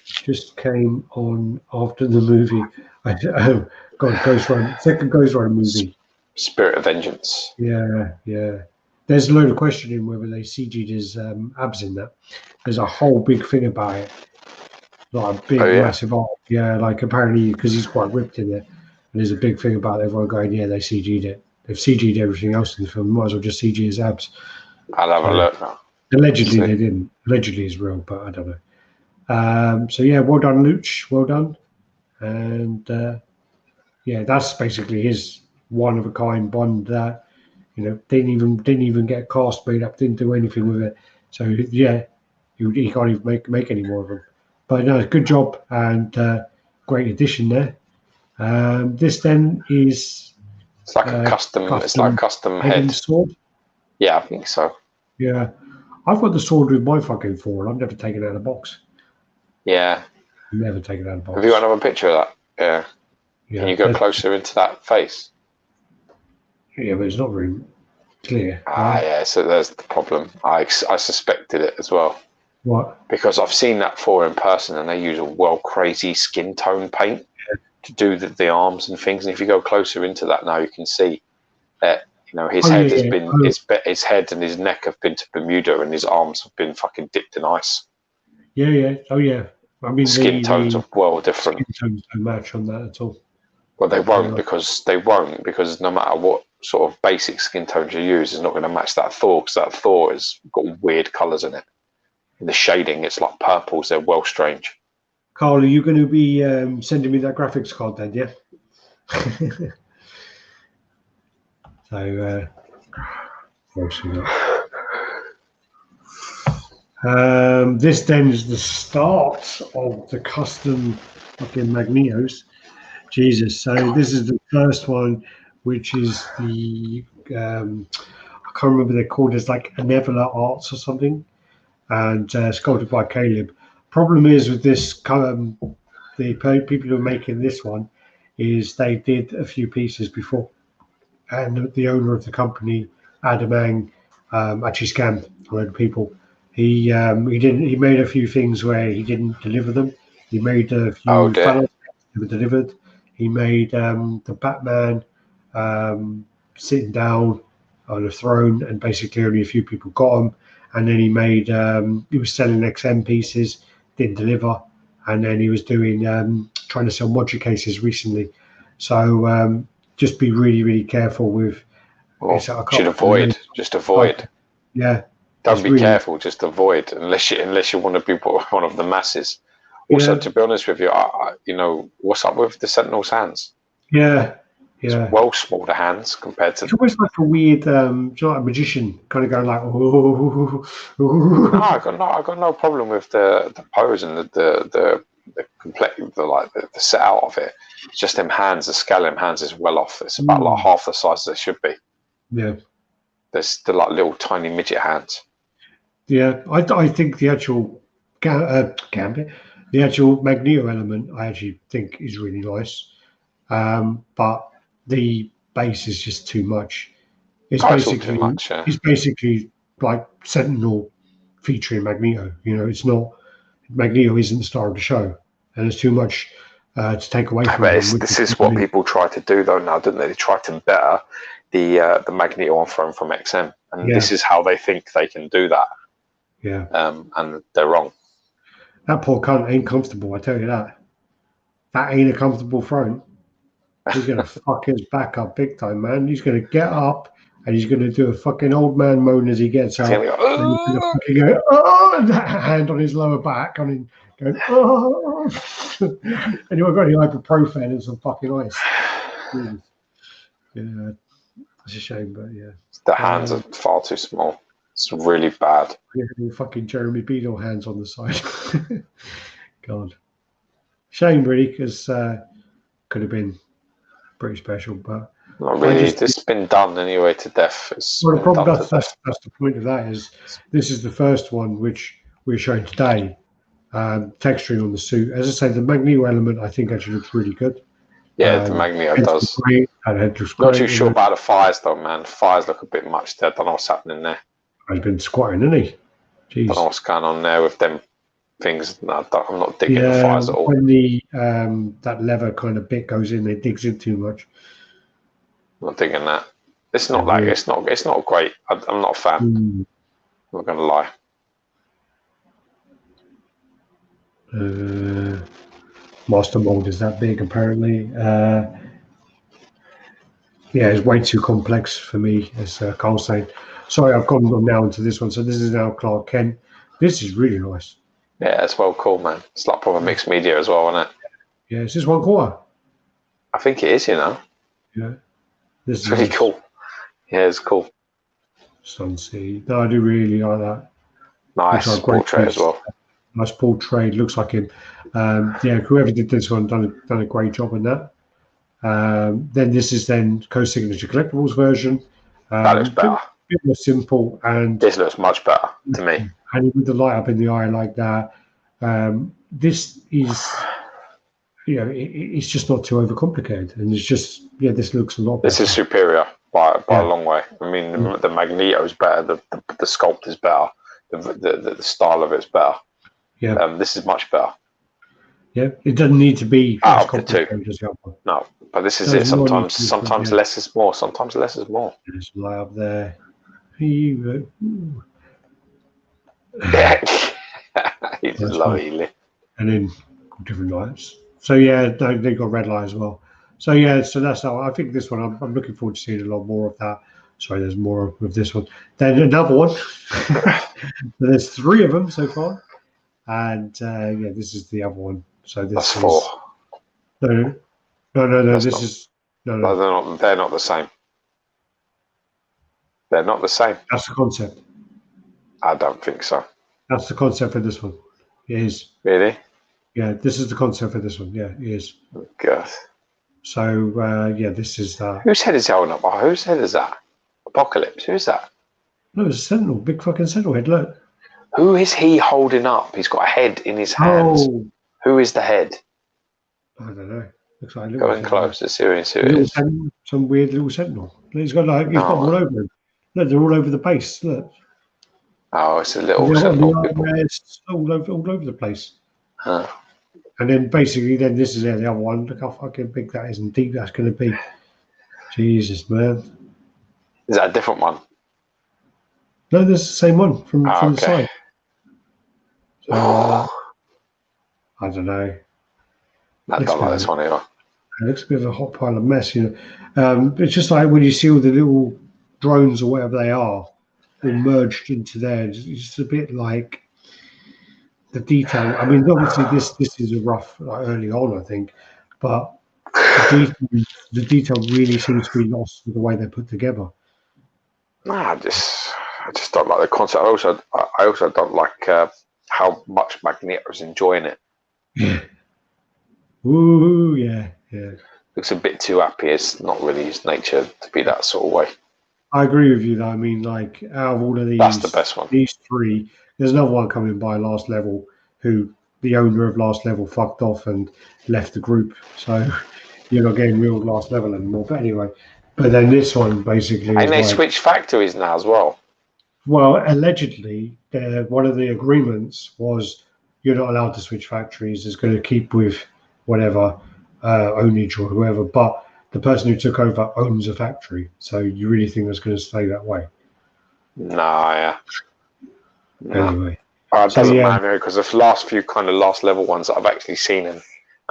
just came on after the movie. Second Ghost Rider movie. Spirit of Vengeance. Yeah. There's a load of questioning whether they CG'd his abs in that. There's a whole big thing about it. Like a big, massive art. Yeah, like apparently, because he's quite ripped in there. And there's a big thing about everyone going, they CG'd it. They've CG'd everything else in the film. Might as well just CG his abs. I'll have a look now. Allegedly they didn't. Allegedly it's real, but I don't know. Well done, Luch. Well done. And that's basically his one of a kind one that didn't even get cast made up, didn't do anything with it. So he can't even make any more of them. But no, good job and great addition there. This then is. It's like a custom head sword. Yeah, I think so. Yeah, I've got the sword with my fucking forward. I've never taken it out of the box. Yeah, never taken it out of the box. Have you got another picture of that? Yeah. Can you go closer into that face? Yeah, but it's not very clear. Yeah. So there's the problem. I suspected it as well. What? Because I've seen that before in person, and they use a crazy skin tone paint to do the arms and things. And if you go closer into that now, you can see that his head has been his head and his neck have been to Bermuda, and his arms have been fucking dipped in ice. Yeah. Oh yeah. I mean, skin tones are well different. Skin tones don't match on that at all. Well, they won't because no matter what sort of basic skin tones you use, is not going to match that Thor, because that Thor has got weird colours in it. In the shading, it's like purples. They're well strange. Carl, are you going to be sending me that graphics card then? Yeah. So, what else we got? This then is the start of the custom fucking Magnetos. Jesus. So this is the first one, which is the I can't remember they're called. It's like Anevula Arts or something, and sculpted by Caleb. Problem is with this, the people who are making this one is they did a few pieces before, and the owner of the company, Adamang, actually scammed a load of people. He made a few things where he didn't deliver them. He made a few panels that were delivered. He made the Batman sitting down on a throne, and basically only a few people got him. And then he made he was selling XM pieces, didn't deliver, and then he was doing trying to sell module cases recently. So just be really, really careful with. Well, should avoid. Just avoid. Yeah. Don't be really careful. Just avoid, unless you want to be one of the masses. Also, to be honest with you, you know, what's up with the Sentinel's hands? Yeah. It's well smaller hands compared to. It's almost like a weird, like a magician kind of going like. No, I got no problem with the pose and the complete the set out of it. It's just them hands. The scale of them hands is well off. It's about like half the size they should be. Yeah. There's the like little tiny midget hands. Yeah, I think the actual Gambit, the actual Magneto element, I actually think is really nice. But the base is just too much. It's basically too much, yeah. It's basically like Sentinel featuring Magneto. You know, it's not Magneto isn't the star of the show, and there's too much to take away from him. This is what people try to do though now, don't they? They try to better the Magneto on Throne from XM, and this is how they think they can do that. Yeah. And they're wrong. That poor cunt ain't comfortable, I tell you that. That ain't a comfortable throne. He's going to fuck his back up big time, man. He's going to get up and he's going to do a fucking old man moan as he gets up. And he's going to fucking go, oh, and that hand on his lower back, on him going, oh. And you've got any ibuprofen and some fucking ice. Yeah, it's a shame, but yeah. The hands are far too small. It's really bad. Yeah, fucking Jeremy Beadle hands on the side. God. Shame, really, because could have been pretty special, but not really. This has been done anyway to death. Well, the problem that's the point of that is this is the first one which we're showing today. Texturing on the suit, as I say, the Magneto element I think actually looks really good. Yeah, the Magneto does. Great, not too sure about the fires though, man. The fires look a bit much there. I don't know what's happening there. He's been squatting, hasn't he? Jeez. I don't know what's going on there with them things. No, I'm not digging the fires at all. When the that lever kind of bit goes in, it digs in too much. I'm not digging that. It's not like it's not great. I'm not a fan. I'm not gonna lie. Master mold is that big apparently. Yeah, it's way too complex for me, as Carl's saying. Sorry, I've gone on now into this one. So this is now Clark Kent. This is really nice. Yeah, it's well cool, man. It's like proper mixed media as well, isn't it? Yeah, is this 1/4? I think it is, you know. Yeah. This it's really cool. Yeah, it's cool. Sunseed. No, I do really like that. Nice portrait as well. Nice portrait. Looks like him. Yeah, whoever did this one done a great job on that. Then this is then Co-Signature Collectibles version. That looks better. A bit more simple, and this looks much better to me. And with the light up in the eye like that, this is, you know, it's just not too overcomplicated, and it's just this looks a lot better. This is superior by a long way. I mean, the Magneto is better. The sculpt is better. The style of it's better. Yeah. This is much better. Yeah, it doesn't need to be out of the two. No, but this is it. Sometimes less is more. Sometimes less is more. There's light up there. He's lovely. And then different lights. So yeah, they got red light as well. So yeah, so that's how I think this one. I'm looking forward to seeing a lot more of that. Sorry, there's more of this one. Then another one. There's 3 of them so far, and yeah, this is the other one. So this that's is 4. No. That's this not, is no. They're not the same. They're not the same. That's the concept. I don't think so. That's the concept for this one. It is. Really? Yeah, this is the concept for this one. Yeah, it is. Oh, God. So yeah, this is that. Whose head is he holding up? Oh, whose head is that? Apocalypse. Who's that? No, it's a Sentinel. Big fucking Sentinel head. Look. Who is he holding up? He's got a head in his hands. Oh. Who is the head? I don't know. Looks like going close. Let's see who it is. Some weird little Sentinel. He's got like got all over him. Look, they're all over the base. Look. Oh, it's a little Sentinel. It's all over the place. Huh. And then basically, then this is the other one. Look how fucking big that is and deep that's going to be. Jesus, man. Is that a different one? No, there's the same one from the side. So, I don't know. I don't like this one either. It looks a bit of a hot pile of mess, you know. It's just like when you see all the little drones or whatever they are all merged into there. It's just a bit like the detail. I mean, obviously this is a rough like, early on, I think, but the detail really seems to be lost with the way they're put together. Nah, I just don't like the concept. I also don't like how much Magneto's enjoying it. Yeah. Ooh, yeah. Looks a bit too happy. It's not really his nature to be that sort of way. I agree with you, though. I mean, like, out of all of these, that's the best one. These three, there's another one coming by Last Level who the owner of Last Level fucked off and left the group. So you're not getting real Last Level anymore. But anyway, then this one basically. And they switch factories now as well. Well, allegedly, one of the agreements was you're not allowed to switch factories. It's going to keep with whatever ownage or whoever. But the person who took over owns a factory. So you really think it's going to stay that way? No. Anyway. It doesn't matter because the last few kind of Last Level ones that I've actually seen and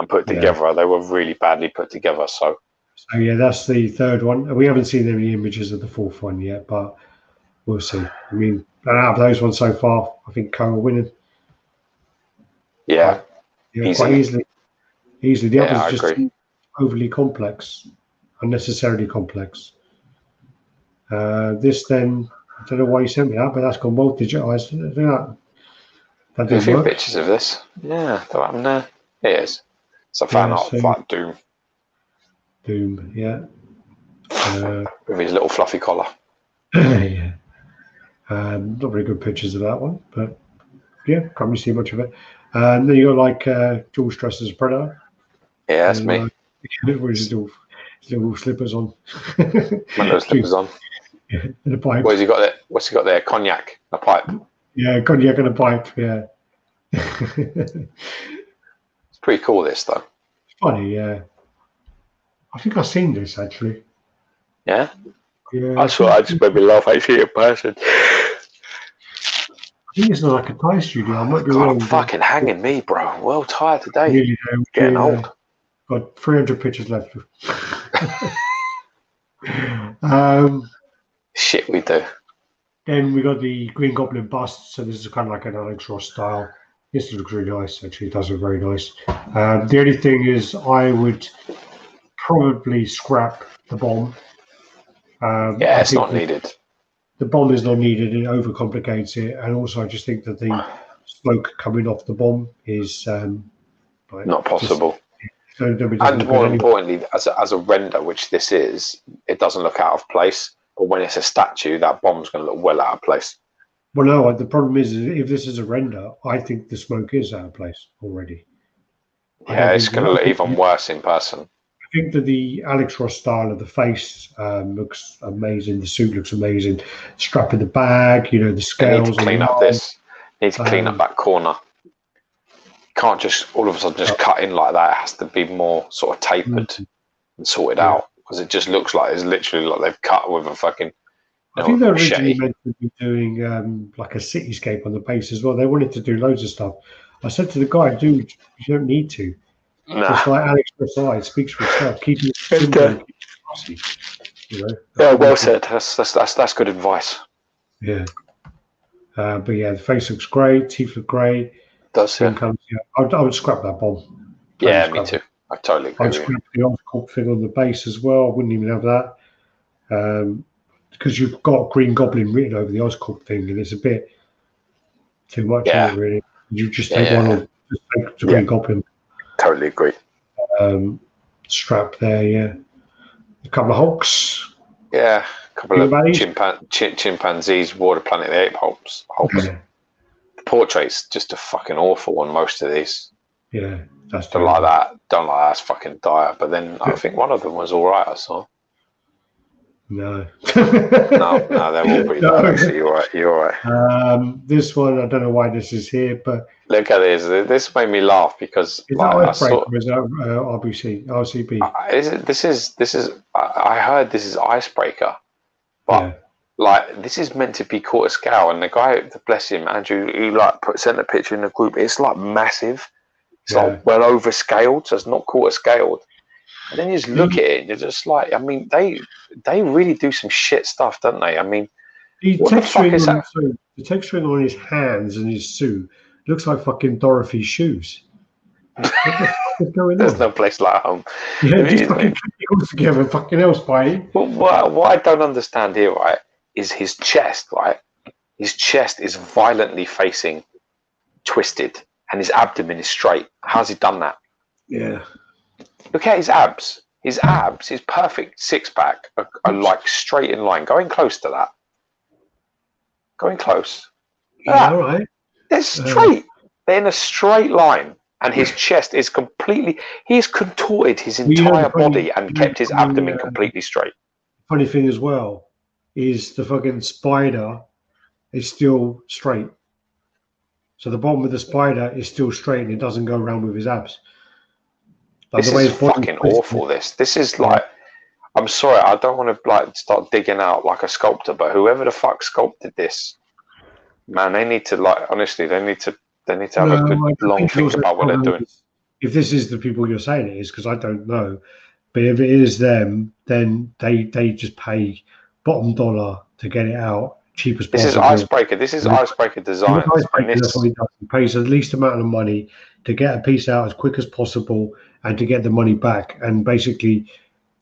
put together, they were really badly put together. So yeah, that's the third one. We haven't seen any images of the fourth one yet, but we'll see. I mean, out of those ones so far, I think Co are winning. Yeah, quite easily. The others just agree. Overly complex, unnecessarily complex. This then, I don't know why you sent me that, but that's gone well digitized. That There's a few work. pictures of this. Yeah, that one there. It is. It's a fan art of like Doom. Doom, yeah. With his little fluffy collar. Yeah. Not very good pictures of that one, but yeah, can't really see much of it. And then you got like George dressed as a Predator. Yeah, that's me. With his little slippers on. Those slippers on. Yeah, and a pipe. What's he got there? What's he got there? Cognac, a pipe. Yeah, cognac and a pipe. Yeah. It's pretty cool. This though. It's funny, yeah. I think I've seen this actually. Yeah. Yeah. I just made me laugh actually in person. I think it's like a Thai studio. I might be wrong. Fucking hanging me, bro. Well tired today. Really, getting old. Got 300 pictures left. Shit, we do. Then we got the Green Goblin bust. So this is kind of like an Alex Ross style. This looks really nice. Actually, it does look very nice. The only thing is, I would probably scrap the bomb. It's not needed. The bomb is not needed. It overcomplicates it, and also I just think that the smoke coming off the bomb is not possible. And more importantly, as a render, which this is, it doesn't look out of place. But when it's a statue, that bomb's going to look well out of place. Well, no, the problem is if this is a render, I think the smoke is out of place already. Yeah, it's going to look even worse in person. I think that the Alex Ross style of the face looks amazing. The suit looks amazing. Strap in the bag, the scales. Need to clean up this. Need to clean up that corner. You can't just all of a sudden just cut in like that. It has to be more sort of tapered and sorted out. Because it just looks like it's literally like they've cut with a fucking. I think they're originally meant to be doing like a cityscape on the base as well. They wanted to do loads of stuff. I said to the guy, "Dude, you don't need to. Just like Alex Ross speaks for itself. Keep it simple, classy." Yeah, well said. That's good advice. Yeah, but yeah, the face looks great. Teeth look great. Does it? I would scrap that bomb. Yeah, me too. I totally agree. I'd scrap the Oscorp thing on the base as well. I wouldn't even have that. Because you've got Green Goblin written over the Oscorp thing, and it's a bit too much, isn't it, really? You just take one or just take the Green Goblin. Totally agree. Strap there, a couple of Hulks. Yeah, a couple of chimpanzees, Water Planet the Ape Hulks. The portrait's just a fucking awful on most of these. Yeah, that's don't like that. That's fucking dire. But then I think one of them was all right. I saw. No. no, they're all pretty bad. Actually, you're right. This one, I don't know why this is here, but look at this. This made me laugh because is that Icebreaker or is that RCB? This is. I heard this is Icebreaker, but this is meant to be quarter scale. And the guy, bless him, Andrew, who sent a picture in the group. It's like massive. It's like well over scaled, so it's not quarter scaled. And then you just look at it, and you're just like, I mean, they really do some shit stuff, don't they? I mean, the texturing on his hands and his suit looks like fucking Dorothy's shoes. What the fuck is going There's on? no place like home. Yeah, just fucking keep it all together. Fucking else, buddy. Well, what I don't understand here, right, is his chest, right? His chest is violently facing twisted, and his abdomen is straight. How's he done that? Yeah. Look at his abs. His abs, his perfect six-pack, are like straight in line. Going close to that. Going close. Yeah, all right. They're straight. They're in a straight line. And his chest is completely... He's contorted his entire body and kept his abdomen completely straight. Funny thing as well is the fucking spider is still straight. So the bottom of the spider is still straight and it doesn't go around with his abs. Like this is fucking awful, this is like... I'm sorry, I don't want to like start digging out like a sculptor, but whoever the fuck sculpted this, man, they need to like... Honestly, they need to have a good long think about what they're doing. If this is the people you're saying it is, because I don't know, but if it is them, then they just pay bottom dollar to get it out cheap as possible. This is Icebreaker. This is Icebreaker design. That's what he does. He pays the least amount of money to get a piece out as quick as possible and to get the money back. And basically,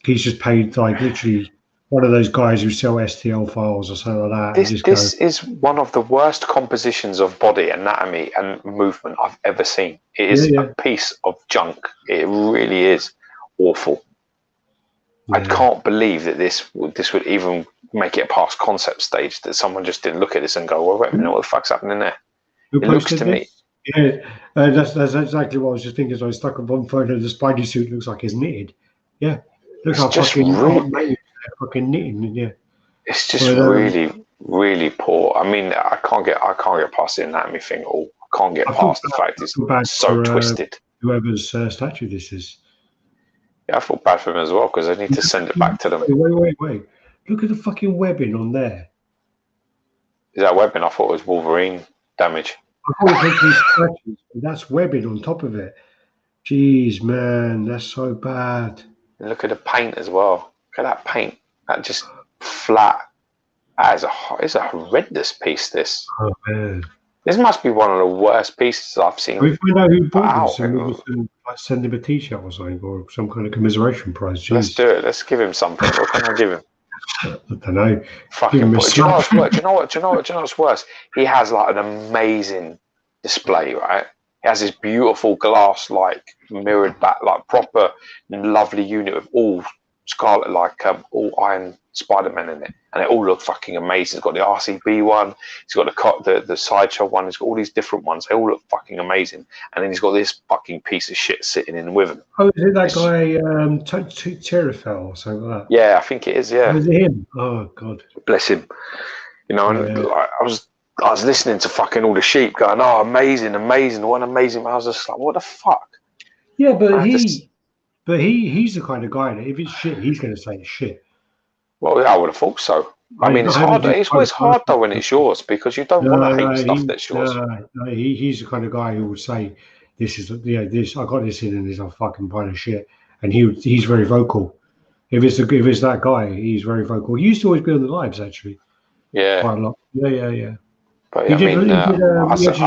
he's just paid like literally one of those guys who sell STL files or something like that. This is one of the worst compositions of body anatomy and movement I've ever seen. It is a piece of junk. It really is awful. Yeah. I can't believe that this would even make it past concept stage, that someone just didn't look at this and go, well, wait a minute, what the fuck's happening there? It looks to me. Yeah, that's exactly what I was just thinking. So I stuck up on photo. The Spidey suit looks like it's knitted. Yeah. Looks like fucking knitting, yeah. It's just really, really poor. I mean, I can't get past the anatomy thing at all. I can't get past the fact it's so twisted. Whoever's statue this is. Yeah, I feel bad for them as well because they need to send it back to them. Wait. Look at the fucking webbing on there. Is that webbing? I thought it was Wolverine damage. I thought it was these scratches, but that's webbing on top of it. Jeez, man, that's so bad. And look at the paint as well. Look at that paint. That just flat. It's a horrendous piece, this. Oh, man. This must be one of the worst pieces I've seen. We find out who bought this and we will send him a t-shirt or something or some kind of commiseration prize. Jeez. Let's do it. Let's give him something. What can I give him? I don't know. Fucking. Do you know what's worse? He has like an amazing display, right? He has this beautiful glass, like mirrored back, like proper lovely unit of all scarlet, like all iron Spiderman in it, and it all look fucking amazing. He's got the RCB one, he's got the sideshow one, he's got all these different ones. They all look fucking amazing, and then he's got this fucking piece of shit sitting in with him. Oh, is it that guy Terrafel or something like that? Yeah, I think it is. Yeah, is it him? Oh God, bless him. You know, and like, I was listening to fucking all the sheep going, oh, amazing, what an amazing. I was just like, what the fuck? Yeah, but he's the kind of guy that if it's shit, he's going to say it's shit. Well, yeah, I would have thought so. I mean, it's hard. It's always hard though when it's yours because you don't want to hate stuff that's yours. He's the kind of guy who would say, "This is this. I got this in, and it's a fucking pile of shit." And he's very vocal. If it's that guy, he's very vocal. He used to always be on the lives actually. Yeah. Quite a lot. Yeah. But I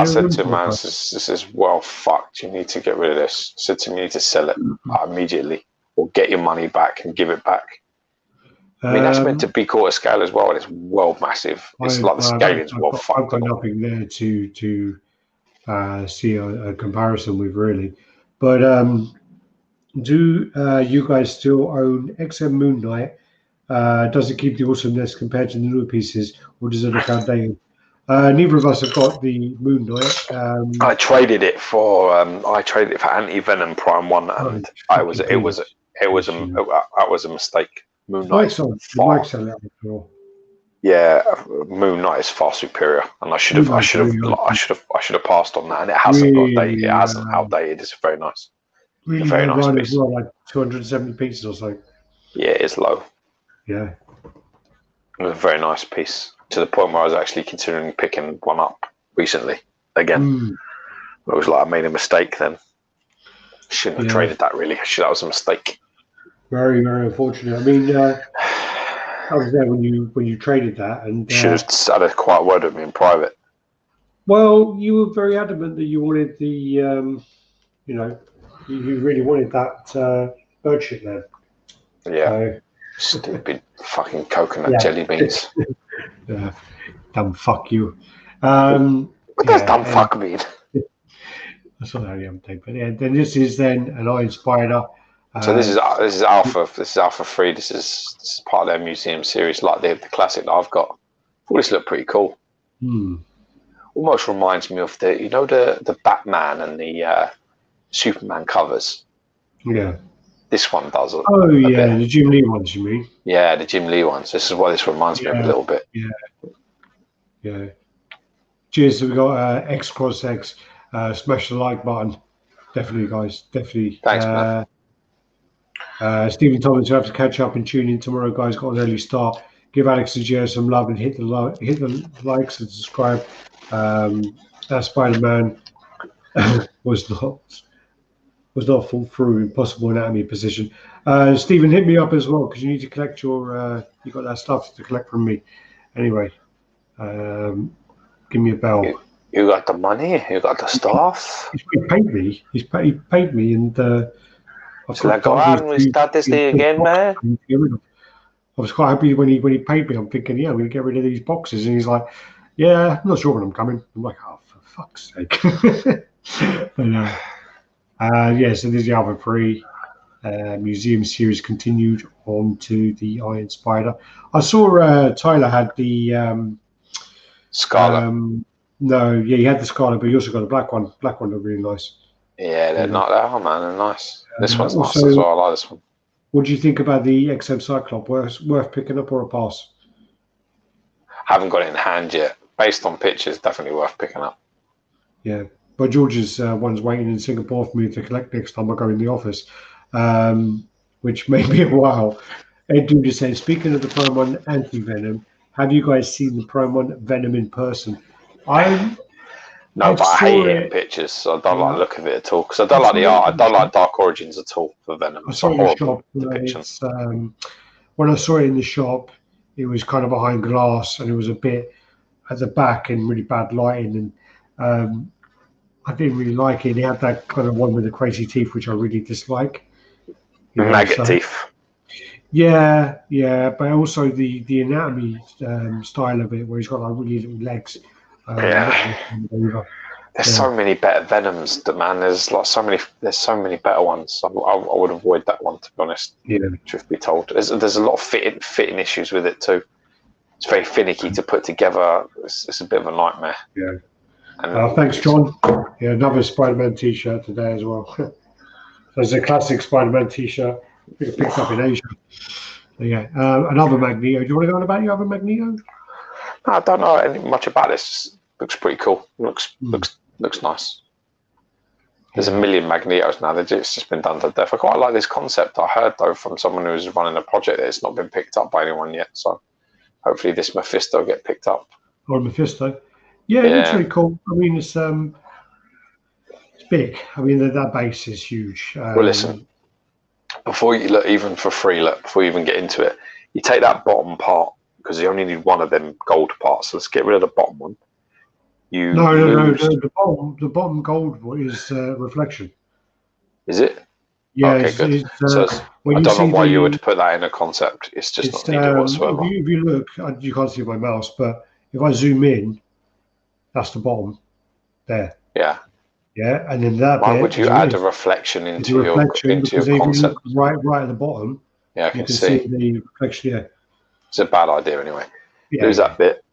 said to him, man, this is well fucked. You need to get rid of this. I said to him, you need to sell it immediately or get your money back and give it back. I mean, that's meant to be quarter scale as well, and it's well massive. It's like the scaling's well fucked. I've got nothing there to see a comparison with, really. But do you guys still own XM Moon Knight? Does it keep the awesomeness compared to the newer pieces, or does it look outdated? Neither of us have got the Moon Knight. I traded it for Anti-Venom Prime 1, and it was a mistake. Moon Knight. Yeah, Moon Knight is far superior, and I should have passed on that, and it hasn't got dated. It hasn't outdated. It's very nice. Really very nice piece. Well, like 270 pieces or so. Yeah, it's low. Yeah. It was a very nice piece, to the point where I was actually considering picking one up recently again. It was like I made a mistake then. Shouldn't have traded that, really. That was a mistake. Very, very unfortunate. I mean, I was there when you traded that, and should have had a quiet word with me in private. Well, you were very adamant that you wanted the, you know, you really wanted that bird shit there. Yeah. So, stupid fucking coconut jelly beans. Dumb fuck you. What does dumb fuck mean? That's not how you take, but yeah. Then this is then an Iron Spider. So this is Alpha. This is Alpha 3. This is part of their museum series, like the classic that I've got. I thought this looked pretty cool. Almost reminds me of the Batman and the Superman covers. Yeah. This one does. Oh yeah, the Jim Lee ones, you mean? Yeah, the Jim Lee ones. This is what this reminds me of a little bit. Yeah. Cheers. So we got X Cross X. Smash the like button. Definitely, guys. Definitely. Thanks, man. Stephen Thomas, you have to catch up and tune in tomorrow, guys. Got an early start. Give Alex and Gio some love and hit the likes and subscribe. That Spider-Man was not full through impossible anatomy position. Stephen, hit me up as well because you need to collect your. You got that stuff to collect from me. Anyway, give me a bell. You got the money. You got the stuff. He paid me. He paid me, and so like, go on, we start this day again, man. I was quite happy when he paid me. I'm thinking, yeah, we're gonna get rid of these boxes, and he's like, yeah, I'm not sure when I'm coming. I'm like, oh, for fuck's sake. But yeah, so there's the Alpha 3 museum series continued on to the Iron Spider. I saw Tyler had the Scarlet. No, yeah, he had the Scarlet, but he also got the black one. Black one looked really nice. Yeah, they're not that, man. They're nice. This one's nice as well. I like this one. What do you think about the XM Cyclops? Worth picking up or a pass? Haven't got it in hand yet. Based on pictures, definitely worth picking up. Yeah, but George's one's waiting in Singapore for me to collect next time I go in the office, which may be a while. Ed Duda says, speaking of the Prime 1 Anti-Venom, have you guys seen the Prime 1 Venom in person? No, but I hate it in pictures, so I don't like the look of it at all. Because I don't like the art. I don't like Dark Origins at all for Venom. I saw it in the shop. When I saw it in the shop, it was kind of behind glass, and it was a bit at the back and really bad lighting, and I didn't really like it. He had that kind of one with the crazy teeth, which I really dislike. Maggot teeth. Yeah, but also the anatomy style of it, where he's got like really little legs. There's so many better Venoms, man. There's so many better ones. I would avoid that one, to be honest. Yeah, truth be told, there's a lot of fitting issues with it too. It's very finicky to put together. It's a bit of a nightmare. Yeah. Thanks, John. Yeah, another Spider-Man T-shirt today as well. There's a classic Spider-Man T-shirt picked up in Asia. So, yeah, another Magneto. Do you want to go on about your other Magneto? I don't know much about this. Looks pretty cool. Looks nice. There's a million Magnetos now. It's just been done to death. I quite like this concept. I heard though from someone who was running a project that it's not been picked up by anyone yet. So hopefully this Mephisto will get picked up. Or Mephisto. Yeah, it looks really cool. I mean, it's big. I mean, that base is huge. Well, listen. Before you look, even for free, before you even get into it, you take that bottom part, because you only need one of them gold parts. So let's get rid of the bottom one. No. The bottom gold one is reflection. Is it? Yeah. Okay, good. So I don't know why you would put that in a concept. It's just not needed whatsoever. If you look, you can't see my mouse, but if I zoom in, that's the bottom there. Yeah. Yeah, and then that. Why would you add a reflection into your concept? Right at the bottom. Yeah, I can see the reflection. Yeah. It's a bad idea anyway. Lose that bit,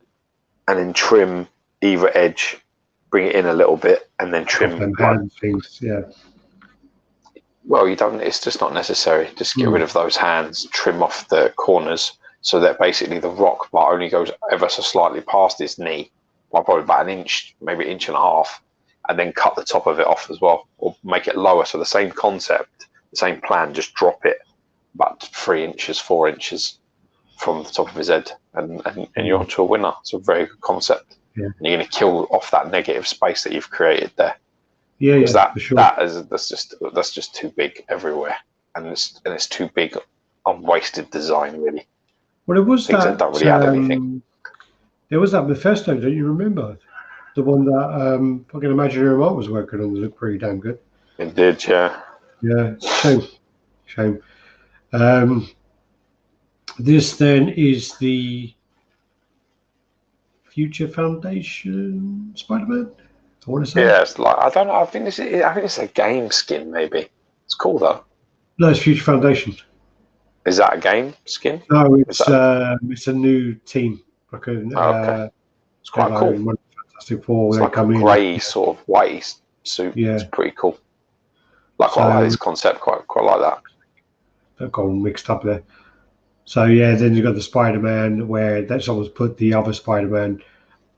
and then trim either edge, bring it in a little bit, and then trim things. Yeah. Well, you don't. It's just not necessary. Just get rid of those hands. Trim off the corners so that basically the rock part only goes ever so slightly past his knee, by probably about an inch, maybe an inch and a half, and then cut the top of it off as well, or make it lower. So the same concept, the same plan. Just drop it about 3 inches, 4 inches from the top of his head, and you're onto a winner. It's a very good concept. Yeah. And you're going to kill off that negative space that you've created there. Yeah, for sure. That's just too big everywhere, and it's too big, unwasted design really. Well, it was Things that don't really add anything. There was that Mephisto, don't you remember? The one that fucking Imaginary Remote was working on that looked pretty damn good. It did, yeah. Yeah, shame. This then is the Future Foundation Spider-Man. I want to say. Yeah, it's like I don't know. I think it's a game skin. Maybe it's cool though. No, it's Future Foundation. Is that a game skin? No, it's a new team. Okay. It's quite cool. Fantastic Four. It's like a grey sort of white suit. Yeah, it's pretty cool. Like I like this concept. Quite like that. They've got all mixed up there. So yeah, then you've got the Spider-Man where someone's put the other Spider-Man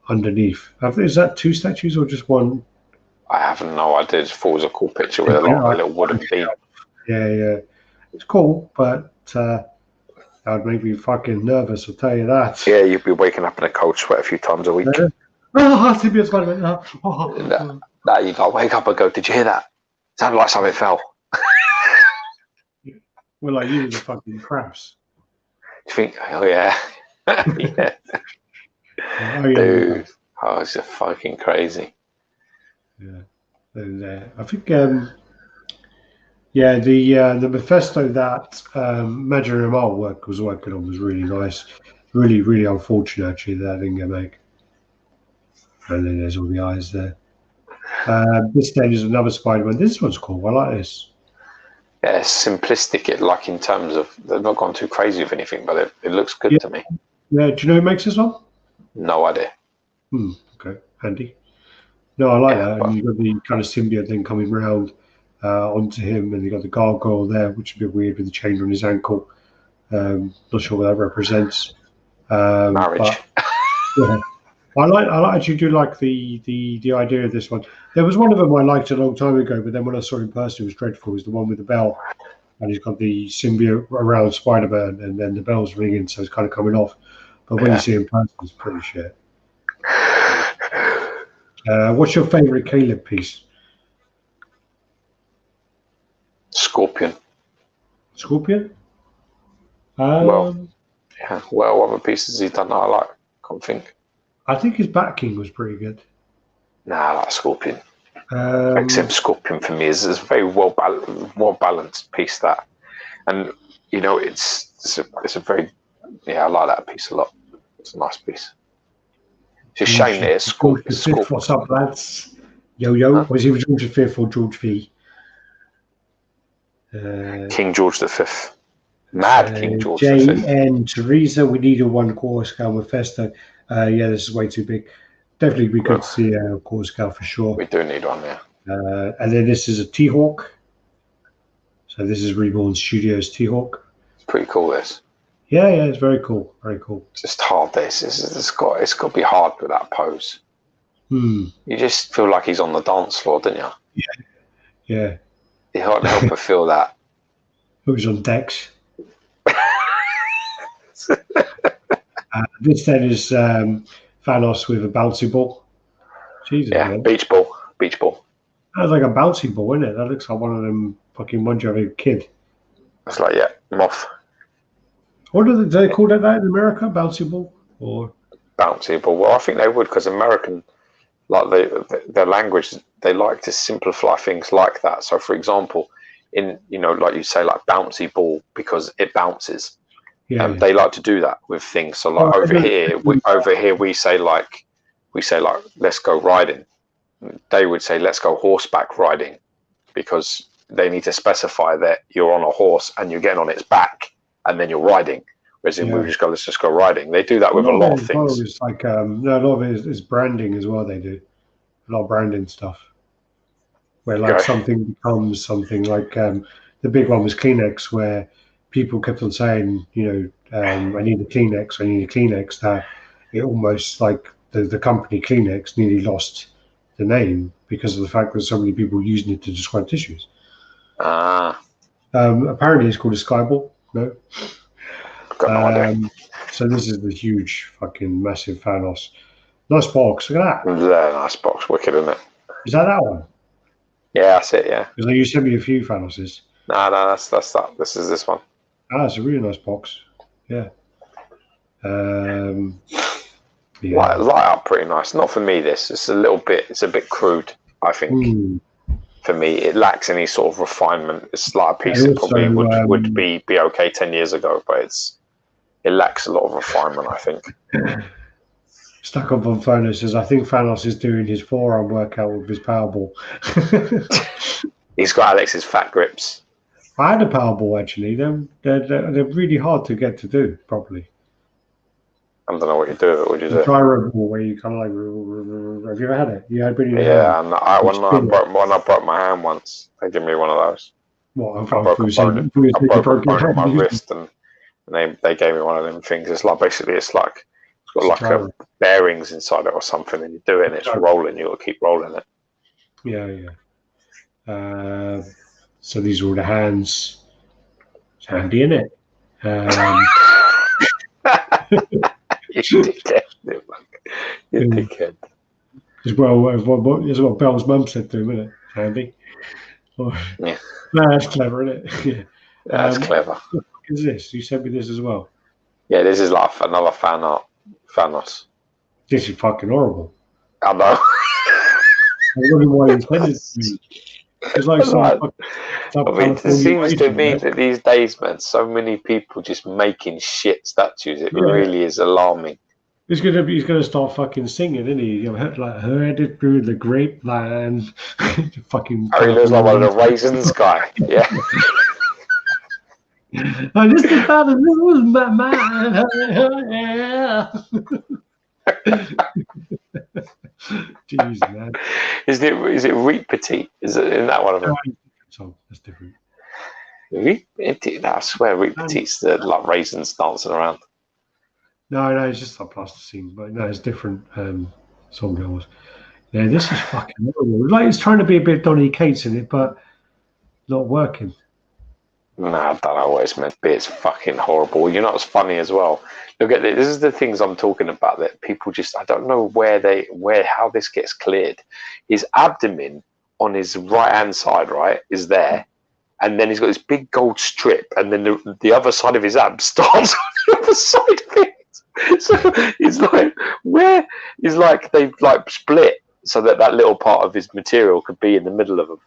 underneath. Is that two statues or just one? I have no idea. I just thought it was a cool picture with a little wooden beam. Yeah. It's cool, but that would make me fucking nervous, I'll tell you that. Yeah, you'd be waking up in a cold sweat a few times a week. I see me Spider-Man. Now you got to wake up and go, did you hear that? Sounded like something fell. Well, like you with the fucking crabs. You think, oh yeah. Yeah. Dude. Oh, it's just fucking crazy. Yeah. And I think the Mephisto that Imaginary Remote was working on was really nice. Really, really unfortunate actually that didn't get made. And then there's all the eyes there. This then is another Spider-Man. This one's cool. I like this. Yeah, it's simplistic. Like in terms of they've not gone too crazy with anything, but it looks good to me. Yeah. Do you know who makes this one? No idea. Okay, handy. No, I like that. And you've got the kind of symbiote thing coming round onto him, and you've got the gargoyle there, which is a bit weird with the chain on his ankle. Not sure what that represents. Marriage. But, yeah. I actually do like the idea of this one. There was one of them I liked a long time ago, but then when I saw it in person, it was dreadful. It was the one with the bell, and he's got the symbiote around Spider-Man, and then the bell's ringing, so it's kind of coming off. But when you see it in person, it's pretty shit. What's your favourite Caleb piece? Scorpion. Scorpion? Well, other pieces he's done that I like. Can't think. I think his Bat King was pretty good. Nah, I like Scorpion. Except Scorpion for me is a very well balanced piece that, and you know it's a very I like that piece a lot. It's a nice piece. It's a shame that it's Scorpion. What's up, lads? Yo. Was he George V or George V? King George V. Mad King George V. J.N. Teresa, we need a 1 quarter scale Mephisto. This is way too big. Definitely we could see a quarter scale for sure. We do need one, yeah. And then this is a T-Hawk. So this is Reborn Studios T-Hawk. It's pretty cool, this. Yeah, it's very cool. Very cool. It's just hard, this. It's got to be hard with that pose. You just feel like he's on the dance floor, don't you? Yeah. You can't help but feel that. Who's on decks? This then is Thanos with a bouncy ball. Jesus, man. Beach ball. That's like a bouncy ball, isn't it? That looks like one of them fucking ones you have as a kid. It's like, moth. What do they call it that in America? Bouncy ball? Or bouncy ball? Well, I think they would, because American, like their language, they like to simplify things like that. So, for example, in like you say, like bouncy ball because it bounces. They like to do that with things. So like over here we say like let's go riding. They would say let's go horseback riding, because they need to specify that you're on a horse and you're getting on its back and then you're riding. Whereas in we just go, let's just go riding. They do that with a lot of things. It's like a lot of it is branding as well. They do a lot of branding stuff where like something becomes something. Like the big one was Kleenex, where people kept on saying, I need a Kleenex, that it almost like the company Kleenex nearly lost the name because of the fact that so many people using it to describe tissues. Apparently it's called a skyball. No? Got no idea. So this is the huge fucking massive Thanos. Nice box, look at that. Yeah, nice box, wicked, isn't it? Is that one? Yeah, that's it, yeah. Because you sent me a few Thanoses. No, that's that. This is this one. Ah, it's a really nice box. Yeah. Light up pretty nice. Not for me. It's a little bit. It's a bit crude. I think. For me, it lacks any sort of refinement. It's like a piece that probably would be okay 10 years ago, but it lacks a lot of refinement. I think. Stuck up on Thanos says, I think Thanos is doing his forearm workout with his Powerball. He's got Alex's fat grips. I had a Powerball actually. They're really hard to get to do properly. I don't know what you do. What do you do? Gyro ball where you kind of like. Have you ever had it? You had really. Yeah, and when I broke my hand once, they gave me one of those. What? I broke my wrist, and they gave me one of them things. It's like basically it's got like a bearings inside it or something, and you do it, and it's rolling. You got to keep rolling it. Yeah. So these are all the hands. It's handy, isn't it? You dickhead. You dickhead. As well, as what Belle's mum said to him, isn't it? Handy. Yeah. No, that's clever, isn't it? Yeah. That's clever. What is this? You sent me this as well. Yeah, this is like another fan art. Thanos. This is fucking horrible. I know. I wonder why you sent it to me. It's like it seems to me that these days, man, so many people just making shit statues. It really is alarming. He's gonna start fucking singing, isn't he? You know, like heard it through the grapevine. Fucking. Oh, he looks like one of the raisins guy. Yeah. I just thought it was my mind. Jeez, man. Is it Reap Petite? Is that one of them? So that's different. Reap Petite? I swear Reap Petite's the like raisins dancing around. No, it's just like plasticine, but no, it's different song goes. Yeah, this is fucking horrible. Like it's trying to be a bit Donny Cates in it, but not working. No, I don't know what it's meant to be. It's fucking horrible. You know what's funny as well? Look at this. This is the things I'm talking about that people just, I don't know how this gets cleared. His abdomen on his right hand side, right, is there. And then he's got this big gold strip. And then the other side of his ab starts on the other side of it. So it's like, where is like they've like split so that little part of his material could be in the middle of them.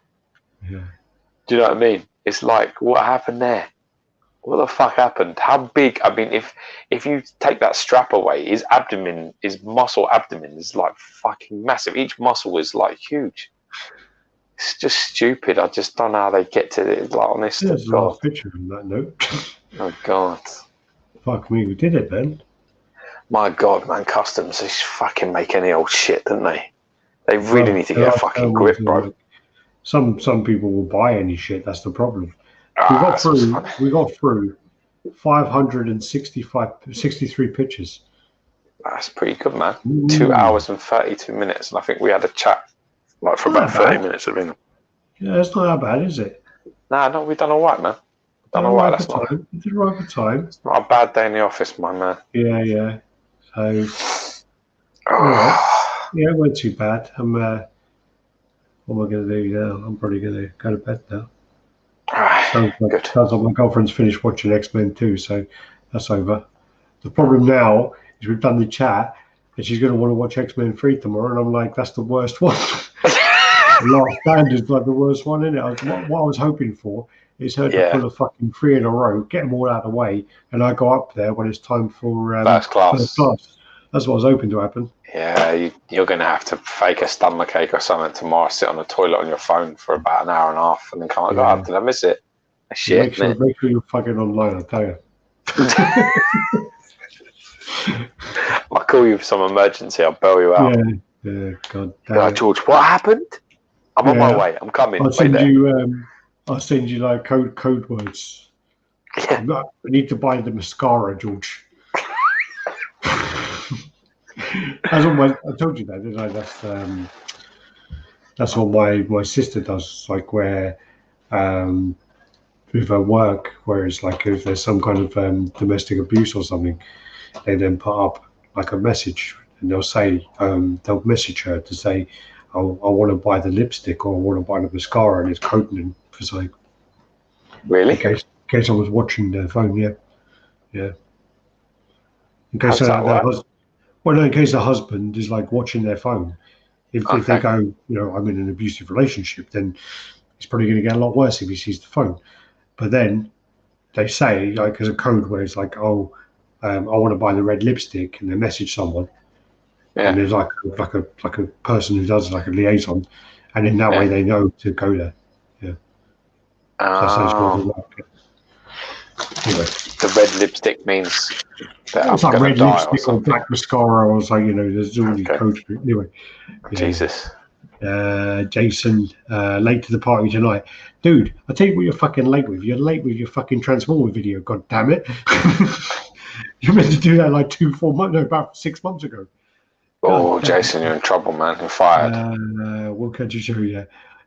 Yeah. Do you know what I mean? It's like, what happened there? What the fuck happened? How big? I mean, if you take that strap away, his abdomen, his muscle abdomen is like fucking massive. Each muscle is like huge. It's just stupid. I just don't know how they get to it. Like, honest to There's a God. picture on that note. Oh God. Fuck me, we did it then. My God, man, customs, they fucking make any old shit, don't they? They really need to get a fucking grip, bro. Some people will buy any shit. That's the problem. We got through 563 pictures. That's pretty good, man. 2 hours and 32 minutes, and I think we had a chat like for about 30 minutes of it. Yeah, that's not that bad, is it? Nah, no, we've done all right, man. Done all right. That's not. We did right for time. It's not a bad day in the office, my man. Yeah. So, yeah, it wasn't too bad. What am I going to do now? I'm probably going to go to bed now. Sounds like my girlfriend's finished watching X-Men 2, so that's over. The problem now is we've done the chat, and she's going to want to watch X-Men 3 tomorrow, and I'm like, that's the worst one. The Last Stand is like the worst one, isn't it? What I was hoping for is her to pull a fucking 3 in a row, get them all out of the way, and I go up there when it's time for first class. That's what I was hoping to happen. Yeah, you're going to have to fake a stomach ache or something tomorrow, sit on the toilet on your phone for about an hour and a half, and then come like, oh, did I miss it? Shit, make sure you're fucking online, I'll tell you. I'll call you for some emergency, I'll bail you out. Yeah, God damn. Yeah, George, what happened? I'm on my way, I'm coming. I'll send you like code words. Yeah. I need to buy the mascara, George. I told you that, didn't I? That's what my sister does, like where with her work, where it's like if there's some kind of domestic abuse or something, they then put up like a message, and they'll message her to say, I want to buy the lipstick or I want to buy the mascara, and it's coding for something. Really? In case I was watching their phone, yeah. In case in case the husband is like watching their phone. If they go, I'm in an abusive relationship, then it's probably going to get a lot worse if he sees the phone. But then they say, like, there's a code where it's like, I want to buy the red lipstick, and they message someone, and there's like a person who does like a liaison, and in that way they know to go there. Yeah. So anyway. The red lipstick means that it's like red lipstick or black mascara, or something. There's all these codes. Anyway. Yeah. Jesus. Jason, late to the party tonight. Dude, I tell you what you're fucking late with. You're late with your fucking Transformer video, god damn it. You meant to do that like 2-4 months, no, about 6 months ago. Oh, Jason, you're in trouble, man. You're fired. We'll catch you soon, yeah.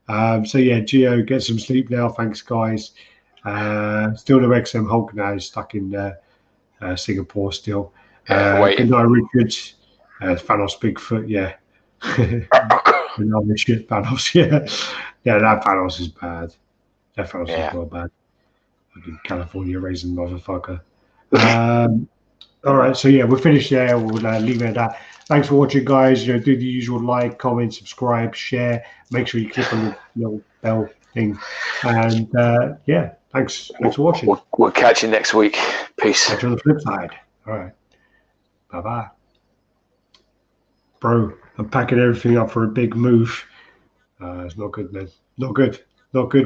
Gio, get some sleep now. Thanks, guys. Still no XM Hulk now. He's stuck in Singapore still. Good night, Richard. Thanos Bigfoot, yeah. Shit, Thanos, yeah, that Thanos is bad. That Thanos is real bad. Fucking California raisin motherfucker. All right, so we're finished there. We'll leave it at that. Thanks for watching, guys. Do the usual like, comment, subscribe, share. Make sure you click on the little bell thing. And thanks for watching. We'll catch you next week. Peace. Catch you on the flip side. All right. Bye-bye. Bro, I'm packing everything up for a big move. It's not good, man. Not good. Not good,